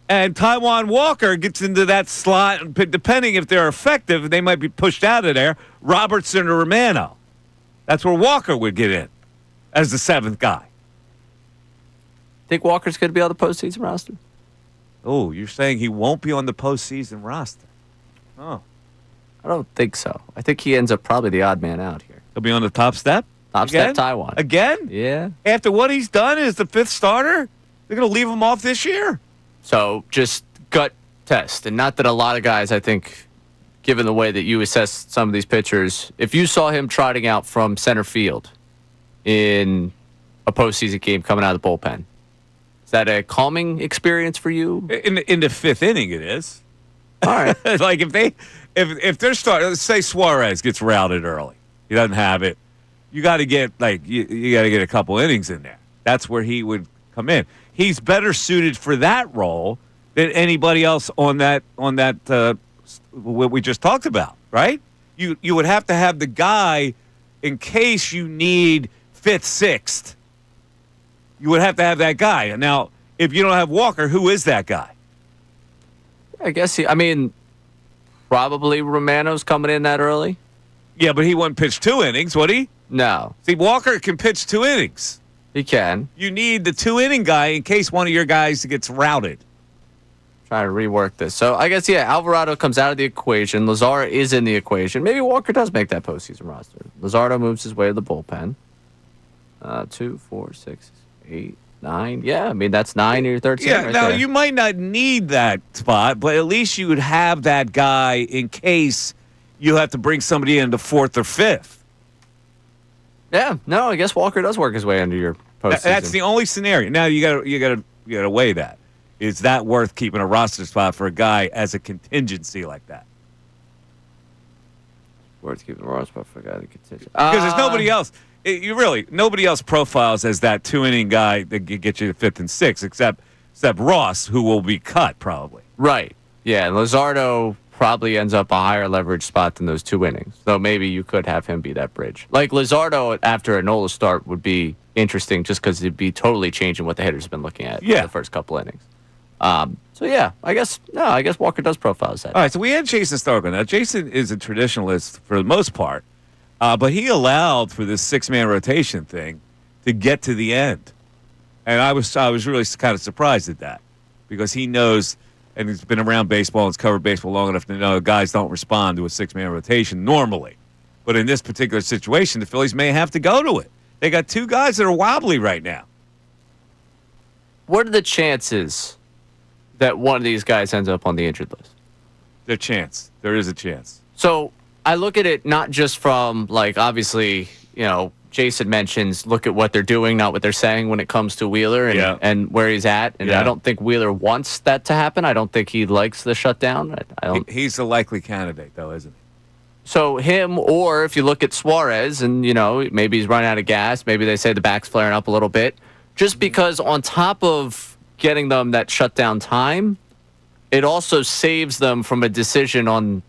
and Taijuan Walker gets into that slot. Depending if they're effective, they might be pushed out of there. Robertson or Romano. That's where Walker would get in as the 7th guy. Think Walker's going to be on the postseason roster? Oh, you're saying he won't be on the postseason roster? Oh. I don't think so. I think he ends up probably the odd man out here. He'll be on the top step? Top step Taijuan. Again? Yeah. After what he's done as the 5th starter? They're going to leave him off this year? So just gut test. And not that a lot of guys, I think, given the way that you assess some of these pitchers, if you saw him trotting out from center field in a postseason game coming out of the bullpen, is that a calming experience for you? In the 5th inning, it is. All right. Like if they're starting, let's say Suarez gets routed early, he doesn't have it. You got to get you got to get a couple innings in there. That's where he would come in. He's better suited for that role than anybody else on that what we just talked about, right? You would have to have the guy in case you need 5th, 6th. You would have to have that guy. Now, if you don't have Walker, who is that guy? I guess probably Romano's coming in that early. Yeah, but he wouldn't pitch 2 innings, would he? No. See, Walker can pitch 2 innings. He can. You need the 2-inning guy in case one of your guys gets routed. Trying to rework this. So I guess, Alvarado comes out of the equation. Lazar is in the equation. Maybe Walker does make that postseason roster. Lazardo moves his way to the bullpen. 2, 4, 6, 8, 9. Yeah, I mean, that's 9 or 13. Yeah, right now there. you might not need that spot, but at least you would have that guy in case you have to bring somebody in the 4th or 5th. Yeah, no, I guess Walker does work his way into your postseason. That's the only scenario. Now you gotta weigh that. Is that worth keeping a roster spot for a guy as a contingency like that? Worth keeping a roster spot for a guy as a contingency. Because there's nobody else. Nobody else profiles as that 2-inning guy that can get you to 5th and 6th except Ross, who will be cut probably. Right. Yeah, and Luzardo probably ends up a higher leverage spot than those 2 innings. So maybe you could have him be that bridge. Like Luzardo after a Nola start would be interesting just because it'd be totally changing what the hitters have been looking at for the first couple innings. So yeah, I guess Walker does profile as that. All right, so we had Jason Starkman. Now Jason is a traditionalist for the most part, but he allowed for this 6-man rotation thing to get to the end, and I was really kind of surprised at that because he knows. And he's been around baseball and has covered baseball long enough to know guys don't respond to a 6-man rotation normally. But in this particular situation, the Phillies may have to go to it. They got 2 guys that are wobbly right now. What are the chances that one of these guys ends up on the injured list? There is a chance. So I look at it not just from, like, obviously, Jason mentions look at what they're doing, not what they're saying when it comes to Wheeler and where he's at. And I don't think Wheeler wants that to happen. I don't think he likes the shutdown. He's a likely candidate, though, isn't he? So him, or if you look at Suarez and, maybe he's running out of gas. Maybe they say the back's flaring up a little bit. Just because on top of getting them that shutdown time, it also saves them from a decision on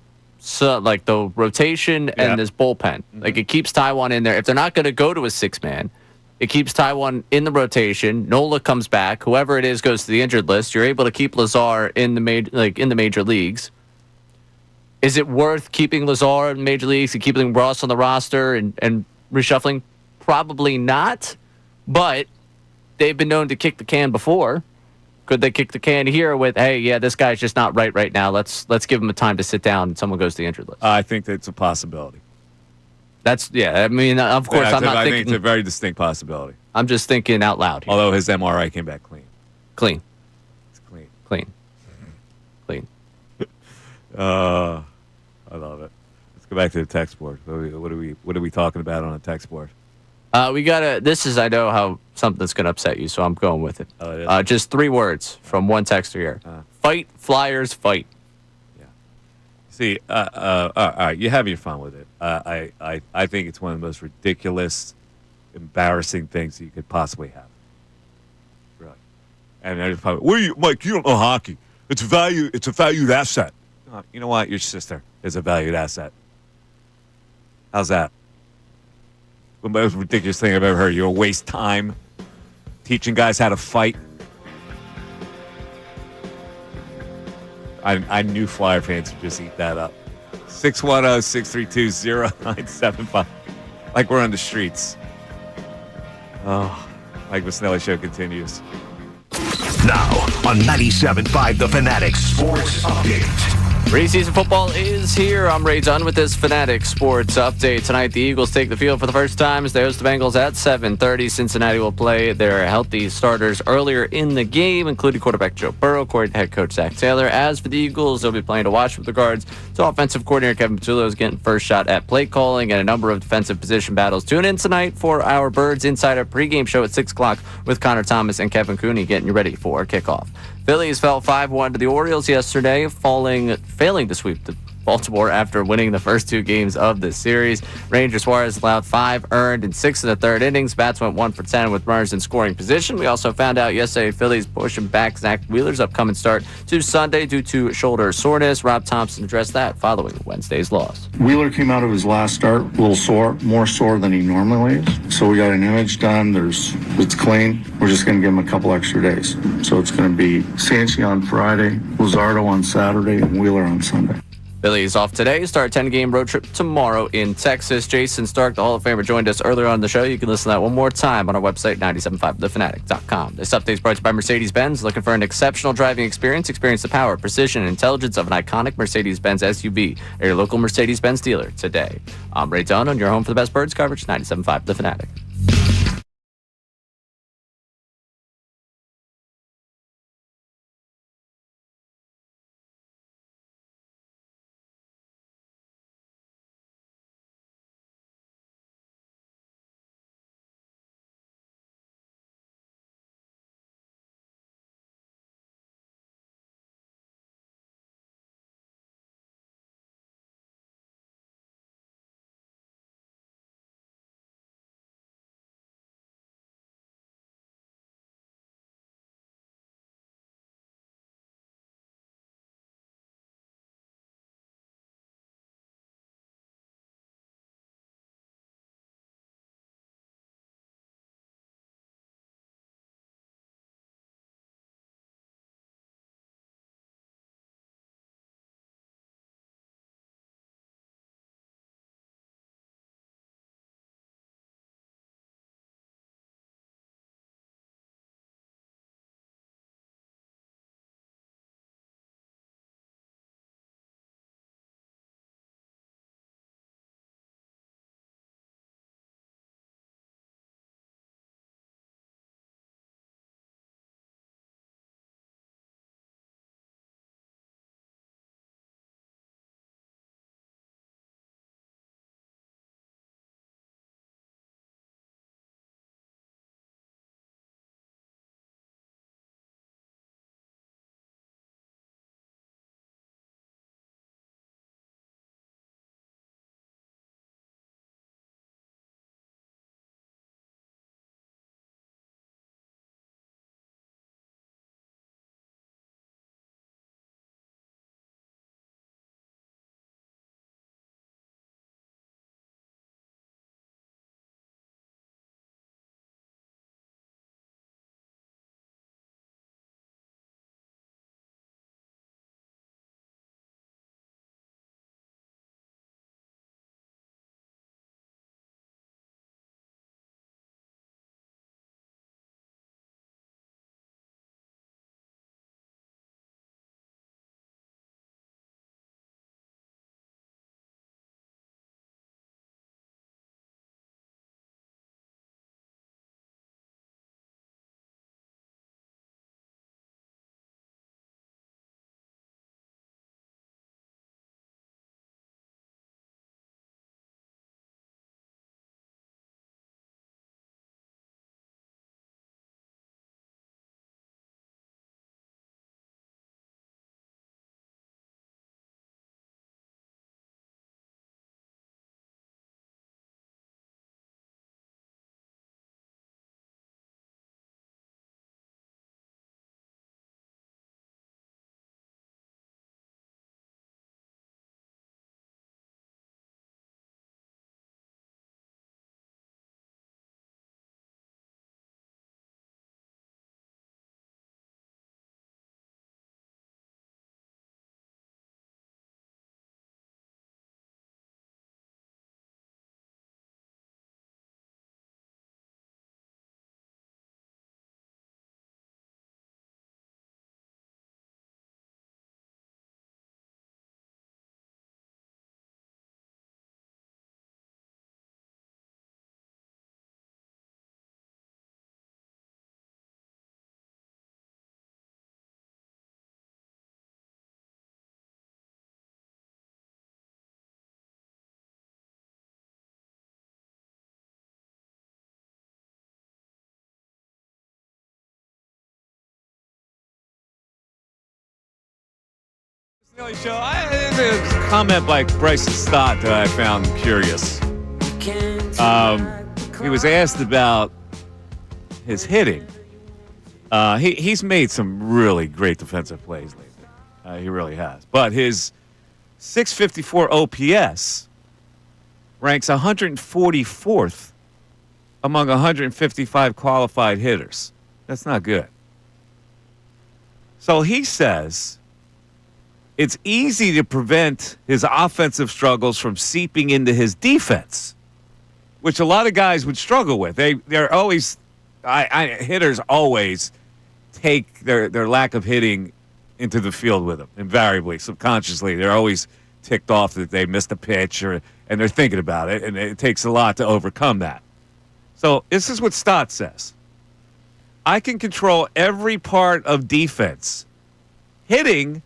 like the rotation and this bullpen. Like it keeps Taiwan in there. If they're not going to go to a 6-man, it keeps Taiwan in the rotation. Nola comes back. Whoever it is goes to the injured list. You're able to keep Lazar in the major leagues. Is it worth keeping Lazar in major leagues and keeping Ross on the roster and reshuffling? Probably not. But they've been known to kick the can before. Could they kick the can here with, hey, yeah, this guy's just not right now. Let's give him a time to sit down and someone goes to the injured list. I think that's a possibility. I mean, of course, I think it's a very distinct possibility. I'm just thinking out loud here. Although his MRI came back clean. It's clean. I love it. Let's go back to the text board. What are we talking about on the text board? I know how something's going to upset you, so I'm going with it. Oh, it is? Just 3 words from one texter here. Fight, Flyers, fight. Yeah. See, all right, you have your fun with it. I think it's one of the most ridiculous, embarrassing things that you could possibly have. Really. And I just probably, Mike, you don't know hockey. It's a valued asset. You know what? Your sister is a valued asset. How's that? The most ridiculous thing I've ever heard. You'll waste time teaching guys how to fight. I knew Flyer fans would just eat that up. 610-632-0975. Like we're on the streets. Oh, Mike Missanelli Show continues. Now on 97.5 The Fanatic Sports Update. Preseason football is here. I'm Ray Dunn with this Fanatic Sports Update. Tonight, the Eagles take the field for the first time as they host the Bengals at 7:30. Cincinnati will play their healthy starters earlier in the game, including quarterback Joe Burrow, head coach Zach Taylor. As for the Eagles, they'll be playing to watch with regards to offensive coordinator Kevin Patullo is getting first shot at play calling and a number of defensive position battles. Tune in tonight for our Birds Insider pregame show at 6 o'clock with Connor Thomas and Kevin Cooney getting you ready for kickoff. Phillies fell 5-1 to the Orioles yesterday, failing to sweep the Baltimore after winning the first 2 games of this series. Ranger Suarez allowed 5 earned in 6 of the third innings. Bats went 1 for 10 with runners in scoring position. We also found out yesterday Phillies pushing back Zach Wheeler's upcoming start to Sunday due to shoulder soreness. Rob Thompson addressed that following Wednesday's loss. Wheeler came out of his last start a little sore, more sore than he normally is. So we got an image done. It's clean. We're just going to give him a couple extra days. So it's going to be Salciunas on Friday, Luzardo on Saturday, and Wheeler on Sunday. Phillies off today, start a 10-game road trip tomorrow in Texas. Jason Stark, the Hall of Famer, joined us earlier on the show. You can listen to that one more time on our website, 975thefanatic.com. This update is brought to you by Mercedes-Benz. Looking for an exceptional driving experience? Experience the power, precision, and intelligence of an iconic Mercedes-Benz SUV at your local Mercedes-Benz dealer today. I'm Ray Dunn on your home for the best Birds coverage, 97.5 The Fanatic. Show. There's a comment by Bryson Stott that I found curious. He was asked about his hitting. He's made some really great defensive plays lately. He really has. But his .654 OPS ranks 144th among 155 qualified hitters. That's not good. So he says it's easy to prevent his offensive struggles from seeping into his defense, which a lot of guys would struggle with. They're always hitters always take their lack of hitting into the field with them, invariably, subconsciously. They're always ticked off that they missed a pitch, and they're thinking about it, and it takes a lot to overcome that. So this is what Stott says. I can control every part of defense. Hitting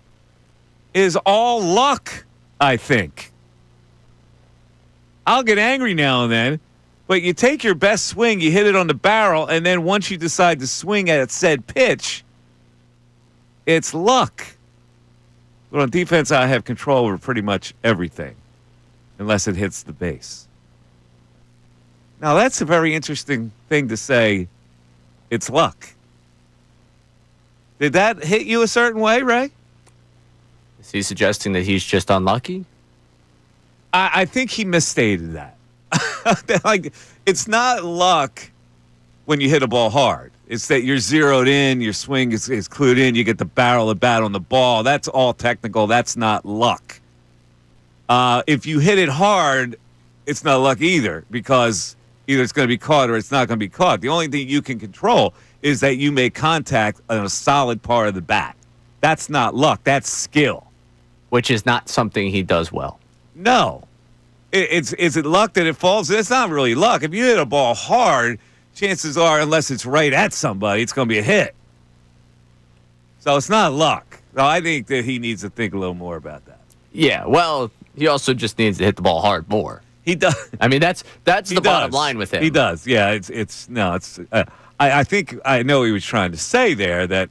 is all luck, I think. I'll get angry now and then, but you take your best swing, you hit it on the barrel, and then once you decide to swing at said pitch, it's luck. But on defense, I have control over pretty much everything, unless it hits the base. Now, that's a very interesting thing to say. It's luck. Did that hit you a certain way, Ray? Is he suggesting that he's just unlucky? I think he misstated that. Like, it's not luck when you hit a ball hard. It's that you're zeroed in, your swing is clued in, you get the barrel of bat on the ball. That's all technical. That's not luck. If you hit it hard, it's not luck either, because either it's going to be caught or it's not going to be caught. The only thing you can control is that you make contact on a solid part of the bat. That's not luck. That's skill. Which is not something he does well. No. Is it luck that it falls? It's not really luck. If you hit a ball hard, chances are, unless it's right at somebody, it's going to be a hit. So it's not luck. So I think that he needs to think a little more about that. Yeah, well, he also just needs to hit the ball hard more. He does. I mean, that's the bottom line with him. He does. Yeah, I think I know he was trying to say there that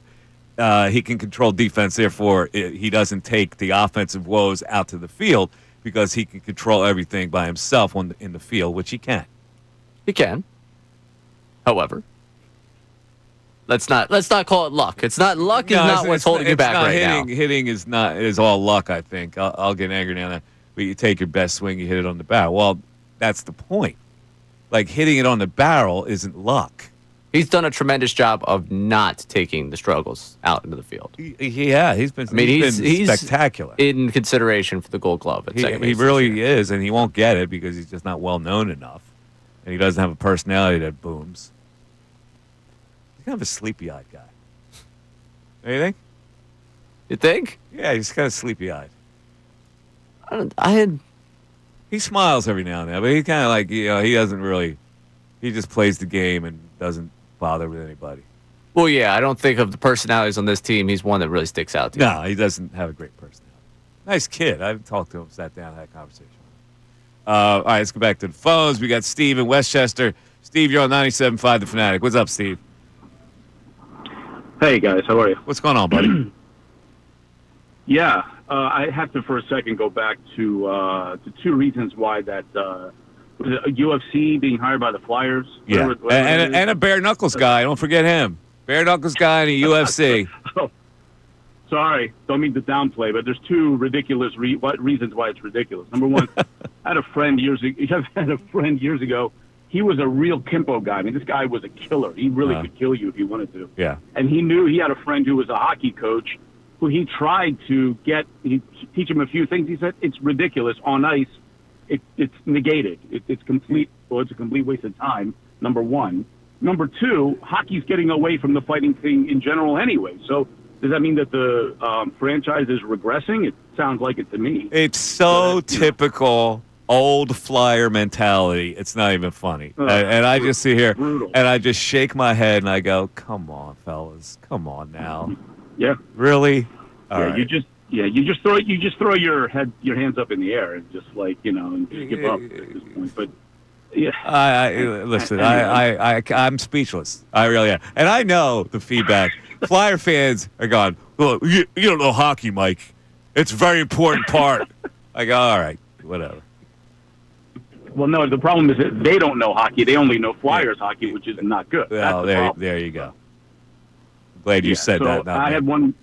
he can control defense, therefore he doesn't take the offensive woes out to the field because he can control everything by himself in the field, which he can. He can. However, let's not call it luck. It's not luck. Is not what's holding you back right now. Hitting is all luck. I think I'll get angry now. But you take your best swing, you hit it on the barrel. Well, that's the point. Like, hitting it on the barrel isn't luck. He's done a tremendous job of not taking the struggles out into the field. He's been spectacular. In consideration for the Gold Glove at second base. He really is, and he won't get it because he's just not well known enough. And he doesn't have a personality that booms. He's kind of a sleepy-eyed guy. Don't you think? You think? Yeah, he's kind of sleepy-eyed. He smiles every now and then, but he's kind of like, he doesn't really, he just plays the game and doesn't bother with anybody. Well, yeah, I don't think of the personalities on this team, he's one that really sticks out to me. No, he doesn't have a great personality. Nice kid. I've talked to him, sat down, had a conversation with him. All right, let's go back to the phones. We got Steve in Westchester. Steve, you're on 97.5 The Fanatic. What's up, Steve? Hey, guys. How are you? What's going on, buddy? Yeah. I have to for a second go back to two reasons why that was it UFC being hired by the Flyers. Yeah, and a bare knuckles guy. Don't forget him. Bare knuckles guy in the UFC. Oh, sorry, don't mean to downplay, but there's two ridiculous reasons why it's ridiculous. Number one, I had a friend years ago. He was a real Kimpo guy. I mean, this guy was a killer. He really could kill you if he wanted to. Yeah, and he had a friend who was a hockey coach. Who he tried to teach him a few things. He said, it's ridiculous. On ice, it's negated. It's complete, well, it's a complete waste of time, number one. Number two, hockey's getting away from the fighting thing in general anyway. So does that mean that the franchise is regressing? It sounds like it to me. It's so typical old Flyer mentality. It's not even funny. And I just sit here and I just shake my head and I go, come on, fellas. Come on now. Yeah. Really? All right. You just throw your hands up in the air and just and just give up at this point. But yeah. Listen, I'm speechless. I really am. And I know the feedback. Flyer fans are going, well, you don't know hockey, Mike. It's a very important part. I go, all right, whatever. Well, no, the problem is that they don't know hockey. They only know Flyers hockey, which is not good. Well, there you go. Glad you said so that. I had one.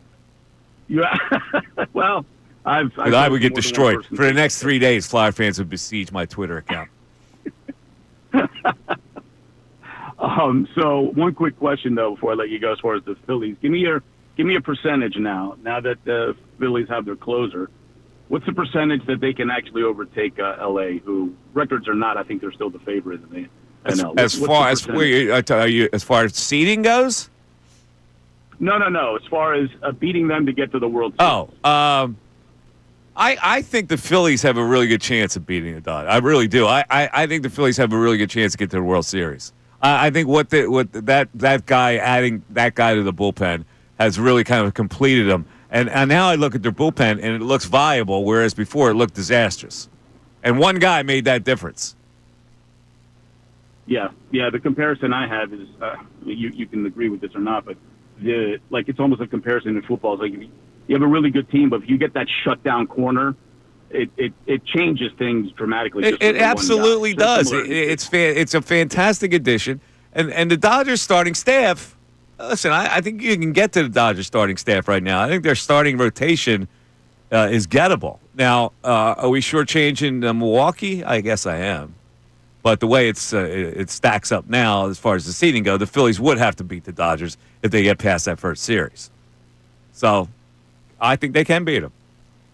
Yeah. Well, I would get destroyed. For the next 3 days, Flyer fans would besiege my Twitter account. So one quick question though before I let you go, as far as the Phillies, give me a percentage now that the Phillies have their closer. What's the percentage that they can actually overtake LA, who records or not, I think they're still the favorite in the NL. As far as seeding goes? No. As far as beating them to get to the World Series. I think the Phillies have a really good chance of beating the Dodgers. I really do. I think the Phillies have a really good chance to get to the World Series. I think that guy adding that guy to the bullpen has really kind of completed them. And now I look at their bullpen and it looks viable, whereas before it looked disastrous. And one guy made that difference. Yeah. The comparison I have is you can agree with this or not, but it's almost a comparison in football. It's like if you have a really good team, but if you get that shutdown corner, it changes things dramatically. It absolutely does. It's a fantastic addition, and the Dodgers starting staff. Listen, I think you can get to the Dodgers starting staff right now. I think their starting rotation is gettable. Now, are we shortchanging Milwaukee? I guess I am. But the way it stacks up now, as far as the seeding go, the Phillies would have to beat the Dodgers if they get past that first series. So, I think they can beat them.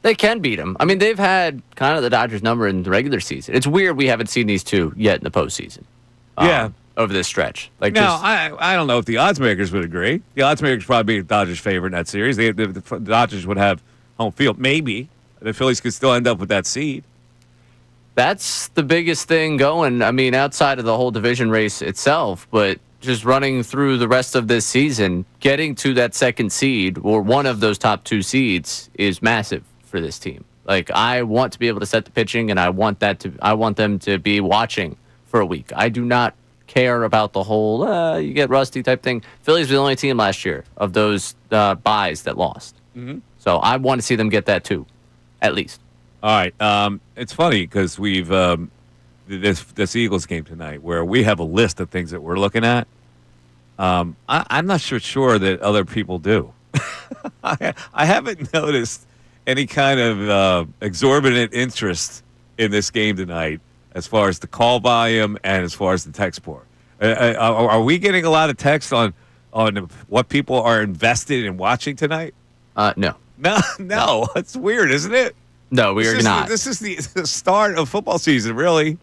They can beat them. I mean, they've had kind of the Dodgers' number in the regular season. It's weird we haven't seen these two yet in the postseason. Over this stretch. I don't know if the odds makers would agree. The odds makers probably be the Dodgers' favorite in that series. The Dodgers would have home field. Maybe. The Phillies could still end up with that seed. That's the biggest thing going. I mean, outside of the whole division race itself, but just running through the rest of this season, getting to that second seed or one of those top two seeds is massive for this team. Like, I want to be able to set the pitching, and I want them to be watching for a week. I do not care about the whole you get rusty type thing. Phillies were the only team last year of those buys that lost. Mm-hmm. So I want to see them get that too, at least. All right. It's funny because we've this Eagles game tonight where we have a list of things that we're looking at. I'm not sure that other people do. I haven't noticed any kind of exorbitant interest in this game tonight as far as the call volume and as far as the text board. Are we getting a lot of text on what people are invested in watching tonight? No. No. It's weird, isn't it? No, we are not. This is the start of football season, really.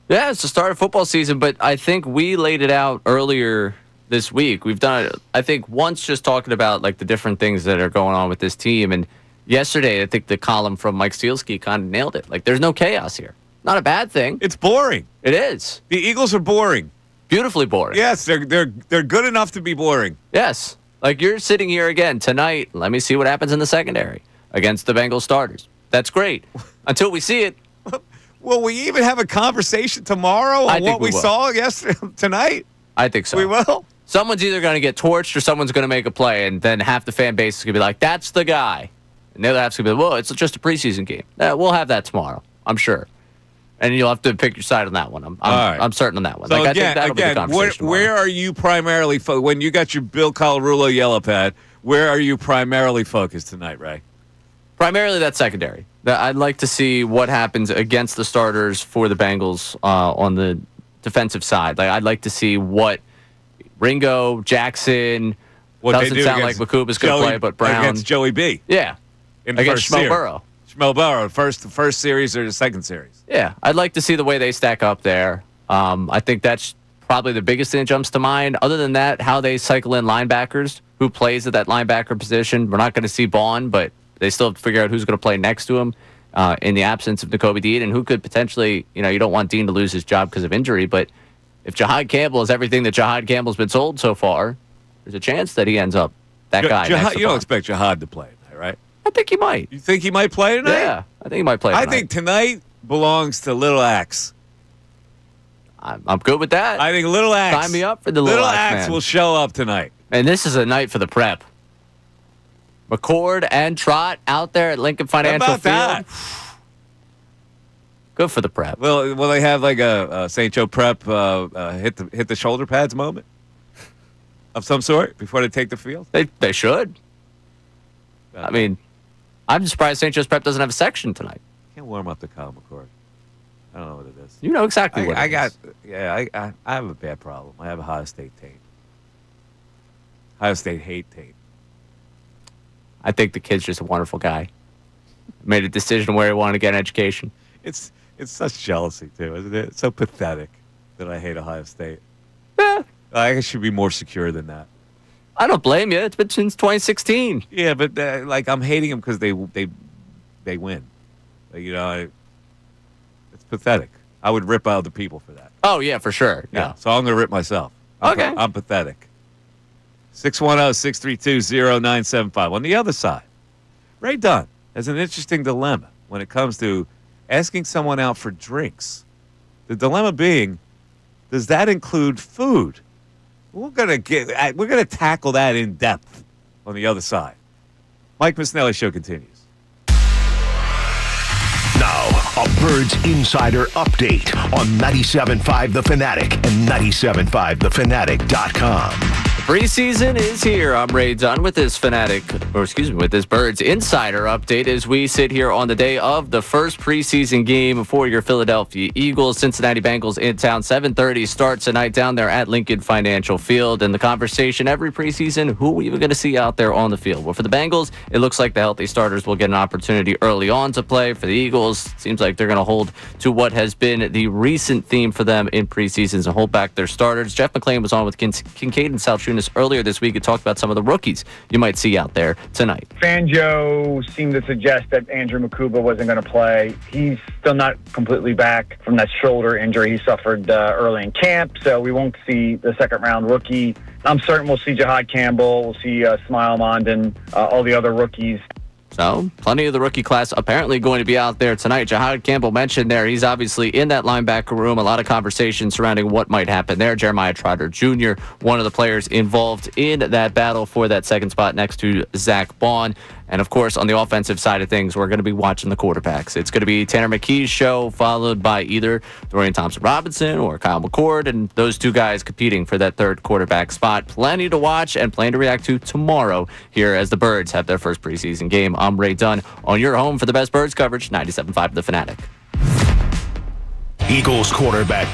Yeah, it's the start of football season, but I think we laid it out earlier this week. We've done it, I think, once just talking about like the different things that are going on with this team. And yesterday, I think the column from Mike Steelsky kind of nailed it. Like, there's no chaos here. Not a bad thing. It's boring. It is. The Eagles are boring. Beautifully boring. Yes, they're good enough to be boring. Yes. Like, you're sitting here again tonight. Let me see what happens in the secondary against the Bengals starters. That's great. Until we see it. Will we even have a conversation tomorrow on what we saw tonight? I think so. We will. Someone's either going to get torched or someone's going to make a play, and then half the fan base is going to be like, that's the guy. And the other half's going to be like, well, it's just a preseason game. We'll have that tomorrow, I'm sure. And you'll have to pick your side on that one. I'm certain on that one. So I think that'll be the conversation where are you primarily when you got your Bill Colarulo yellow pad? Where are you primarily focused tonight, Ray? Primarily that secondary. I'd like to see what happens against the starters for the Bengals on the defensive side. Like, I'd like to see what Ringo, Jackson. Doesn't sound like Makuba's going to play, but Brown against Joey B. Yeah, against Schmo Burrow. Schmo Burrow, the first series or the second series. Yeah, I'd like to see the way they stack up there. I think that's probably the biggest thing that jumps to mind. Other than that, how they cycle in linebackers, who plays at that linebacker position. We're not going to see Vaughn, but they still have to figure out who's going to play next to him in the absence of Nakobe Dean, and who could potentially, you don't want Dean to lose his job because of injury, but if Jahad Campbell is everything that Jahad Campbell's been sold so far, there's a chance that he ends up that guy. You don't expect Jahad to play tonight, right? I think he might. You think he might play tonight? Yeah, I think he might play tonight. I think tonight belongs to Little Axe. I'm good with that. I think Little Axe. Sign me up for the Little Axe will show up tonight. And this is a night for the prep. McCord and Trot out there at Lincoln Financial How about Field. Good for the Prep. Will they have like a St. Joe Prep hit the shoulder pads moment of some sort before they take the field? They should. I mean, I'm surprised St. Joe's Prep doesn't have a section tonight. Can't warm up the Kyle McCord. I don't know what it is. You know exactly what I it got. is. Yeah, I have a bad problem. I have Ohio State tape. Ohio State hate tape. I think the kid's just a wonderful guy. Made a decision where he wanted to get an education. It's such jealousy too, isn't it? It's so pathetic that I hate Ohio State. Yeah. I should be more secure than that. I don't blame you. It's been since 2016. Yeah, but like I'm hating them because they win. Like, it's pathetic. I would rip other people for that. Oh yeah, for sure. Yeah. So I'm gonna rip myself. I'm pathetic. 610-632-0975. On the other side, Ray Dunn has an interesting dilemma when it comes to asking someone out for drinks. The dilemma being, does that include food? We're gonna tackle that in depth on the other side. Mike Missanelli Show continues. Now, a Birds Insider update on 97.5 The Fanatic and 97.5thefanatic.com. Preseason is here. I'm Ray Dunn with this with this Birds Insider update as we sit here on the day of the first preseason game for your Philadelphia Eagles. Cincinnati Bengals in town. 7:30 starts tonight down there at Lincoln Financial Field. And the conversation every preseason, who are we even going to see out there on the field? Well, for the Bengals, it looks like the healthy starters will get an opportunity early on to play. For the Eagles, it seems like they're going to hold to what has been the recent theme for them in preseasons and hold back their starters. Jeff McClain was on with Kincade and Salciunas earlier this week and talked about some of the rookies you might see out there tonight. Fangio seemed to suggest that Andrew Makuba wasn't going to play. He's still not completely back from that shoulder injury he suffered early in camp, so we won't see the second-round rookie. I'm certain we'll see Jahad Campbell, we'll see Smile Mondon, all the other rookies. So, plenty of the rookie class apparently going to be out there tonight. Jahad Campbell mentioned there, he's obviously in that linebacker room. A lot of conversation surrounding what might happen there. Jeremiah Trotter Jr., one of the players involved in that battle for that second spot next to Zach Bond. And, of course, on the offensive side of things, we're going to be watching the quarterbacks. It's going to be Tanner McKee's show, followed by either Dorian Thompson-Robinson or Kyle McCord, and those two guys competing for that third quarterback spot. Plenty to watch and plenty to react to tomorrow here as the Birds have their first preseason game. I'm Ray Dunn on your home for the best Birds coverage, 97.5 The Fanatic. Eagles quarterback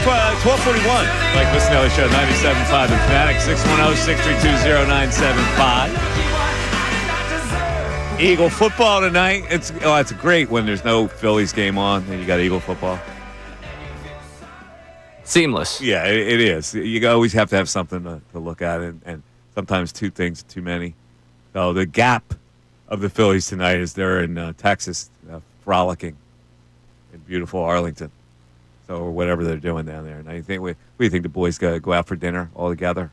1241. Like Missanelli Show, 97.5 The Fanatic, 610-632-0975. Eagle football tonight. It's great when there's no Phillies game on and you got Eagle football. Seamless. Yeah, it is. You always have to have something to look at, and sometimes two things are too many. So the gap of the Phillies tonight is they're in Texas, frolicking in beautiful Arlington. Or whatever they're doing down there. Now, what do you think the boys go out for dinner all together?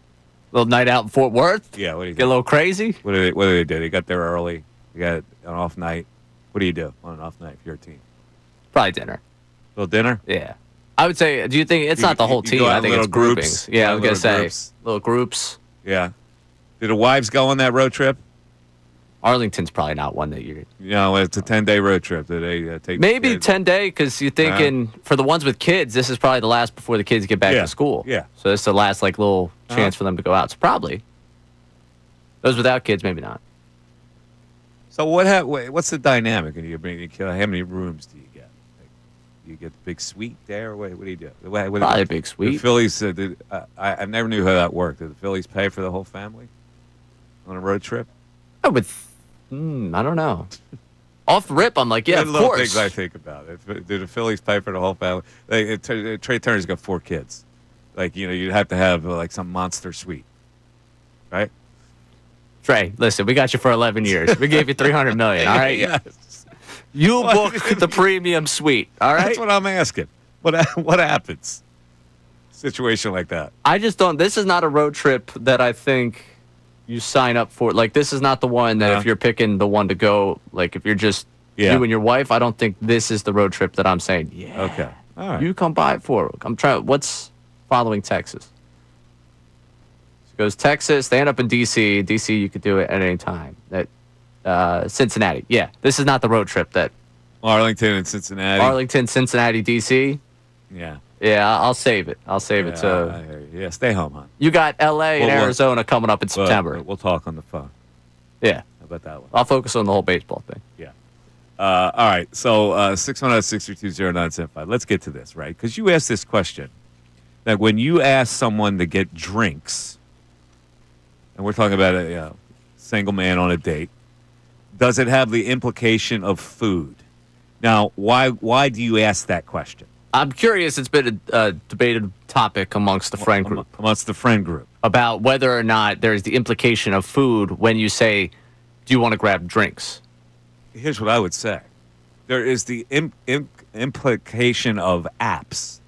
Little night out in Fort Worth? Yeah, what do you think? Get a little crazy? What do they do? They got there early. They got an off night. What do you do on an off night if you're a team? Probably dinner. Little dinner? Yeah. I would say, do you think it's not the whole team? I think it's groupings. Yeah, I was going to say little groups. Yeah. Did the wives go on that road trip? Arlington's probably not one that you're... It's a 10-day road trip. Do they take... Maybe 10-day, because you're thinking, for the ones with kids, this is probably the last before the kids get back to school. Yeah. So this is the last, little chance for them to go out. So probably. Those without kids, maybe not. So what's the dynamic? How many rooms do you get? Do you get the big suite there? What do you do? Probably a big suite. The Phillies, I never knew how that worked. Did the Phillies pay for the whole family on a road trip? I don't know. Off the rip, I'm like, yeah, of little course. things I think about. Do the Phillies pay for the whole family? Trey Turner's got 4 kids. You'd have to have some monster suite, right? Trey, listen, we got you for 11 years. We gave you $300 million. All right. Yes. You book the premium suite. All right. That's what I'm asking. What happens? Situation like that. I just don't. This is not a road trip that I think you sign up for. This is not the one that if you're picking the one to go, if you're just you and your wife, I don't think this is the road trip that I'm saying, okay. All right. You come by it for. I'm trying. What's following Texas? It goes Texas. They end up in D.C. D.C. you could do it at any time. Cincinnati. Yeah. This is not the road trip that. Arlington and Cincinnati. Arlington, Cincinnati, D.C. Yeah. Yeah, I'll save it. I'll save it to. Yeah, stay home, hon. You got L.A. and Arizona coming up in September. We'll talk on the phone. Yeah. How about that one? I'll focus on the whole baseball thing. Yeah. All right. So 610-632-0975. Let's get to this, right? Because you asked this question. That when you ask someone to get drinks, and we're talking about a single man on a date, does it have the implication of food? Now, why do you ask that question? I'm curious. It's been a debated topic amongst the friend group. About whether or not there's the implication of food when you say, do you want to grab drinks? Here's what I would say. There is the implication of apps.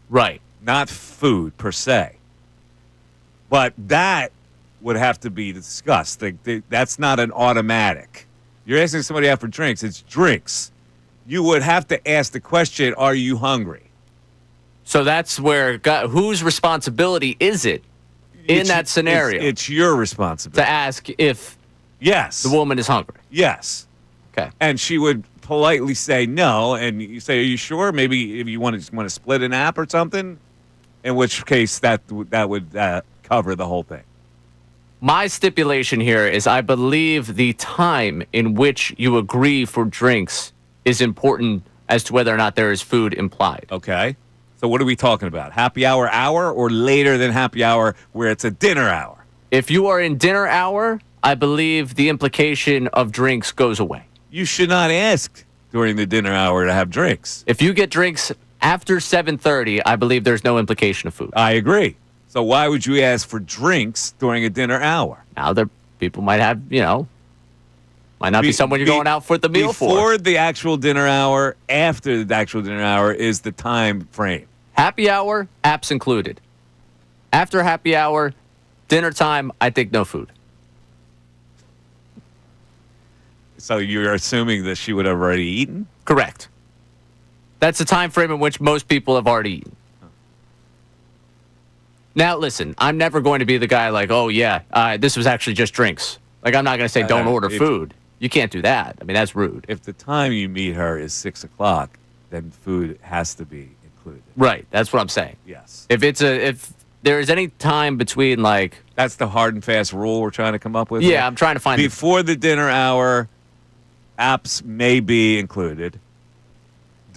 Right. Not food per se. But that would have to be discussed. That's not an automatic. You're asking somebody out for drinks. It's drinks. You would have to ask the question, are you hungry? So that's where, whose responsibility is it in that scenario? It's your responsibility. To ask if the woman is hungry. Yes. Okay. And she would politely say no, and you say, are you sure? Maybe if you want to split an app or something, in which case that would cover the whole thing. My stipulation here is I believe the time in which you agree for drinks is important as to whether or not there is food implied. Okay. So what are we talking about? Happy hour or later than happy hour where it's a dinner hour? If you are in dinner hour, I believe the implication of drinks goes away. You should not ask during the dinner hour to have drinks. If you get drinks after 7:30, I believe there's no implication of food. I agree. So why would you ask for drinks during a dinner hour? Now, people might have, might not be someone you're going out for the meal for. Before the actual dinner hour, after the actual dinner hour is the time frame. Happy hour, apps included. After happy hour, dinner time, I think no food. So you're assuming that she would have already eaten? Correct. That's the time frame in which most people have already eaten. Now, listen, I'm never going to be the guy like, oh, yeah, this was actually just drinks. I'm not going to say don't order food. You can't do that. I mean, that's rude. If the time you meet her is 6 o'clock, then food has to be included. Right. That's what I'm saying. Yes. If there is any time between that's the hard and fast rule we're trying to come up with? Yeah, I'm trying to find before the dinner hour, apps may be included.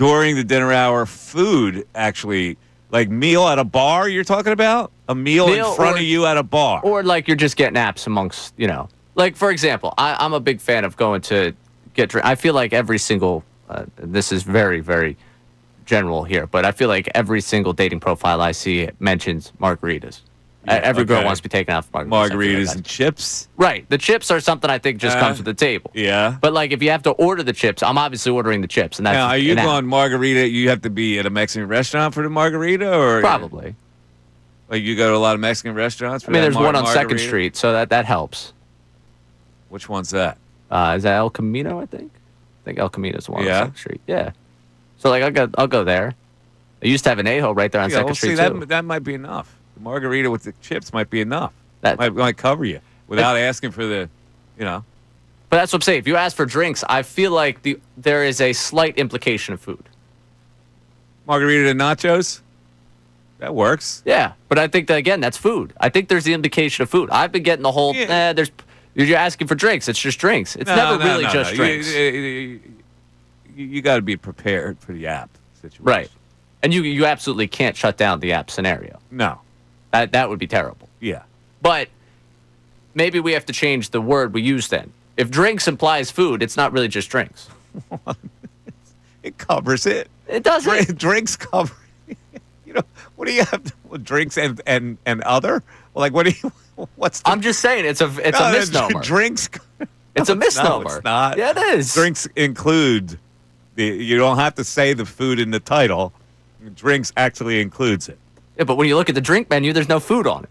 during the dinner hour food actually, like meal at a bar you're talking about? A meal in front of you at a bar. Or like you're just getting apps amongst, Like, for example, I'm a big fan of going to get drink. I feel like every single, this is very, very general here, but I feel like every single dating profile I see mentions margaritas. Every girl wants to be taken out for margaritas. Margaritas and chips? Right. The chips are something I think just comes with the table. Yeah. But, like, if you have to order the chips, I'm obviously ordering the chips. And that's now, are you going margarita? You have to be at a Mexican restaurant for the margarita? Or probably. Like, you go to a lot of Mexican restaurants? For there's one on margarita? 2nd Street, so that helps. Which one's that? Is that El Camino, I think? I think El Camino's the one on 2nd Street. Yeah. So, like, I'll go there. I used to have an Ajo right there on 2nd Street, too. That might be enough. The margarita with the chips might be enough. That might cover you without asking for the, But that's what I'm saying. If you ask for drinks, I feel like there is a slight implication of food. Margarita and nachos? That works. Yeah, but I think that, again, that's food. I think there's the indication of food. I've been getting the whole, you're asking for drinks. It's just drinks. It's never really just drinks. You got to be prepared for the app situation. Right. And you absolutely can't shut down the app scenario. No. That would be terrible. Yeah. But maybe we have to change the word we use then. If drinks implies food, it's not really just drinks. It covers it. It doesn't. Drinks cover it. What do you have to, drinks and other? Like, what do you, what's I'm just saying, it's a misnomer. Drinks. It's a misnomer. No, it's not. Yeah, it is. Drinks include, you don't have to say the food in the title. Drinks actually includes it. Yeah, but when you look at the drink menu, there's no food on it.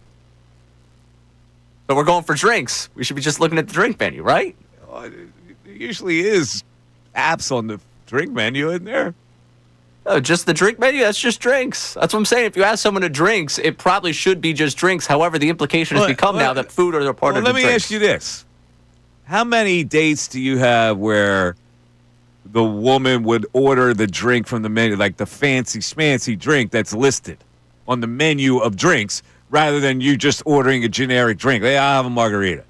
So we're going for drinks. We should be just looking at the drink menu, right? There usually is apps on the drink menu, isn't there? No, just the drink menu? That's just drinks. That's what I'm saying. If you ask someone to drinks, it probably should be just drinks. However, the implication has become now that food are a part of the drinks. Let me ask you this. How many dates do you have where the woman would order the drink from the menu, like the fancy schmancy drink that's listed on the menu of drinks, rather than you just ordering a generic drink? Hey, I'll have a margarita.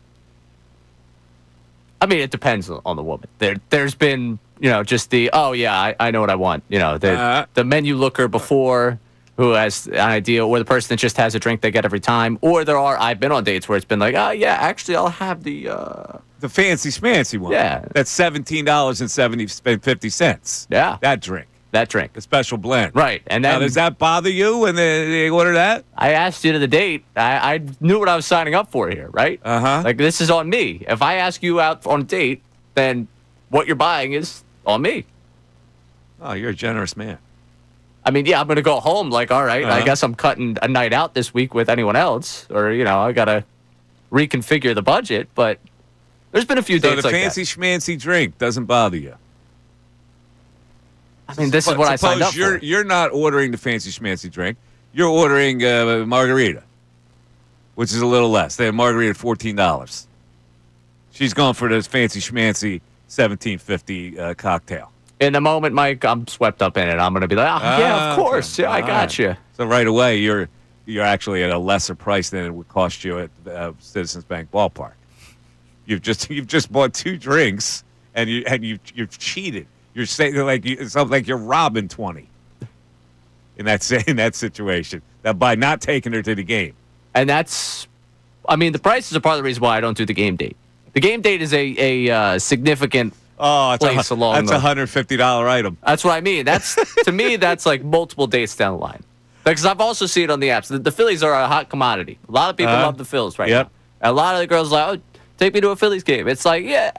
I mean, it depends on the woman. There's been, just I know what I want. The menu looker before who has an idea, or the person that just has a drink they get every time. Or I've been on dates where it's been like, actually, I'll have the fancy schmancy one. Yeah. That's $17.50. Yeah. That drink. The special blend. Right. And then, now, does that bother you when they order that? I asked you to the date. I knew what I was signing up for here, right? Uh-huh. Like, this is on me. If I ask you out on a date, then what you're buying is on me. Oh, you're a generous man. I mean, yeah, I'm going to go home like, all right, I guess I'm cutting a night out this week with anyone else. Or, I got to reconfigure the budget. But there's been a few dates like that. So the fancy schmancy drink doesn't bother you? I mean, this is what I signed up for. You're not ordering the fancy schmancy drink. You're ordering a margarita, which is a little less. They have margarita $14. She's going for this fancy schmancy $17.50 cocktail. In the moment, Mike, I'm swept up in it. I'm going to be like, yeah, of course. Okay. Yeah, I got you. So right away, you're actually at a lesser price than it would cost you at Citizens Bank Ballpark. You've just bought 2 drinks and you've cheated. You're saying it's like you're robbing 20 in that situation by not taking her to the game. And the prices are part of the reason why I don't do the game date. The game date is a significant place along. That's a $150 item. That's what I mean. That's to me, that's like multiple dates down the line. Because I've also seen it on the apps. The Phillies are a hot commodity. A lot of people love the Phillies right now. And a lot of the girls are like, oh, take me to a Phillies game. It's like, yeah,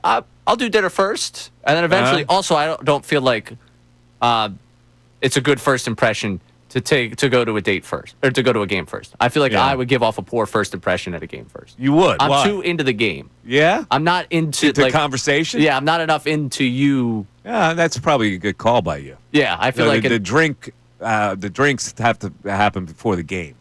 I'll do dinner first, and then eventually. Also, I don't feel like it's a good first impression to go to a date first or to go to a game first. I feel like I would give off a poor first impression at a game first. You would. I'm too into the game. Yeah. I'm not into conversation. Yeah, I'm not enough into you. Yeah, that's probably a good call by you. Yeah, I feel like the drinks have to happen before the game.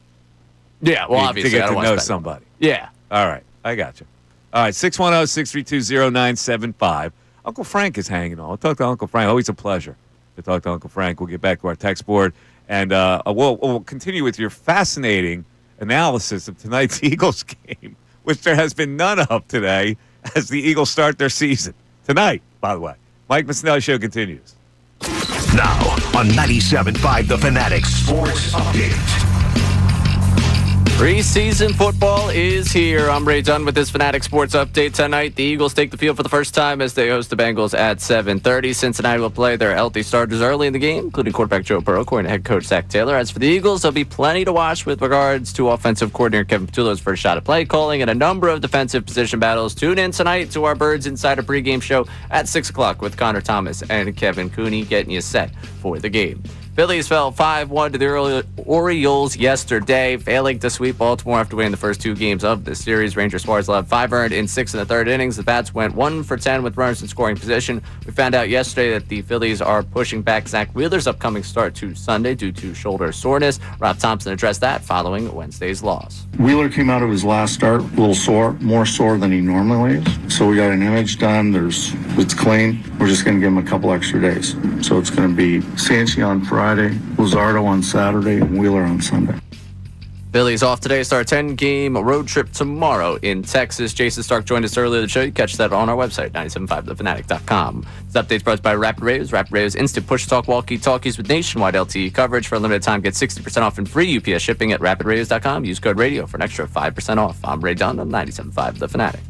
Yeah, well, obviously, to get to know somebody. Yeah. All right, I got you. All right, 610-632-0975. Uncle Frank is hanging on. I'll talk to Uncle Frank. Always a pleasure to talk to Uncle Frank. We'll get back to our text board, and we'll continue with your fascinating analysis of tonight's Eagles game, which there has been none of today as the Eagles start their season. Tonight, by the way. Mike Missanelli Show continues. Now on 97.5 The Fanatic Sports Update. Preseason football is here. I'm Ray Dunn with this Fanatic Sports Update tonight. The Eagles take the field for the first time as they host the Bengals at 7:30. Cincinnati will play their healthy starters early in the game, including quarterback Joe Burrow, and head coach Zach Taylor. As for the Eagles, there'll be plenty to watch with regards to offensive coordinator Kevin Patullo's first shot at play calling and a number of defensive position battles. Tune in tonight to our Birds Insider pregame show at 6 o'clock with Connor Thomas and Kevin Cooney getting you set for the game. Phillies fell 5-1 to the Orioles yesterday, failing to sweep Baltimore after winning the first two games of the series. Ranger Suarez led 5 earned in 6 in the third innings. The Bats went 1 for 10 with runners in scoring position. We found out yesterday that the Phillies are pushing back Zach Wheeler's upcoming start to Sunday due to shoulder soreness. Rob Thompson addressed that following Wednesday's loss. Wheeler came out of his last start a little sore, more sore than he normally is. So we got an image done. It's clean. We're just going to give him a couple extra days. So it's going to be Salciunas on Friday, Luzardo on Saturday, and Wheeler on Sunday. Phillies off today, start a 10-game road trip tomorrow in Texas. Jason Stark joined us earlier in the show. You catch that on our website, 975thefanatic.com. This update's brought by Rapid Radios. Rapid Radios instant push-to-talk walkie-talkies with nationwide LTE coverage. For a limited time, get 60% off and free UPS shipping at rapidradios.com. Use code radio for an extra 5% off. I'm Ray Dunn on 97.5 The Fanatic.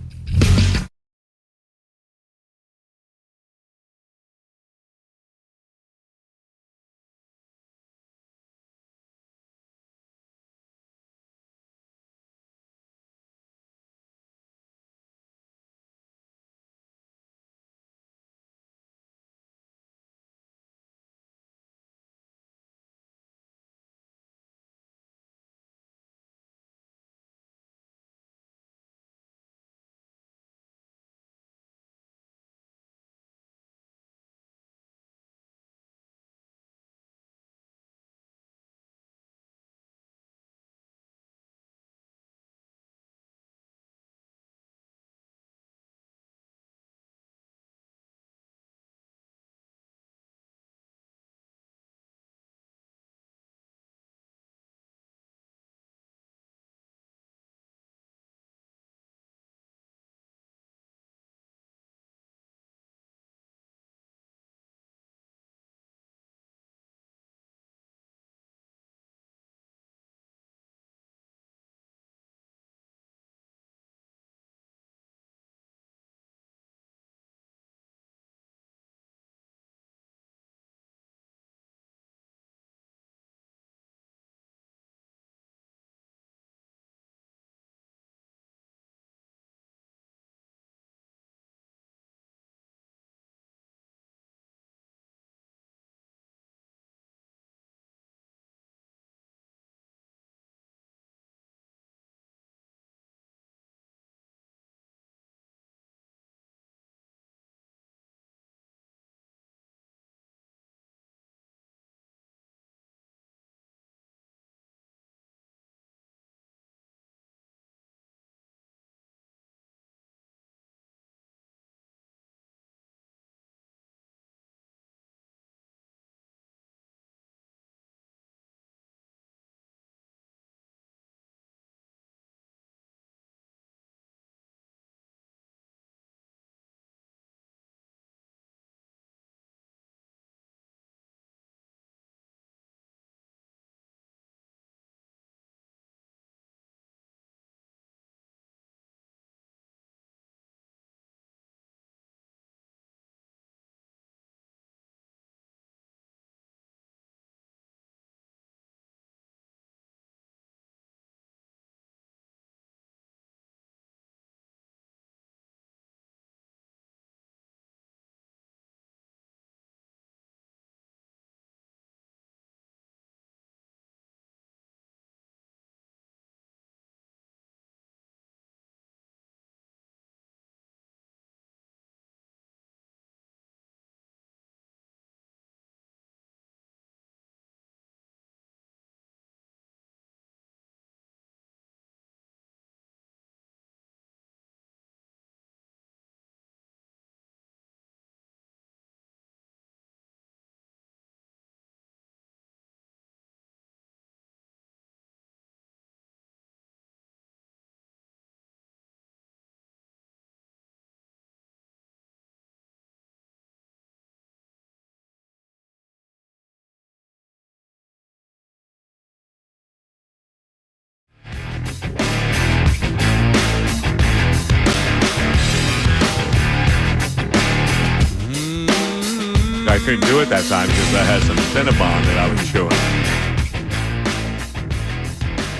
I couldn't do it that time because I had some Cinnabon that I was chewing.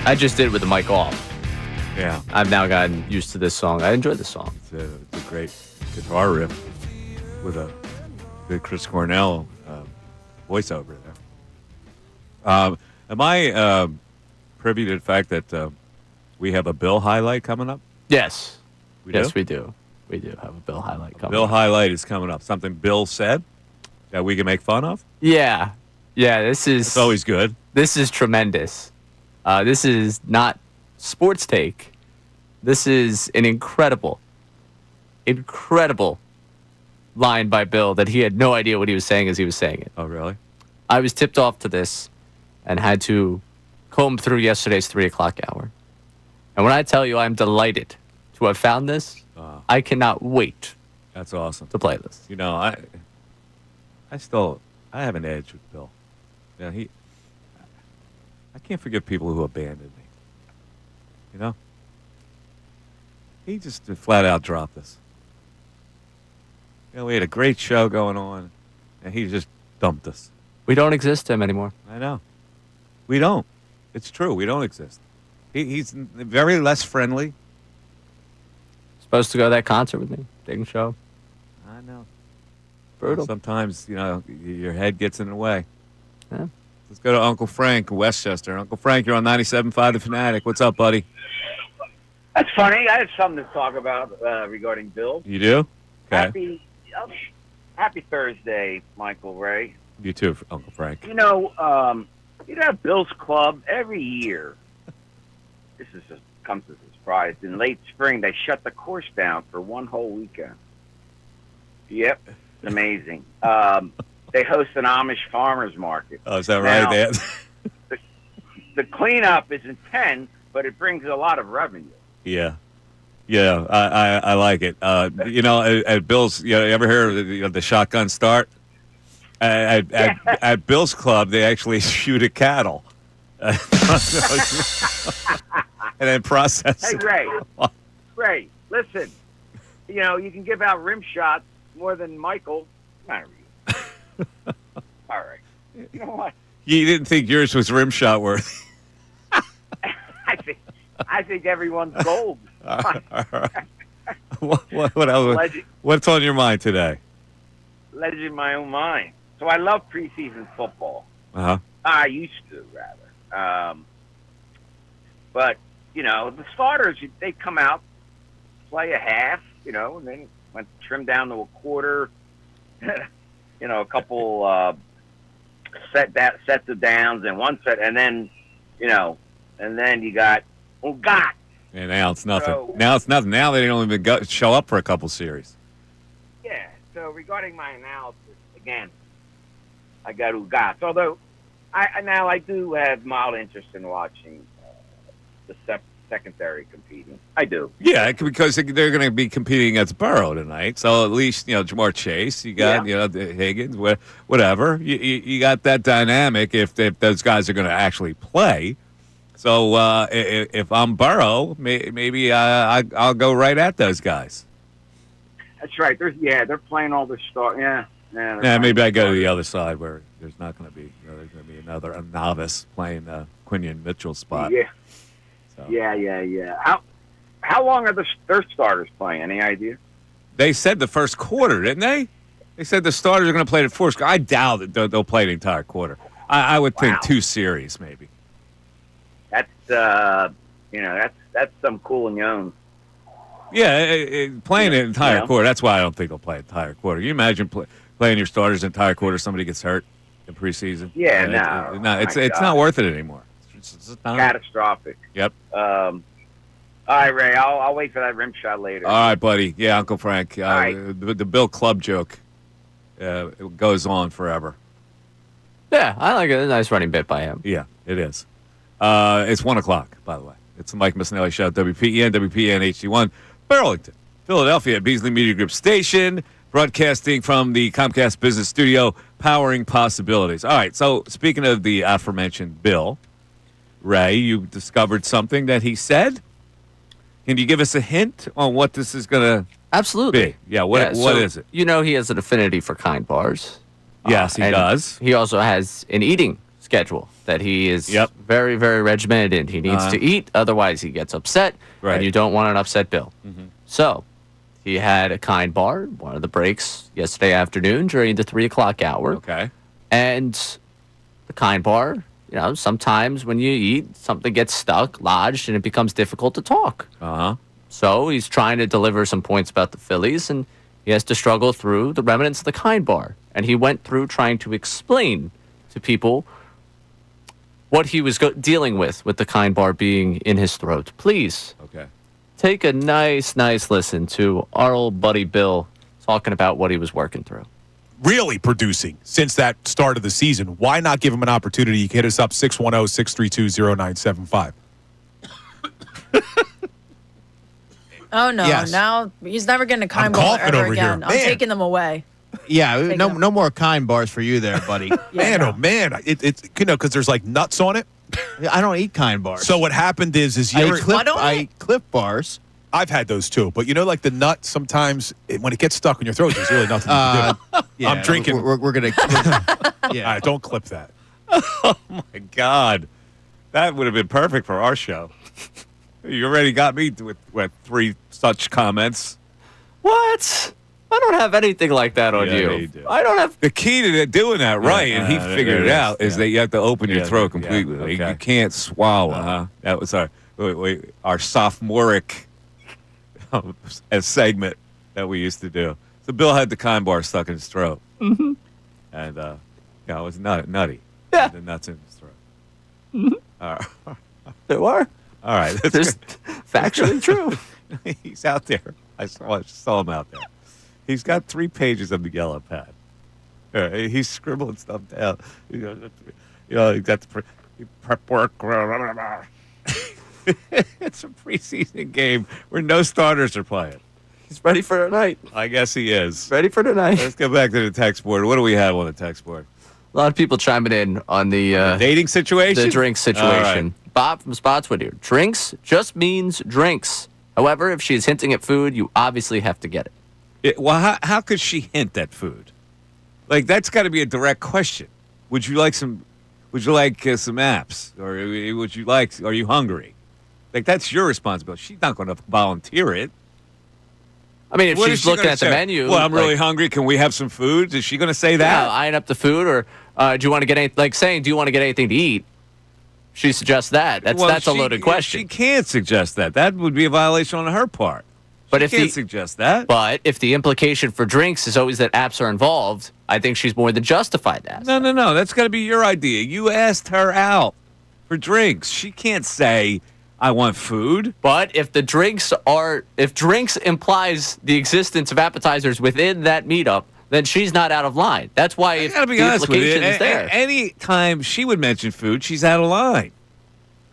I just did it with the mic off. Yeah. I've now gotten used to this song. I enjoy this song. It's a great guitar riff with a good Chris Cornell voiceover there. Am I privy to the fact that we have a Bill highlight coming up? Yes. We yes, do? we do. We do have a Bill highlight coming Bill up. highlight is coming up. Something Bill said that we can make fun of? Yeah. Yeah, this is... It's always good. This is tremendous. This is not sports take. This is an incredible line by Bill that he had no idea what he was saying as he was saying it. Oh, really? I was tipped off to this and had to comb through yesterday's 3 o'clock hour. And when I tell you I'm delighted to have found this, I cannot wait. That's awesome. To play this. You know, I have an edge with Bill. You know, I can't forgive people who abandoned me. You know? He just flat out dropped us. You know, we had a great show going on, and he just dumped us. We don't exist to him anymore. I know. We don't. It's true. We don't exist. He's very less friendly. Supposed to go to that concert with me. Didn't show. I know. Brutal. Sometimes, you know, your head gets in the way. Yeah. Let's go to Uncle Frank, Westchester. Uncle Frank, you're on 97.5 The Fanatic. What's up, buddy? That's funny. I have something to talk about regarding Bill. You do? Okay. Happy Thursday, Michael Ray. You too, Uncle Frank. You know Bill's Club every year. This is comes as a surprise. In late spring, they shut the course down for one whole weekend. Yep, it's amazing. They host an Amish farmers market. Oh, is that right? Now, the cleanup is intense, but it brings a lot of revenue. Yeah. Yeah, I like it. You know, at Bill's, you ever hear of the shotgun start? At Bill's Club, they actually shoot at cattle. And then process. Hey, Ray, listen. You know, you can give out rim shots more than Michael. Not really. All right. You know what? You didn't think yours was rim shot worthy. I think everyone's gold. What else? What's on your mind today? Legend in my own mind. So I love preseason football. Uh-huh. I used to, rather. But, you know, the starters, they come out, play a half, you know, and then trim down to a quarter, you know, a couple sets of downs and one set, and then, you know, and then you got Ugat. And now it's nothing. Now it's nothing. Now they don't even show up for a couple series. Yeah. So regarding my analysis, again, I got Ugat. Although I do have mild interest in watching the secondary competing. I do. Yeah, because they're going to be competing against Burrow tonight. So at least, you know, Jamar Chase, you got, you know, Higgins, whatever. You got that dynamic if those guys are going to actually play. So if I'm Burrow, maybe I'll go right at those guys. That's right. They're playing all the start. Yeah. Yeah, maybe I go to the other side where there's not going to be. There's going to be a novice playing Quinion Mitchell's spot. Yeah. So. Yeah. How long are their starters playing? Any idea? They said the first quarter, didn't they? They said the starters are going to play the first. I doubt that they'll play the entire quarter. I would think 2 series maybe. That's that's some cool and young. Yeah, playing the entire quarter. That's why I don't think they'll play the entire quarter. You imagine playing your starters the entire quarter, somebody gets hurt in preseason. Yeah, it's not worth it anymore. It's catastrophic. Yep. All right, Ray. I'll wait for that rim shot later. All right, buddy. Yeah, Uncle Frank. Right. The Bill Club joke it goes on forever. Yeah, I like it. It's a nice running bit by him. Yeah, it is. It's 1 o'clock, by the way. It's the Mike Missanelli Show, WPEN HD1, Burlington, Philadelphia, Beasley Media Group Station, broadcasting from the Comcast Business Studio, powering possibilities. All right, so speaking of the aforementioned Bill, Ray, you discovered something that he said. Can you give us a hint on what this is going to Absolutely. be? Yeah, what is it? You know he has an affinity for Kind bars. Yes, he does. He also has an eating schedule that he is very, very regimented in. He needs to eat, otherwise he gets upset, and you don't want an upset Bill. So he had a Kind bar, one of the breaks yesterday afternoon during the 3 o'clock hour. Okay. And the Kind bar, sometimes when you eat, something gets stuck, lodged, and it becomes difficult to talk. So he's trying to deliver some points about the Phillies, and he has to struggle through the remnants of the Kind bar. And he went through trying to explain to people what he was dealing with the Kind bar being in his throat. Please take a nice listen to our old buddy Bill talking about what he was working through. Really producing since that start of the season. Why not give him an opportunity? You can hit us up 610-632-0975. Oh, no. Yes. Now he's never getting a Kind bar ever again. I'm taking them away. Yeah, no more Kind bars for you there, buddy. Oh man, it's because there's like nuts on it. I don't eat Kind bars. So what happened is I eat Cliff bars. I've had those too, but like the nut sometimes when it gets stuck in your throat, there's really nothing to do. Yeah, I'm drinking. We're gonna. All right, don't clip that. Oh my God, that would have been perfect for our show. You already got me with 3 such comments. What? I don't have anything like that on you. Do. I don't have. The key to doing that right, and he figured it out, is that you have to open your throat completely. okay. You can't swallow. That was our sophomoric segment that we used to do. So Bill had the Kind bar stuck in his throat, and it was nutty. Yeah, the nuts in his throat. All right. There were. All right, that's factually true. He's out there. I saw him out there. He's got 3 pages of the yellow pad. He's scribbling stuff down. He's got the prep work. It's a preseason game where no starters are playing. He's ready for tonight. I guess he is. Ready for tonight. Let's go back to the text board. What do we have on the text board? A lot of people chiming in on the dating situation? The drink situation. Right. Bob from Spotswood here. Drinks just means drinks. However, if she's hinting at food, you obviously have to get it. Well, how could she hint at food? Like, that's got to be a direct question. Would you like some apps? Or are you hungry? Like, that's your responsibility. She's not going to volunteer it. I mean, if she's looking at the menu. Well, I'm really hungry. Can we have some food? Is she going to say that? Yeah, eyeing up the food, or do you want to get anything? Like saying, do you want to get anything to eat? She suggests that. That's a loaded question. She can't suggest that. That would be a violation on her part. But she can't suggest that. But if the implication for drinks is always that apps are involved, I think she's more than justified to ask. No. That's got to be your idea. You asked her out for drinks. She can't say, I want food. But if drinks implies the existence of appetizers within that meetup, then she's not out of line. That's why if the implication is there. Any time she would mention food, she's out of line.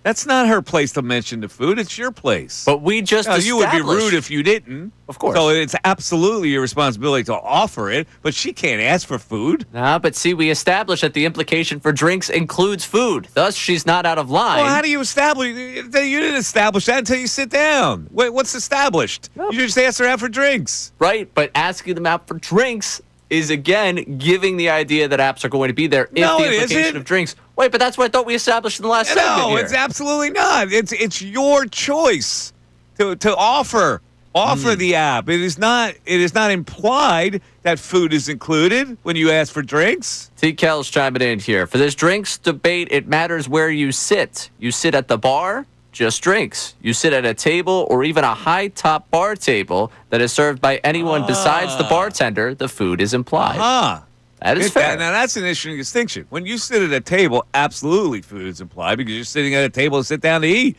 That's not her place to mention the food. It's your place. But we just you would be rude if you didn't. Of course. So it's absolutely your responsibility to offer it, but she can't ask for food. Nah, but see, we established that the implication for drinks includes food. Thus, she's not out of line. Well, how do you establish? You didn't establish that until you sit down. Wait, what's established? Nope. You just asked her out for drinks. Right, but asking them out for drinks is, again, giving the idea that apps are going to be there if the implication of drinks. Wait, but that's what I thought we established in the last segment No, here. It's absolutely not. It's your choice to offer the app. It is not implied that food is included when you ask for drinks. T. Kell's chiming in here. For this drinks debate, it matters where you sit. You sit at the bar, just drinks. You sit at a table or even a high-top bar table that is served by anyone besides the bartender, the food is implied. That is fair. Now, that's an interesting distinction. When you sit at a table, absolutely food is implied because you're sitting at a table to sit down to eat.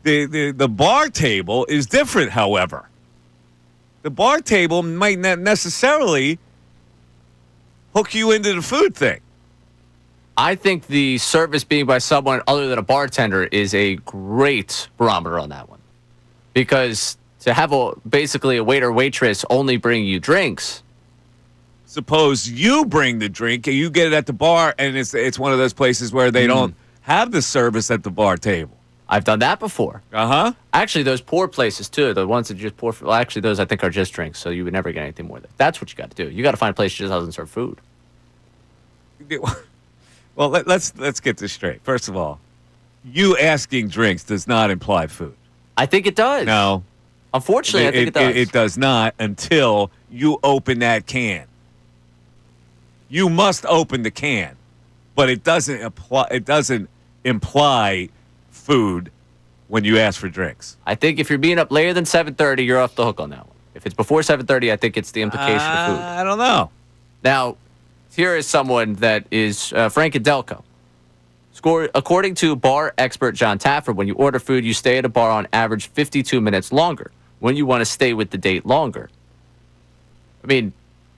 The bar table is different, however. The bar table might not necessarily hook you into the food thing. I think the service being by someone other than a bartender is a great barometer on that one. Because to have basically a waiter or waitress only bring you drinks. Suppose you bring the drink and you get it at the bar, and it's one of those places where they don't have the service at the bar table. I've done that before. Actually, those pour places too, the ones that just pour. Well, actually, those I think are just drinks, so you would never get anything more. That's what you got to do. You got to find a place that just doesn't serve food. Well, let's get this straight. First of all, you asking drinks does not imply food. I think it does. No. Unfortunately, I think it does. It does not until you open that can. You must open the can, but it doesn't imply food when you ask for drinks. I think if you're being up later than 7:30, you're off the hook on that one. If it's before 7:30, I think it's the implication of food. I don't know. Now, here is someone that is Frank Adelko. According to bar expert John Tafford, when you order food, you stay at a bar on average 52 minutes longer when you want to stay with the date longer. I mean,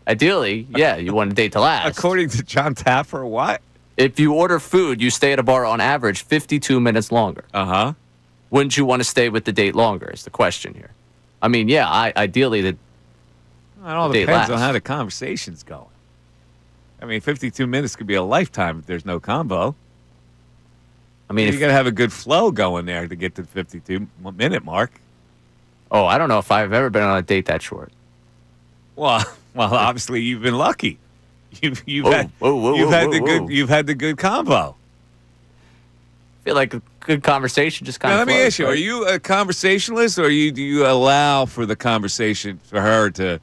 ideally, yeah, you want a date to last. According to John Tafford, what? If you order food, you stay at a bar on average 52 minutes longer. Uh-huh. Wouldn't you want to stay with the date longer is the question here. I mean, yeah, ideally the It all date depends lasts. on how the conversation's going. I mean, 52 minutes could be a lifetime if there's no combo. I mean, you got to have a good flow going there to get to the 52-minute mark. Oh, I don't know if I've ever been on a date that short. Well, obviously you've been lucky. You've Whoa, had whoa, whoa, you've whoa, had whoa, the good whoa. you've had the good combo. I feel like a good conversation just kind Now, of. let me ask you: are you a conversationalist, or do you allow for the conversation for her to,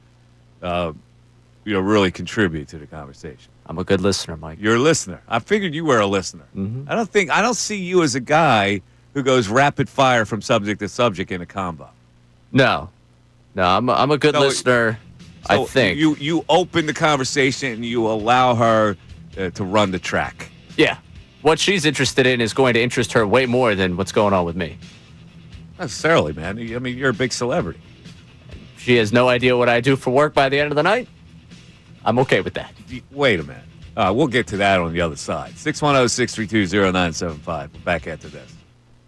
really contribute to the conversation? I'm a good listener, Mike. You're a listener. I figured you were a listener. Mm-hmm. I don't see you as a guy who goes rapid fire from subject to subject in a combo. No, I'm a good listener. I So think you open the conversation and you allow her to run the track. Yeah, what she's interested in is going to interest her way more than what's going on with me. Not necessarily, man. I mean, you're a big celebrity. She has no idea what I do for work by the end of the night. I'm okay with that. Wait a minute. We'll get to that on the other side. 610-632-0975. We're back after this.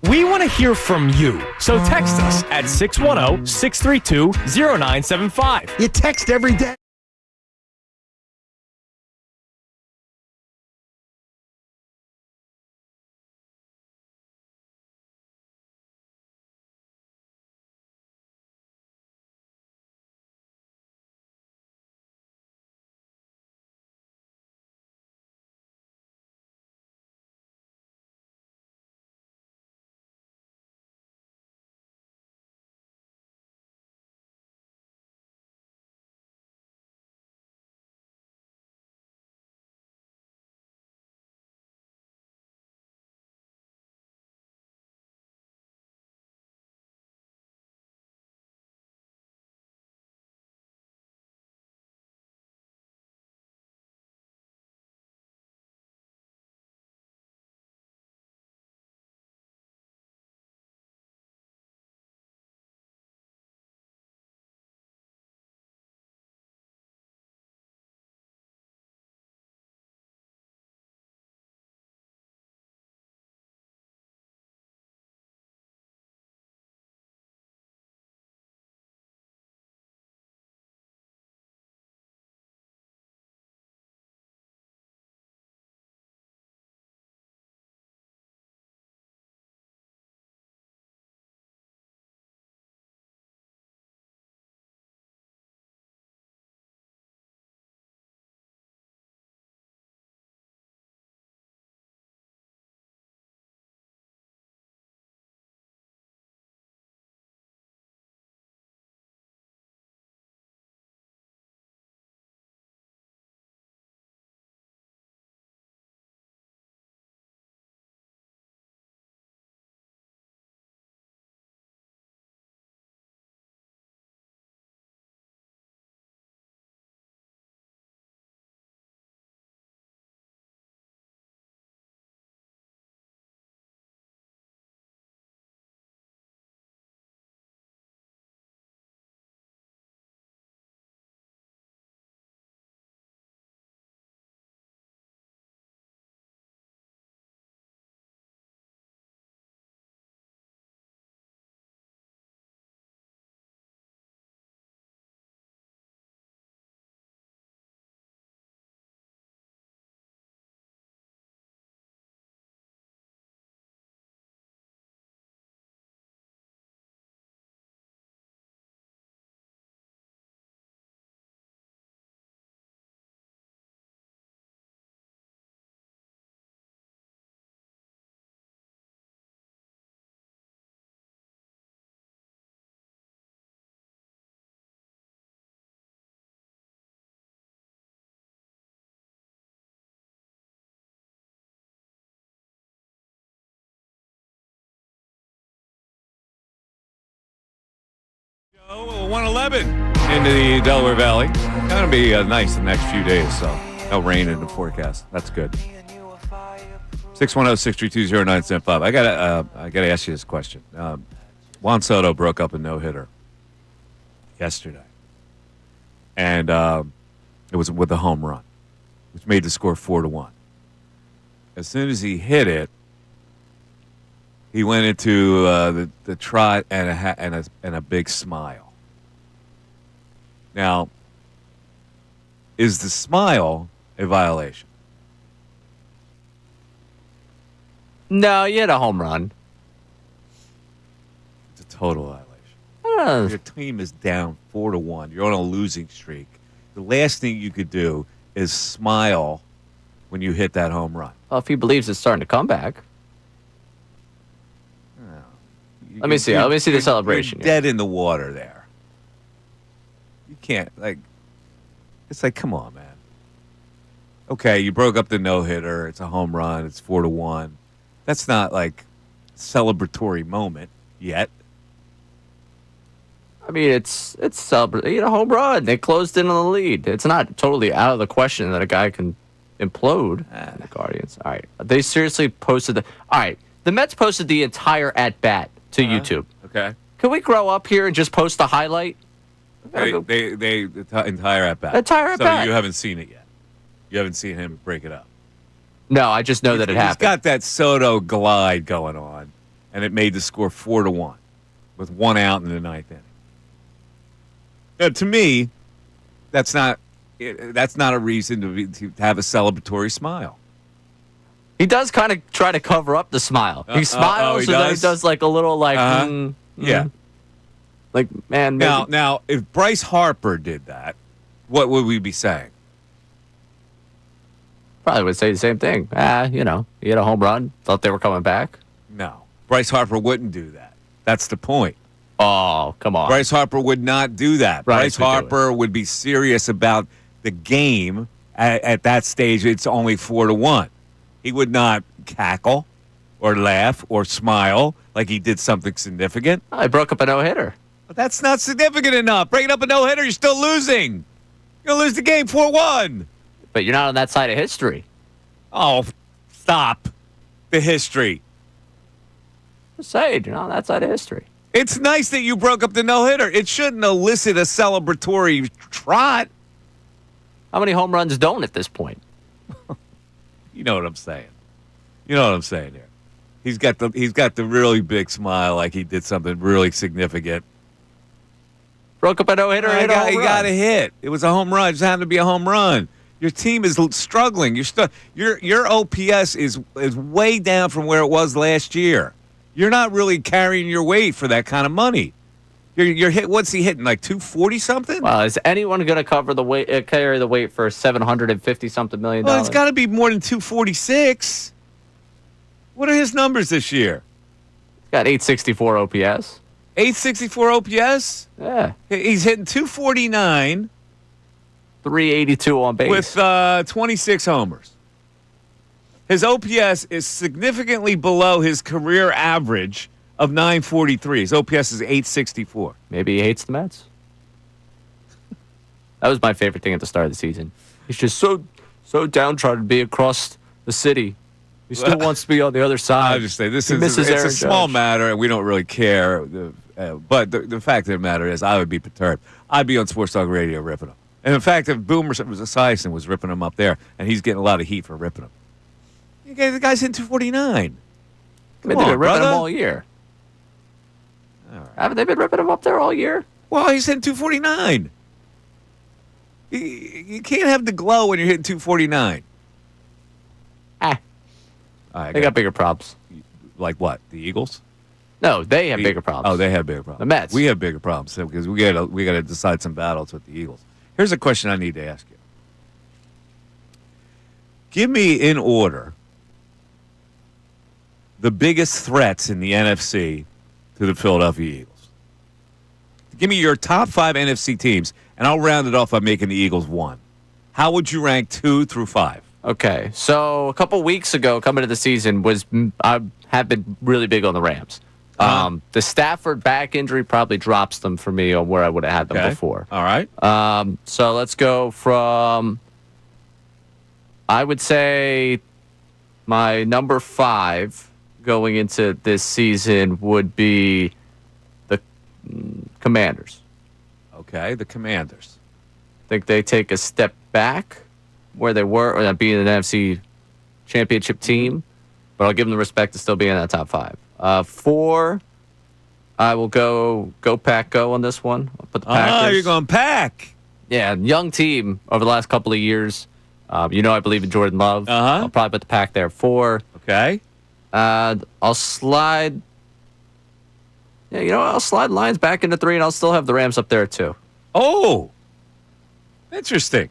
We want to hear from you. So text us at 610-632-0975. You text every day. 111 into the Delaware Valley. Going to be nice the next few days, so no rain in the forecast. That's good. 610-632-0975. I gotta ask you this question. Juan Soto broke up a no-hitter yesterday, and it was with a home run, which made the score 4-1. As soon as he hit it, he went into the trot and a big smile. Now, is the smile a violation? No, you had a home run. It's a total violation. Your team is down 4-1. You're on a losing streak. The last thing you could do is smile when you hit that home run. Well, if he believes it's starting to come back. Let me see the celebration. You're dead in the water there. You can't, it's like, come on, man. Okay, you broke up the no-hitter. It's a home run. It's 4-1. That's not like celebratory moment yet. I mean, it's celebrating a home run. They closed in on the lead. It's not totally out of the question that a guy can implode the Guardians. All right, they seriously posted all right, the Mets posted the entire at-bat to YouTube. Okay. Can we grow up here and just post the highlight? The entire at-bat. Entire at-bat. So you haven't seen it yet. You haven't seen him break it up. No, I just know that it happened. He's got that Soto glide going on, and it made the score 4-1 with one out in the ninth inning. To me, that's not a reason to have a celebratory smile. He does kind of try to cover up the smile. He smiles and then he does like a little yeah. Like, man. Now, if Bryce Harper did that, what would we be saying? Probably would say the same thing. He had a home run. Thought they were coming back. No, Bryce Harper wouldn't do that. That's the point. Oh, come on. Bryce Harper would not do that. Bryce Harper would be serious about the game. At that stage, it's only 4-1. He would not cackle or laugh or smile like he did something significant. I broke up a no-hitter. But that's not significant enough. Breaking up a no-hitter, you're still losing. You're going to lose the game 4-1. But you're not on that side of history. Oh, stop the history. Just saying, you're not on that side of history. It's nice that you broke up the no-hitter. It shouldn't elicit a celebratory trot. How many home runs don't at this point? You know what I'm saying. You know what I'm saying here. He's got the really big smile like he did something really significant. Broke up a no-hitter. He got a hit. It was a home run. It just happened to be a home run. Your team is struggling. Your OPS is way down from where it was last year. You're not really carrying your weight for that kind of money. You're hit. What's he hitting? Like 240 something? Well, is anyone going to carry the weight for $750 something million? Well, it's got to be more than 246. What are his numbers this year? He's got 864 OPS. 864 OPS? Yeah. He's hitting 249. 382 on base. With 26 homers. His OPS is significantly below his career average of 943. His OPS is 864. Maybe he hates the Mets. That was my favorite thing at the start of the season. He's just so downtrodden to be across the city. He still wants to be on the other side. I just say it's a small matter, and we don't really care. But the fact of the matter is, I would be perturbed. I'd be on Sports Talk Radio ripping him. And in fact, if Boomer Esiason was ripping him up there, and he's getting a lot of heat for ripping him. Okay, the guy's hitting 249. They've been ripping him all year. All right. Haven't they been ripping him up there all year? Well, he's hitting 249. You can't have the glow when you're hitting 249. They got bigger problems. Like what? The Eagles? No, they have bigger problems. Oh, they have bigger problems. The Mets. We have bigger problems because we got to decide some battles with the Eagles. Here's a question I need to ask you. Give me in order the biggest threats in the NFC to the Philadelphia Eagles. Give me your top 5 NFC teams, and I'll round it off by making the Eagles 1. How would you rank 2 through 5? Okay, so a couple weeks ago, coming to the season, I have been really big on the Rams. The Stafford back injury probably drops them for me on where I would have had them before. All right. So let's go from, I would say my number 5 going into this season would be the Commanders. Okay, the Commanders. I think they take a step back where they were, or being an NFC championship team, but I'll give them the respect to still being in that top 5. 4, I will go Pack Go on this one. I'll put the Packers. Oh, you're going Pack. Yeah, young team over the last couple of years. I believe in Jordan Love. I'll probably put the Pack there. 4. Okay. I'll slide. Yeah, I'll slide Lions back into 3, and I'll still have the Rams up there too. Oh, interesting.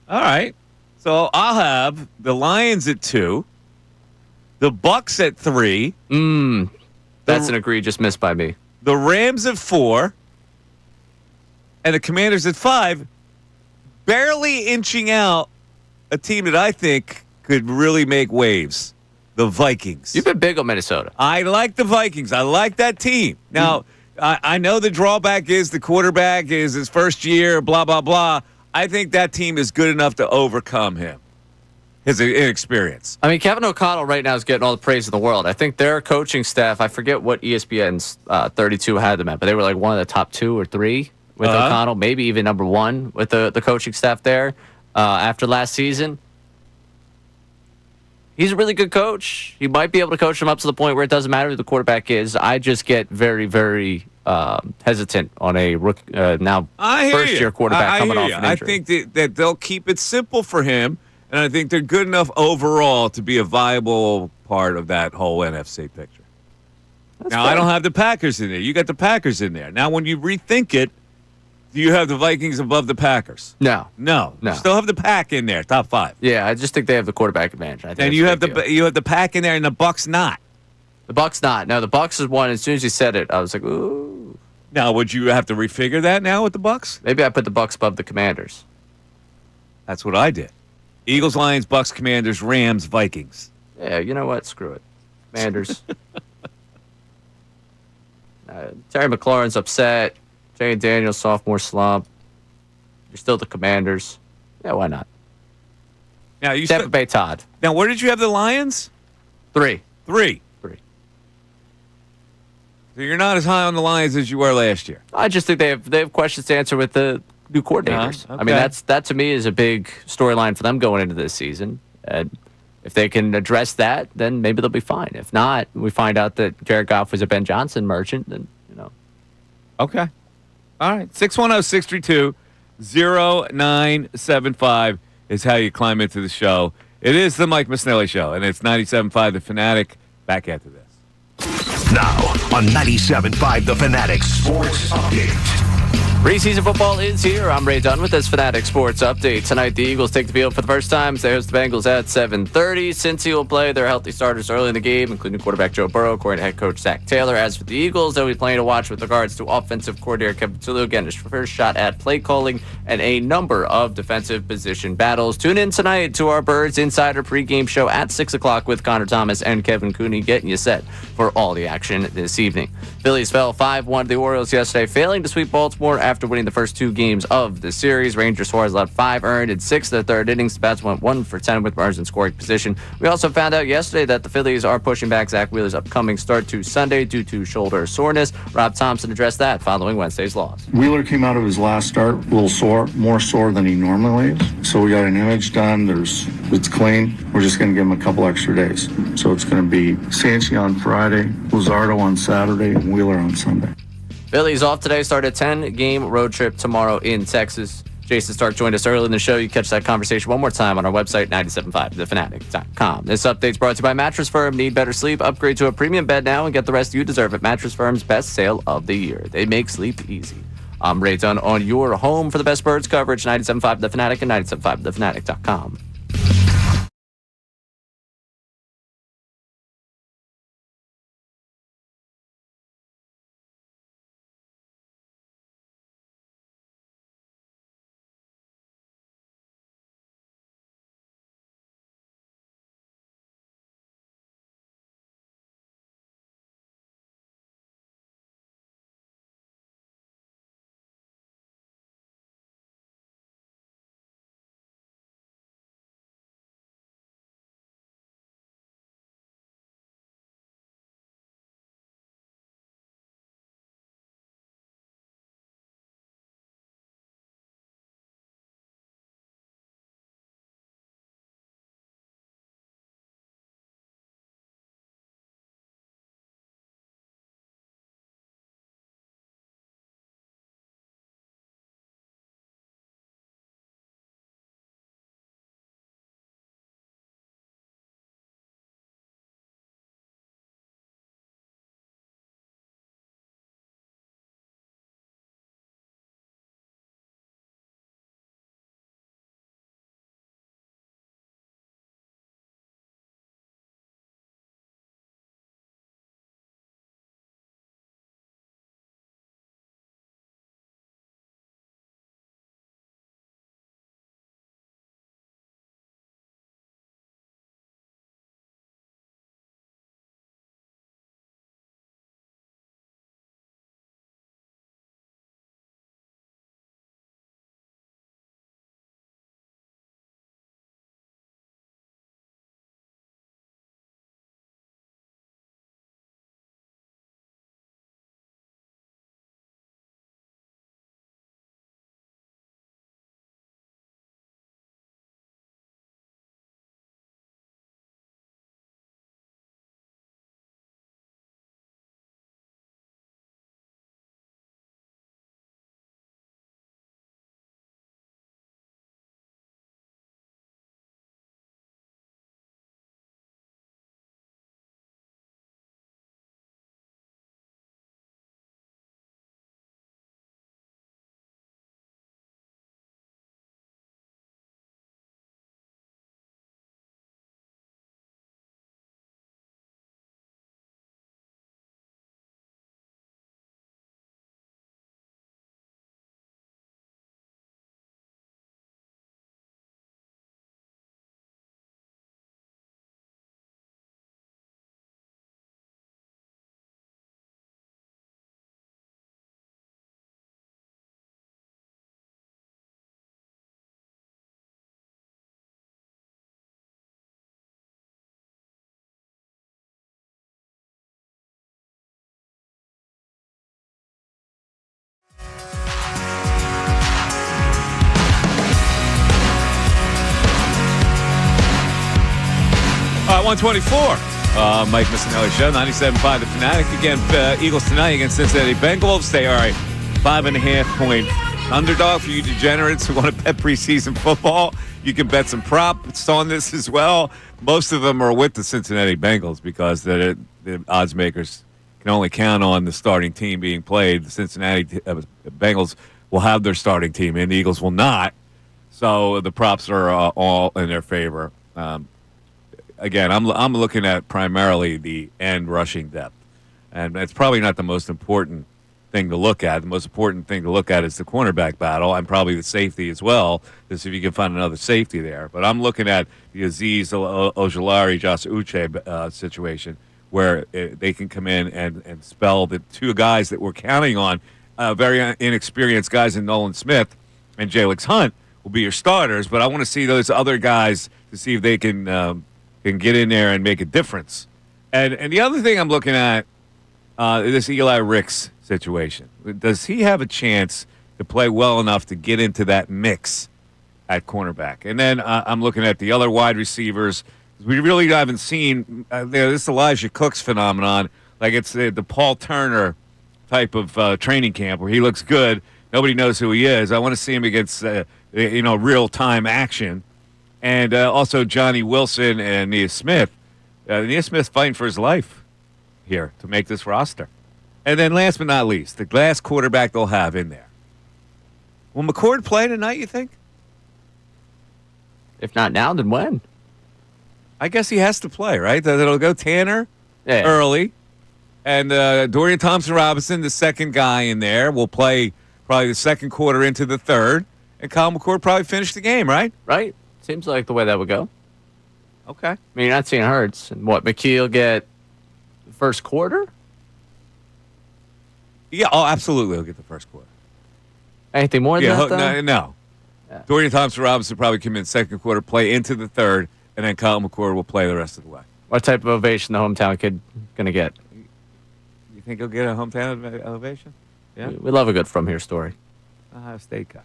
All right. So I'll have the Lions at 2, the Bucks at 3. That's an egregious miss by me. The Rams at 4, and the Commanders at 5, barely inching out a team that I think could really make waves, the Vikings. You've been big on Minnesota. I like the Vikings. I like that team. Now, I know the drawback is the quarterback is his first year, blah, blah, blah. I think that team is good enough to overcome him, his inexperience. I mean, Kevin O'Connell right now is getting all the praise in the world. I think their coaching staff, I forget what ESPN's 32 had them at, but they were like one of the top 2 or 3 with O'Connell, maybe even number 1 with the coaching staff there after last season. He's a really good coach. He might be able to coach them up to the point where it doesn't matter who the quarterback is. I just get very, very hesitant on a now first-year quarterback coming off an injury. I think that they'll keep it simple for him, and I think they're good enough overall to be a viable part of that whole NFC picture. Now, I don't have the Packers in there. You got the Packers in there. Now, when you rethink it, do you have the Vikings above the Packers? No. You still have the Pack in there, top 5. Yeah, I just think they have the quarterback advantage. I think and you have the Pack in there, and the Bucks not. The Bucks not. No, the Bucks is one. As soon as you said it, I was like, ooh. Now, would you have to refigure that now with the Bucks? Maybe I put the Bucks above the Commanders. That's what I did. Eagles, Lions, Bucks, Commanders, Rams, Vikings. Yeah, you know what? Screw it. Commanders. Terry McLaurin's upset. Jay Daniels, sophomore slump. You're still the Commanders. Yeah, why not? Now you Tampa Bay Todd. Now, where did you have the Lions? 3. 3. So you're not as high on the Lions as you were last year. I just think they have questions to answer with the new coordinators. Okay. I mean, that to me is a big storyline for them going into this season. And if they can address that, then maybe they'll be fine. If not, we find out that Jared Goff was a Ben Johnson merchant, then Okay. All right. 610-632-0975 is how you climb into the show. It is the Mike Missanelli Show, and it's 97.5 The Fanatic. Back after this. Now on 97.5 The Fanatic Sports Update. Preseason football is here. I'm Ray Dunn with this Fanatic Sports Update. Tonight, the Eagles take the field for the first time. They host the Bengals at 7:30. Cincy will play their healthy starters early in the game, including quarterback Joe Burrow, according to head coach Zach Taylor. As for the Eagles, they'll be playing to watch with regards to offensive coordinator Kevin Tulio. Again, his first shot at play calling and a number of defensive position battles. Tune in tonight to our Birds Insider pregame show at 6 o'clock with Connor Thomas and Kevin Cooney, getting you set for all the action this evening. Phillies fell 5-1 to the Orioles yesterday, failing to sweep Baltimore after winning the first 2 games of the series. Ranger Suarez allowed 5 earned in 6 of the third innings. The bats went 1 for 10 with runners in scoring position. We also found out yesterday that the Phillies are pushing back Zach Wheeler's upcoming start to Sunday due to shoulder soreness. Rob Thompson addressed that following Wednesday's loss. Wheeler came out of his last start a little sore, more sore than he normally is. So we got an image done. It's clean. We're just going to give him a couple extra days. So it's going to be Sanchi on Friday, Luzardo on Saturday, and Wheeler on Sunday. Phillies off today, start a 10-game road trip tomorrow in Texas. Jason Stark joined us early in the show. You catch that conversation one more time on our website, 975thefanatic.com. This update's brought to you by Mattress Firm. Need better sleep? Upgrade to a premium bed now and get the rest you deserve at Mattress Firm's best sale of the year. They make sleep easy. I'm Ray Dunn on your home for the best Birds coverage, 975 The Fanatic and 975thefanatic.com. 124. Mike Missanelli Show, 97.5 The Fanatic. Again, Eagles tonight against Cincinnati Bengals. They are a 5.5-point underdog for you degenerates who want to bet preseason football. You can bet some props on this as well. Most of them are with the Cincinnati Bengals because the odds makers can only count on the starting team being played. The Cincinnati Bengals will have their starting team, and the Eagles will not. So the props are all in their favor. Again, I'm looking at primarily the end rushing depth, and it's probably not the most important thing to look at. The most important thing to look at is the cornerback battle and probably the safety as well, to see if you can find another safety there. But I'm looking at the Azeez Ojulari, Josh Uche situation, where they can come in and spell the two guys that we're counting on, very inexperienced guys in Nolan Smith and Jalix Hunt, will be your starters. But I want to see those other guys to see if they can get in there and make a difference. And the other thing I'm looking at, this Eli Ricks situation. Does he have a chance to play well enough to get into that mix at cornerback? And then I'm looking at the other wide receivers. We really haven't seen this Elijah Cooks phenomenon. Like it's the Paul Turner type of training camp where he looks good. Nobody knows who he is. I want to see him against real-time action. And also Johnny Wilson and Nia Smith. Nia Smith's fighting for his life here to make this roster. And then last but not least, the last quarterback they'll have in there. Will McCord play tonight, you think? If not now, then when? I guess he has to play, right? It'll go Tanner early. And Dorian Thompson-Robinson, the second guy in there, will play probably the second quarter into the third. And Kyle McCord probably finish the game, right? Right. Seems like the way that would go. Okay. I mean, you're not seeing Hurts. And what, McKee will get the first quarter? Yeah, absolutely. He'll get the first quarter. Anything more than that, though? No. Yeah. Dorian Thompson-Robinson probably come in second quarter, play into the third, and then Kyle McCord will play the rest of the way. What type of ovation the hometown kid going to get? You think he'll get a hometown ovation? Yeah. We love a good from here story. Ohio State guy.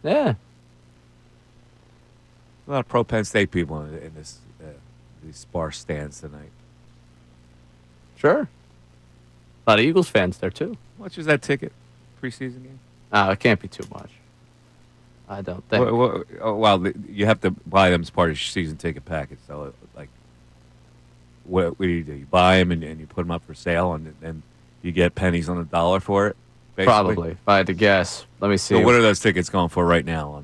Yeah. A lot of pro Penn State people in this these sparse stands tonight. Sure. A lot of Eagles fans there, too. How much is that ticket? Preseason game? It can't be too much. I don't think. Well, you have to buy them as part of your season ticket package. So, like, what do? You buy them and you put them up for sale, and then you get pennies on the dollar for it? Basically? Probably, if I had to guess. Let me see. So what are those tickets going for right now?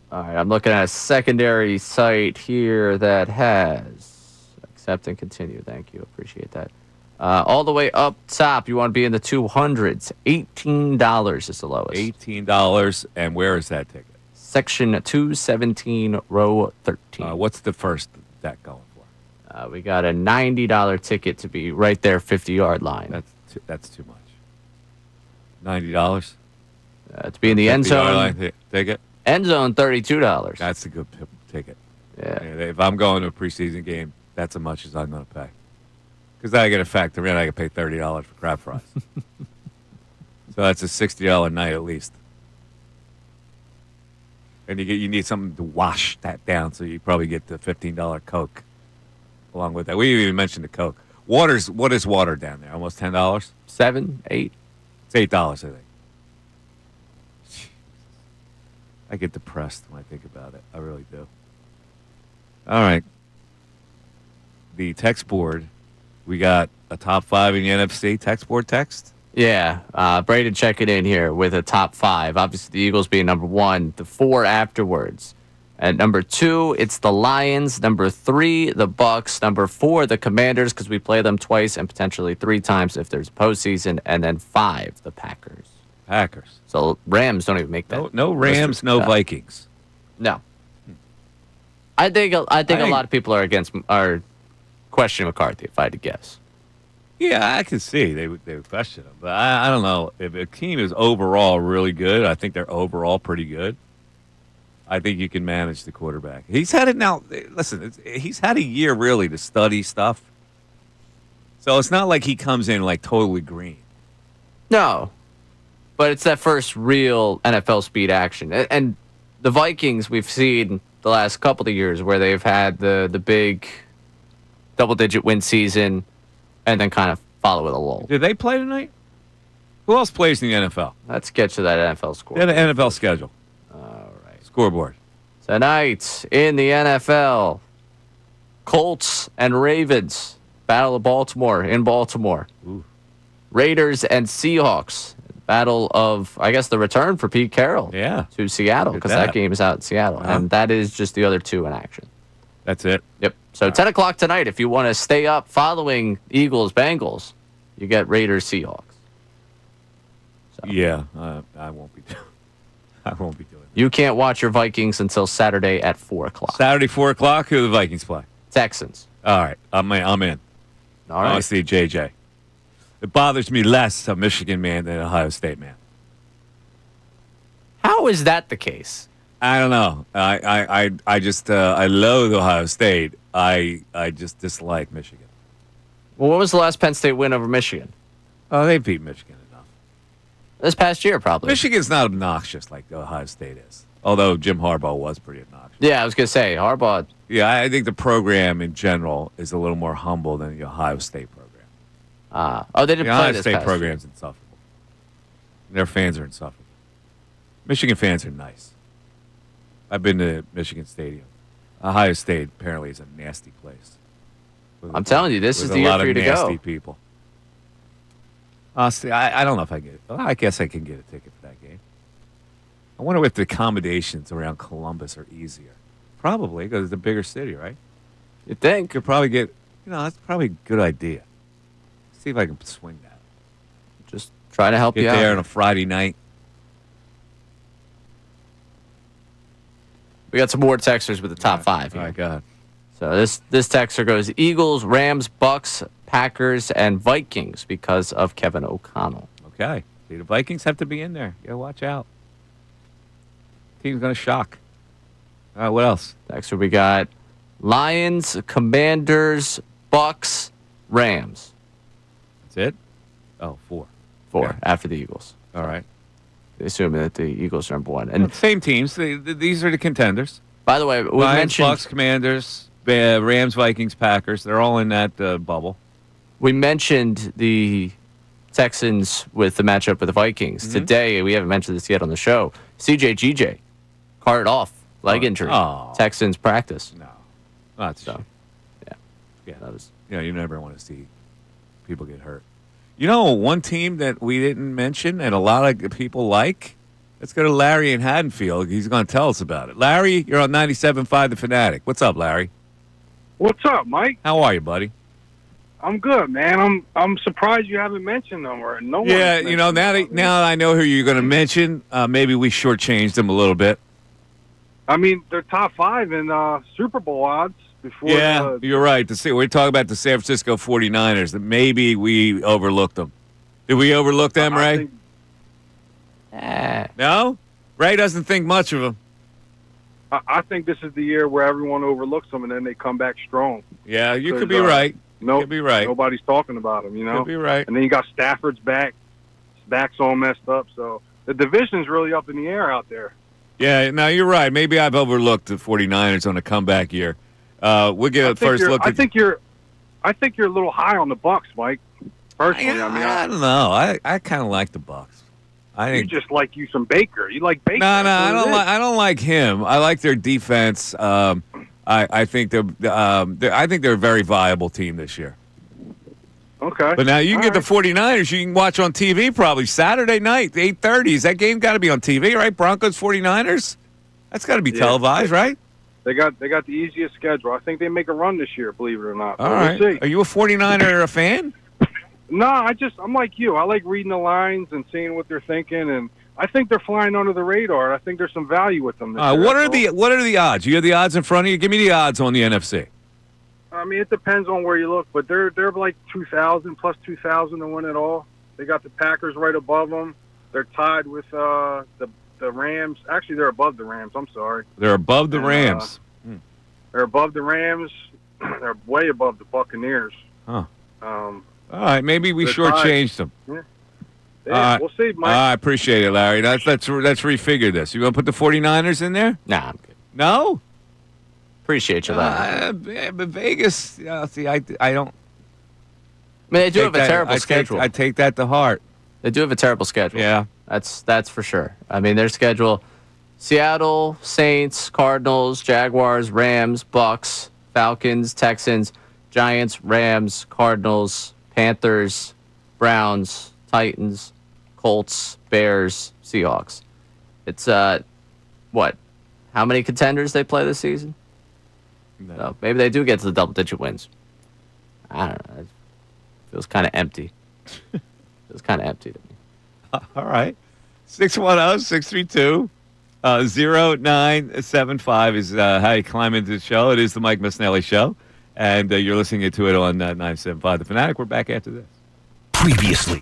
All right, I'm looking at a secondary site here that has accept and continue. Thank you. Appreciate that. All the way up top, you want to be in the 200s. $18 is the lowest. $18. And where is that ticket? Section 217, row 13. What's the first deck going for? We got a $90 ticket to be right there, 50-yard line. That's too much. $90? To be in the end zone. Ticket? End zone, $32. That's a good ticket. Yeah. If I'm going to a preseason game, that's as much as I'm going to pay. Because I got to factor in, I got to pay $30 for crab fries. So that's a $60 night at least. And you need something to wash that down, so you probably get the $15 Coke along with that. We didn't even mention the Coke. What is water down there? Almost $10? $7, $8. It's $8, I think. I get depressed when I think about it. I really do. All right. The text board. We got a top 5 in the NFC text board text. Yeah. Braden checking in here with a top 5. Obviously, the Eagles being number 1. The 4 afterwards. At number 2, it's the Lions. Number 3, the Bucks. Number 4, the Commanders, because we play them twice and potentially 3 times if there's postseason. And then 5, the Packers. Packers. So Rams don't even make that. No Rams, no Vikings. No. I think a lot of people are questioning McCarthy, if I had to guess. Yeah, I can see they would question him, but I don't know if a team is overall really good. I think they're overall pretty good. I think you can manage the quarterback. He's had it now. Listen, he's had a year really to study stuff, so it's not like he comes in like totally green. No. But it's that first real NFL speed action. And the Vikings, we've seen the last couple of years where they've had the big double-digit win season, and then kind of follow with a lull. Did they play tonight? Who else plays in the NFL? Let's get to that NFL score. Yeah, the NFL schedule. All right. Scoreboard. Tonight in the NFL, Colts and Ravens. Battle of Baltimore in Baltimore. Ooh. Raiders and Seahawks. Battle of, I guess, the return for Pete Carroll to Seattle, because that game is out in Seattle. And that is just the other two in action. That's it? Yep. So 10 o'clock tonight, if you want to stay up following Eagles-Bengals, you get Raiders-Seahawks. So. Yeah, I won't be doing that. You can't watch your Vikings until Saturday at 4 o'clock. Saturday, 4 o'clock, who do the Vikings play? Texans. All right, I'm in. All right. I want to see JJ. It bothers me less a Michigan man than an Ohio State man. How is that the case? I don't know. I just I loathe Ohio State. I just dislike Michigan. Well, what was the last Penn State win over Michigan? Oh, they beat Michigan enough. This past year, probably. Michigan's not obnoxious like Ohio State is. Although Jim Harbaugh was pretty obnoxious. Yeah, I was going to say, Harbaugh. Yeah, I think the program in general is a little more humble than the Ohio State program. They didn't play Ohio this State past program's insufferable. Their fans are insufferable. Michigan fans are nice. I've been to Michigan Stadium. Ohio State apparently is a nasty place. I'm telling you, this is the year for you to go. A lot of nasty people. Honestly, I don't know if I get it. Well, I guess I can get a ticket for that game. I wonder if the accommodations around Columbus are easier. Probably, because it's a bigger city, right? You think? Could probably get, that's probably a good idea. See if I can swing that. Just try to help you out. Get there on a Friday night. We got some more texters with the top five here. All right, go ahead. So this texter goes Eagles, Rams, Bucks, Packers, and Vikings because of Kevin O'Connell. Okay. See, the Vikings have to be in there. You gotta watch out. Team's gonna shock. All right, what else? Texter, we got Lions, Commanders, Bucks, Rams. That's it? Oh, 4. 4 Okay. after the Eagles. All right. Assuming that the Eagles are number 1. And same teams. These are the contenders. By the way, we Lions, mentioned Bucks, Commanders, Rams, Vikings, Packers. They're all in that bubble. We mentioned the Texans with the matchup with the Vikings. Mm-hmm. Today, we haven't mentioned this yet on the show. CJ carted off, leg injury. Oh. Texans practice. No. That's so. Yeah. That was. You never want to see people get hurt. One team that we didn't mention and a lot of people like. Let's go to Larry in Haddonfield. He's going to tell us about it. Larry, you're on 97.5 The Fanatic. What's up, Larry? What's up, Mike? How are you, buddy? I'm good, man. I'm surprised you haven't mentioned them or no one. Yeah, now that I know who you're going to mention, maybe we shortchanged them a little bit. I mean, they're top 5 in Super Bowl odds before. Yeah, you're right. We're talking about the San Francisco 49ers. That maybe we overlooked them. Did we overlook them, Ray? No? Ray doesn't think much of them. I think this is the year where everyone overlooks them and then they come back strong. Yeah, you could be right. No, could be right. Nobody's talking about them, Could be right. And then you got Stafford's back. His back's all messed up. So the division's really up in the air out there. Yeah, no, you're right. Maybe I've overlooked the 49ers on a comeback year. We'll get a first look. I think you're a little high on the Bucks, Mike. Personally, I don't know. I kind of like the Bucks. I think you just like you some Baker. You like Baker. No, I don't like him. I like their defense. I think they're a very viable team this year. Okay. But now you can get the 49ers. You can watch on TV probably Saturday night, 8:30. Is that game got to be on TV, right? Broncos 49ers. That's got to be televised, right? They got the easiest schedule. I think they make a run this year, believe it or not. All right. We'll see. Are you a 49er fan? No, I'm like you. I like reading the lines and seeing what they're thinking, and I think they're flying under the radar. I think there's some value with them. This year, what are the odds? You have the odds in front of you. Give me the odds on the NFC. I mean, it depends on where you look, but they're like 2,000 plus 2,000 to win it all. They got the Packers right above them. They're tied with the Rams. Actually, they're above the Rams. I'm sorry. They're above the Rams. They're above the Rams. They're way above the Buccaneers. Huh. All right, maybe we shortchanged them. Yeah, we'll see, Mike. I appreciate it, Larry. Let's refigure this. You want to put the 49ers in there? Nah, I'm good. No? Appreciate you, Larry. But Vegas, see, I don't. I mean, they do have a terrible schedule. I take that to heart. They do have a terrible schedule. Yeah. That's for sure. I mean, their schedule: Seattle, Saints, Cardinals, Jaguars, Rams, Bucks, Falcons, Texans, Giants, Rams, Cardinals, Panthers, Browns, Titans, Colts, Bears, Seahawks. It's what? How many contenders they play this season? No. So maybe they do get to the double-digit wins. I don't know. It feels kind of empty. Feels kind of empty to me. All right. 610-632-0975 is how you climb into the show. It is the Mike Missanelli Show, and you're listening to it on 975 The Fanatic. We're back after this. Previously.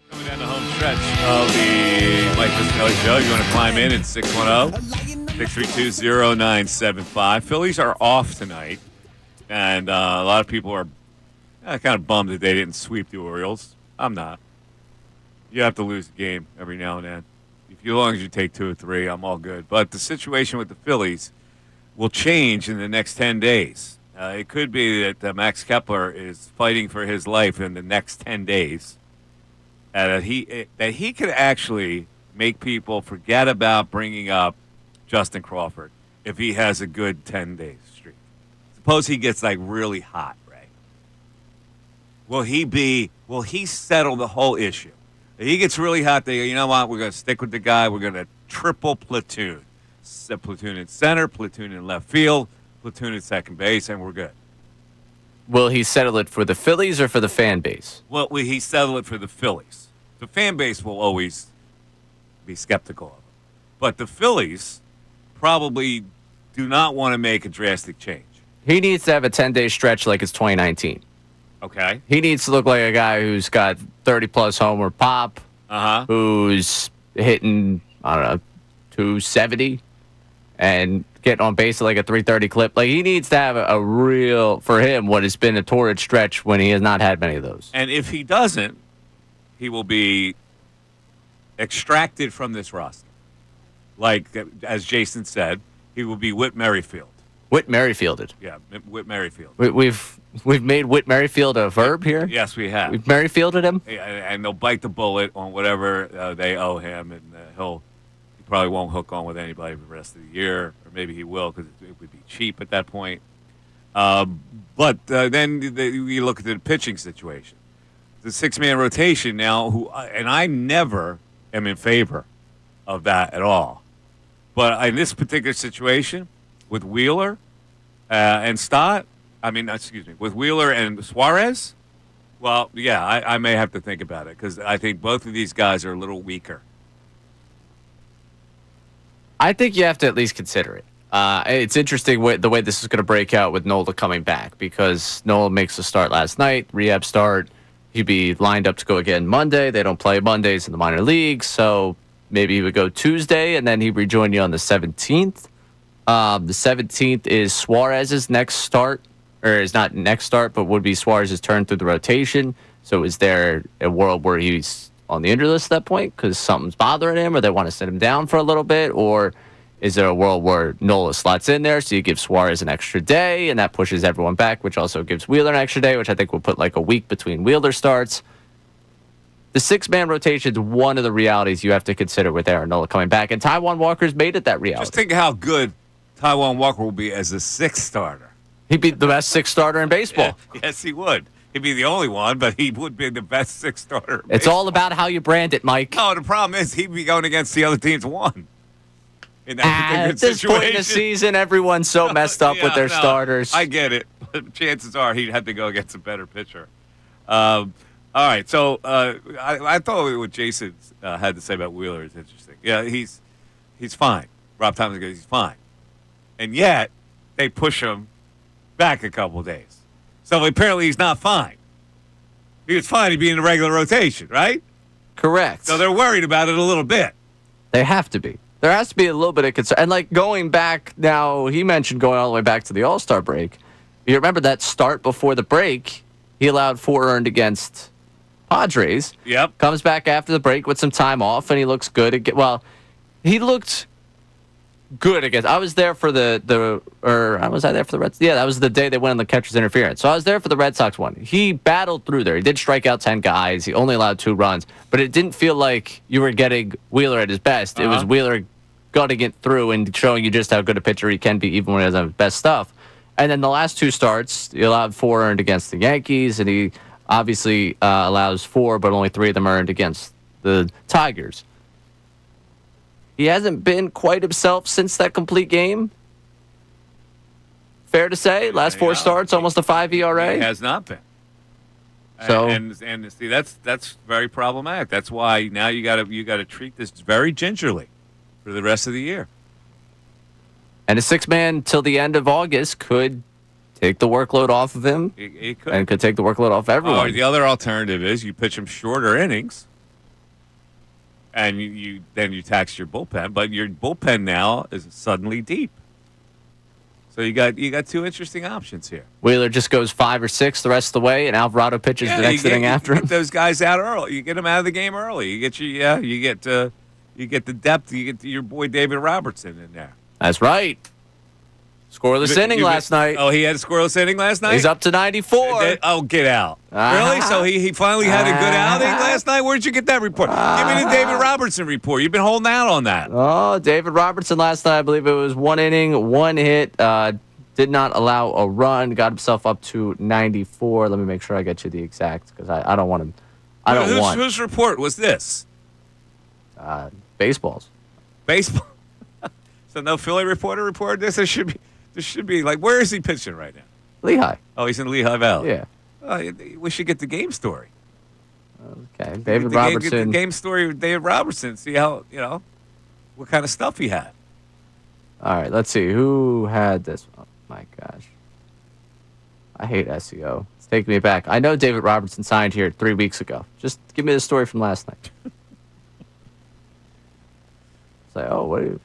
Coming down the home stretch of the Mike Missanelli Show. You want to climb in at 610-632-0975. Phillies are off tonight, and a lot of people are kind of bummed that they didn't sweep the Orioles. I'm not. You have to lose a game every now and then. As long as you take 2 or 3, I'm all good. But the situation with the Phillies will change in the next 10 days. It could be that Max Kepler is fighting for his life in the next 10 days. That he could actually make people forget about bringing up Justin Crawford if he has a good 10-day streak. Suppose he gets like really hot, Ray. Will he settle the whole issue? He gets really hot. They go, you know what? We're going to stick with the guy. We're going to triple platoon. Platoon in center, platoon in left field, platoon at second base, and we're good. Will he settle it for the Phillies or for the fan base? Well, he settled it for the Phillies. The fan base will always be skeptical of him. But the Phillies probably do not want to make a drastic change. He needs to have a 10-day stretch like it's 2019. Okay. He needs to look like a guy who's got 30-plus homer pop, who's hitting, I don't know, 270, and getting on base at like a 330 clip. Like, he needs to have a real, for him, what has been a torrid stretch when he has not had many of those. And if he doesn't, he will be extracted from this roster. Like, as Jason said, he will be Whit Merrifield. Whit Merrifielded. Yeah, Whit Merrifield. We've made Whit Merrifield a verb here? Yes, we have. We've Merrifielded him? And they'll bite the bullet on whatever they owe him, and he probably won't hook on with anybody for the rest of the year, or maybe he will because it would be cheap at that point. But then you look at the pitching situation. The six-man rotation now, and I never am in favor of that at all. But in this particular situation, with Wheeler and Stott, with Wheeler and Suarez, well, yeah, I may have to think about it because I think both of these guys are a little weaker. I think you have to at least consider it. It's interesting the way this is going to break out with Nola coming back because Nola makes a start last night, rehab start. He'd be lined up to go again Monday. They don't play Mondays in the minor leagues, so maybe he would go Tuesday, and then he'd rejoin you on the 17th. The 17th is Suarez's next start, or is not next start, but would be Suarez's turn through the rotation. So is there a world where he's on the injury list at that point because something's bothering him or they want to send him down for a little bit? Or is there a world where Nola slots in there so you give Suarez an extra day and that pushes everyone back, which also gives Wheeler an extra day, which I think will put like a week between Wheeler starts? The six-man rotation is one of the realities you have to consider with Aaron Nola coming back, and Taijuan Walker's made it that reality. Just think how good Taijuan Walker will be as a sixth starter. He'd be the best sixth starter in baseball. Yeah, yes, he would. He'd be the only one, but he would be the best sixth starter. It's all about how you brand it, Mike. No, the problem is he'd be going against the other team's one. In that particular at this situation. point in the season, everyone's so messed up with their starters. I get it, but chances are he'd have to go against a better pitcher. All right, so I thought what Jason had to say about Wheeler is interesting. Yeah, he's fine. Rob Thomas goes, he's fine. And yet, they push him back a couple of days. So apparently he's not fine. If he was fine, he'd be in the regular rotation, right? Correct. So they're worried about it a little bit. They have to be. There has to be a little bit of concern. And like going back now, he mentioned going all the way back to the All-Star break. You remember that start before the break, he allowed 4 earned against Padres. Yep. Comes back after the break with some time off, and he looks good again. Well, he looked good against. I was there for was I there for the Reds? Yeah, that was the day they went on the catcher's interference. So I was there for the Red Sox one. He battled through there. He did strike out 10 guys. He only allowed 2 runs, but it didn't feel like you were getting Wheeler at his best. It was Wheeler gutting it through and showing you just how good a pitcher he can be, even when he doesn't have his best stuff. And then the last 2 starts, he allowed 4 earned against the Yankees, and he obviously allows 4, but only 3 of them earned against the Tigers. He hasn't been quite himself since that complete game. Fair to say, last 4 starts, almost a 5 ERA. He has not been. So and see that's very problematic. That's why now you got to treat this very gingerly for the rest of the year. And a 6-man till the end of August could take the workload off of him. It could. And could take the workload off everyone. Or the other alternative is you pitch him shorter innings. And you tax your bullpen, but your bullpen now is suddenly deep. So you got 2 interesting options here. Wheeler just goes 5 or 6 the rest of the way, and Alvarado pitches the next inning after him. You get those guys out early. You get them out of the game early. You get the depth. You get your boy David Robertson in there. That's right. Scoreless inning last night. Oh, he had a scoreless inning last night? He's up to 94. Oh, get out. Really? So he finally had a good outing last night? Where'd you get that report? Give me the David Robertson report. You've been holding out on that. Oh, David Robertson last night, I believe it was 1 inning, 1 hit. Did not allow a run. Got himself up to 94. Let me make sure I get you the exact because I don't want I don't want. Whose report was this? Baseball's. Baseball. So no Philly reporter reported this. There should be like, where is he pitching right now? Lehigh. Oh, he's in Lehigh Valley. Yeah. We should get the game story. Okay, David Robertson. Get the game story with David Robertson. See how what kind of stuff he had. All right, let's see who had this. Oh my gosh, I hate SEO. It's taking me back. I know David Robertson signed here 3 weeks ago. Just give me the story from last night. It's like, what do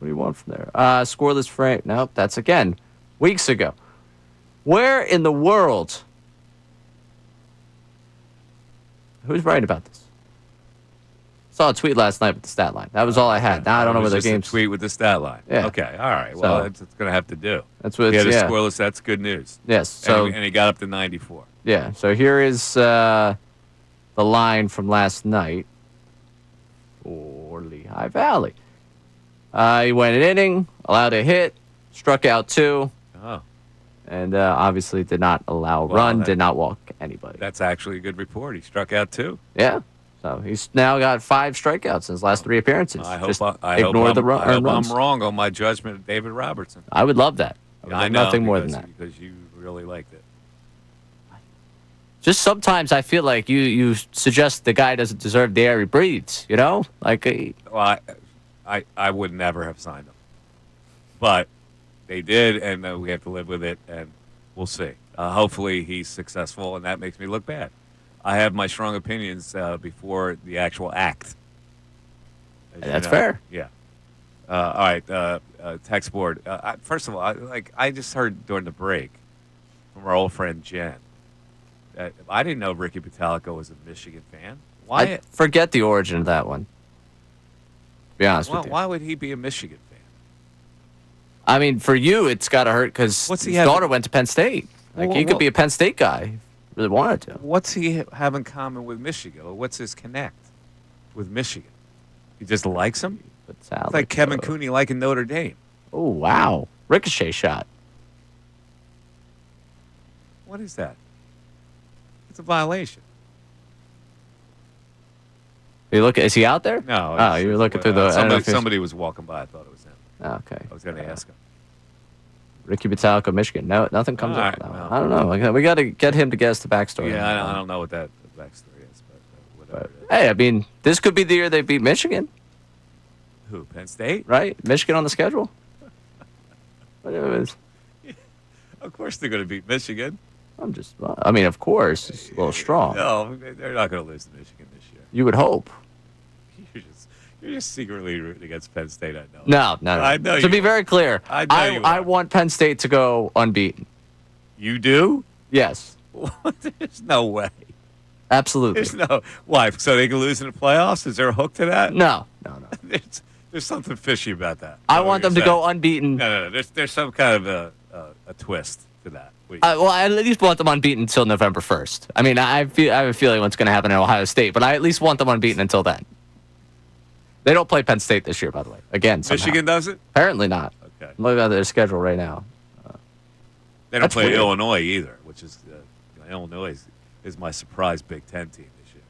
you want from there? Scoreless frame. Nope, that's again weeks ago. Where in the world? Who's writing about this? Saw a tweet last night with the stat line. That was all I had. Now I don't know whether the game's... tweet with the stat line. Yeah. Okay, all right. Well, that's going to have to do. That's what he had it's, a scoreless. That's good news. Yes. So, and he got up to 94. Yeah. So here is the line from last night for Lehigh Valley. He went an inning, allowed a hit, struck out 2. Oh. And obviously did not allow a run, did not walk anybody. That's actually a good report. He struck out 2. Yeah. So he's now got 5 strikeouts in his last 3 appearances. I hope I'm wrong on my judgment of David Robertson. I would love that. I know, nothing more than that. Because you really liked it. Just sometimes I feel like you suggest the guy doesn't deserve the air he breathes, you know? Like, well, I would never have signed him. But they did, and we have to live with it, and we'll see. Hopefully he's successful, and that makes me look bad. I have my strong opinions before the actual act. That's fair. Yeah. All right. Text board. First of all, I just heard during the break from our old friend Jen. I didn't know Ricky Pitalico was a Michigan fan. Why? I forget the origin of that one. To be honest with you. Why would he be a Michigan fan? I mean, for you, it's got to hurt because his daughter went to Penn State. Like, he could be a Penn State guy. Really wanted to. What's he have in common with Michigan? Or what's his connect with Michigan? He just likes him? It's like Kevin Cooney liking Notre Dame. Oh, wow. Ricochet shot. What is that? It's a violation. Is he out there? No. Oh, you were looking through the... Somebody was walking by. I thought it was him. Okay. I was going to ask him. Ricky Pitalico, Michigan. No, nothing comes up. Right, I don't know. We got to get him to guess the backstory. Yeah, I don't know what that backstory is, but whatever. Hey, I mean, this could be the year they beat Michigan. Who? Penn State? Right? Michigan on the schedule? Whatever it is. Of course they're going to beat Michigan. Of course. It's a little strong. No, they're not going to lose to Michigan this year. You would hope. You're just secretly rooting against Penn State, I know. No. I know to be very clear, I want Penn State to go unbeaten. You do? Yes. There's no way. Absolutely. There's no... Why? So they can lose in the playoffs? Is there a hook to that? No. There's something fishy about that. I want them to go unbeaten. No. There's some kind of a twist to that. Well, I at least want them unbeaten until November 1st. I mean, I have a feeling what's going to happen in Ohio State, but I at least want them unbeaten until then. They don't play Penn State this year, by the way. Again, somehow. Michigan doesn't? Apparently not. Okay. I'm looking at their schedule right now. They don't play Illinois either, which is Illinois is my surprise Big Ten team this year.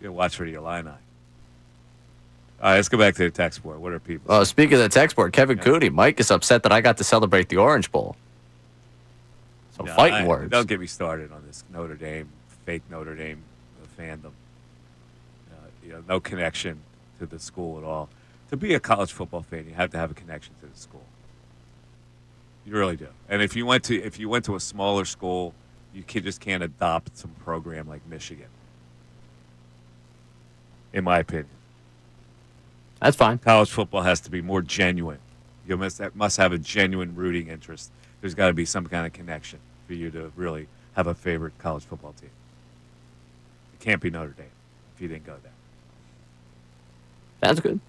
You watch for the Illini. All right, let's go back to the text board. What are people saying? Speaking of the text board, Kevin Cooney, Mike is upset that I got to celebrate the Orange Bowl. So fighting words. Don't get me started on this fake Notre Dame fandom. No connection to the school at all. To be a college football fan, you have to have a connection to the school. You really do. And if you went to a smaller school, you just can't adopt some program like Michigan. In my opinion. That's fine. College football has to be more genuine. You must have a genuine rooting interest. There's got to be some kind of connection for you to really have a favorite college football team. It can't be Notre Dame if you didn't go there. That's good.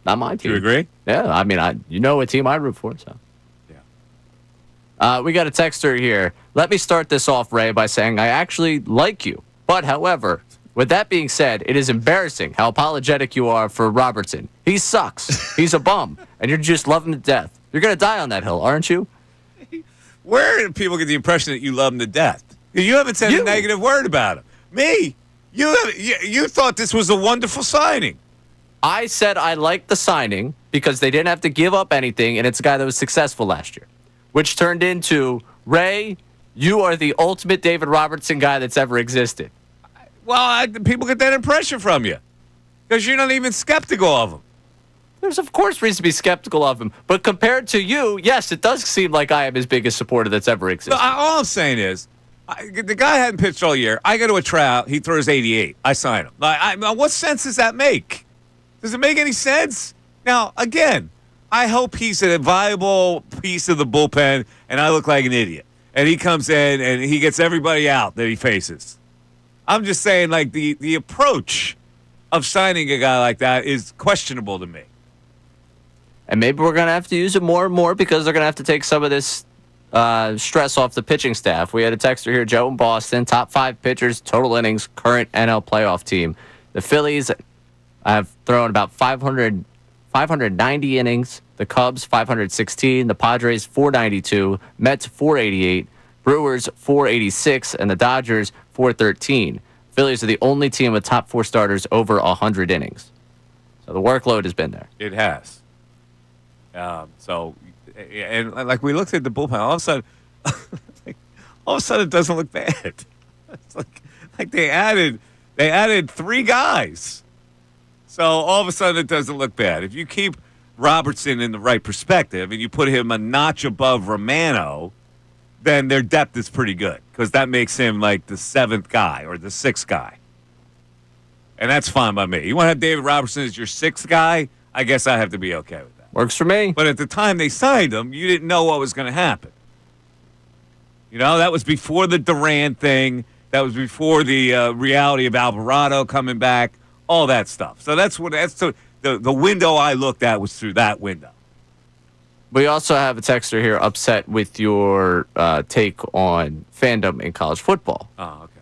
Not my team. Do you agree? Yeah, I mean, you know what team I root for, so. Yeah. We got a texter here. Let me start this off, Ray, by saying I actually like you. But, however, with that being said, it is embarrassing how apologetic you are for Robertson. He sucks. He's a bum. And you're just loving him to death. You're going to die on that hill, aren't you? Where do people get the impression that you love him to death? You haven't said a negative word about him. Me? You thought this was a wonderful signing. I said I liked the signing because they didn't have to give up anything, and it's a guy that was successful last year, which turned into, Ray, you are the ultimate David Robertson guy that's ever existed. Well, people get that impression from you because you're not even skeptical of him. There's, of course, reason to be skeptical of him. But compared to you, yes, it does seem like I am his biggest supporter that's ever existed. No, all I'm saying is, the guy hadn't pitched all year. I go to a tryout. He throws 88. I sign him. What sense does that make? Does it make any sense? Now, again, I hope he's a viable piece of the bullpen, and I look like an idiot. And he comes in, and he gets everybody out that he faces. I'm just saying, like, the approach of signing a guy like that is questionable to me. And maybe we're going to have to use it more and more because they're going to have to take some of this stress off the pitching staff. We had a texter here, Joe in Boston, top 5 pitchers, total innings, current NL playoff team. The Phillies have thrown about 590 innings. The Cubs, 516. The Padres, 492. Mets, 488. Brewers, 486. And the Dodgers, 413. Phillies are the only team with top 4 starters over 100 innings. So the workload has been there. It has. And like we looked at the bullpen, all of a sudden it doesn't look bad. It's like they added 3 guys. So all of a sudden it doesn't look bad. If you keep Robertson in the right perspective and you put him a notch above Romano, then their depth is pretty good because that makes him like the 7th guy or the 6th guy. And that's fine by me. You want to have David Robertson as your 6th guy? I guess I have to be okay with that. Works for me. But at the time they signed him, you didn't know what was going to happen. You know, that was before the Durant thing. That was before the reality of Alvarado coming back, all that stuff. So that's the window I looked at was through that window. We also have a texter here upset with your take on fandom in college football. Oh, okay.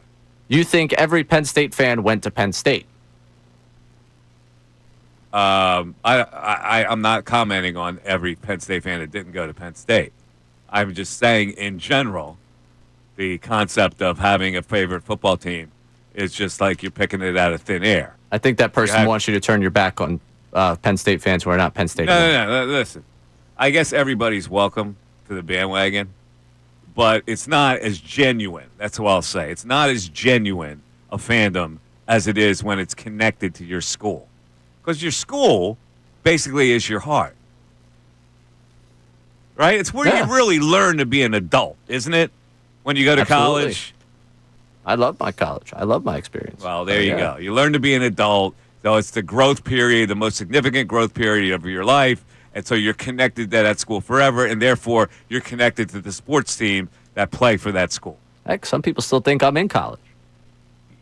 You think every Penn State fan went to Penn State? I'm not commenting on every Penn State fan that didn't go to Penn State. I'm just saying, in general, the concept of having a favorite football team is just like you're picking it out of thin air. I think that person wants you to turn your back on Penn State fans who are not Penn State. No. Listen, I guess everybody's welcome to the bandwagon, but it's not as genuine. That's what I'll say. It's not as genuine a fandom as it is when it's connected to your school. Because your school basically is your heart. Right? It's where you really learn to be an adult, isn't it? When you go to college. I love my college. I love my experience. Well, there you go. You learn to be an adult. So it's the growth period, the most significant growth period of your life. And so you're connected to that school forever. And therefore, you're connected to the sports team that play for that school. Heck, some people still think I'm in college.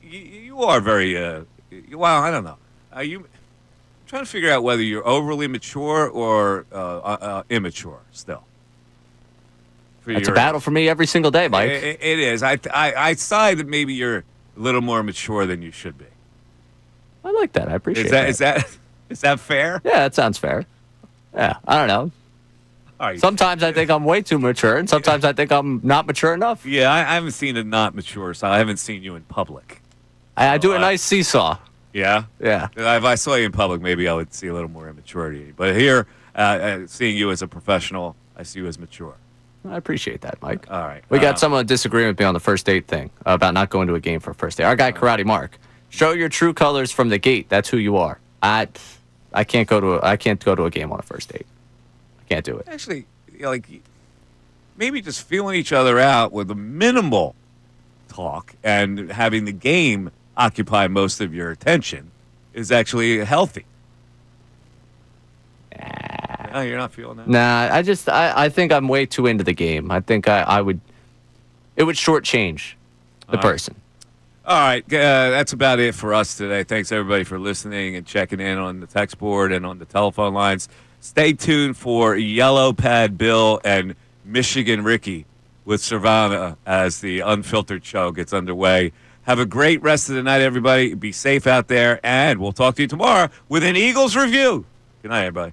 You are very, well, I don't know. I'm trying to figure out whether you're overly mature or immature still. It's a battle for me every single day, Mike. It is. I side that maybe you're a little more mature than you should be. I like that. I appreciate that. Is that fair? Yeah, that sounds fair. Yeah, I don't know. Sometimes I think I'm way too mature, and sometimes I think I'm not mature enough. Yeah, I haven't seen a not mature, so I haven't seen you in public. I do a nice seesaw. Yeah? Yeah. If I saw you in public, maybe I would see a little more immaturity. But here, seeing you as a professional, I see you as mature. I appreciate that, Mike. All right. We got someone disagreeing with me on the first date thing about not going to a game for a first date. Our guy, Karate Mark. Show your true colors from the gate. That's who you are. I can't go to a game on a first date. I can't do it. Actually, maybe just feeling each other out with a minimal talk and having the game occupy most of your attention is actually healthy. No, you're not feeling that? Nah, I think I'm way too into the game. I think it would shortchange the person. All right, that's about it for us today. Thanks, everybody, for listening and checking in on the text board and on the telephone lines. Stay tuned for Yellow Pad Bill and Michigan Ricky with Savannah as the Unfiltered show gets underway. Have a great rest of the night, everybody. Be safe out there, and we'll talk to you tomorrow with an Eagles review. Good night, everybody.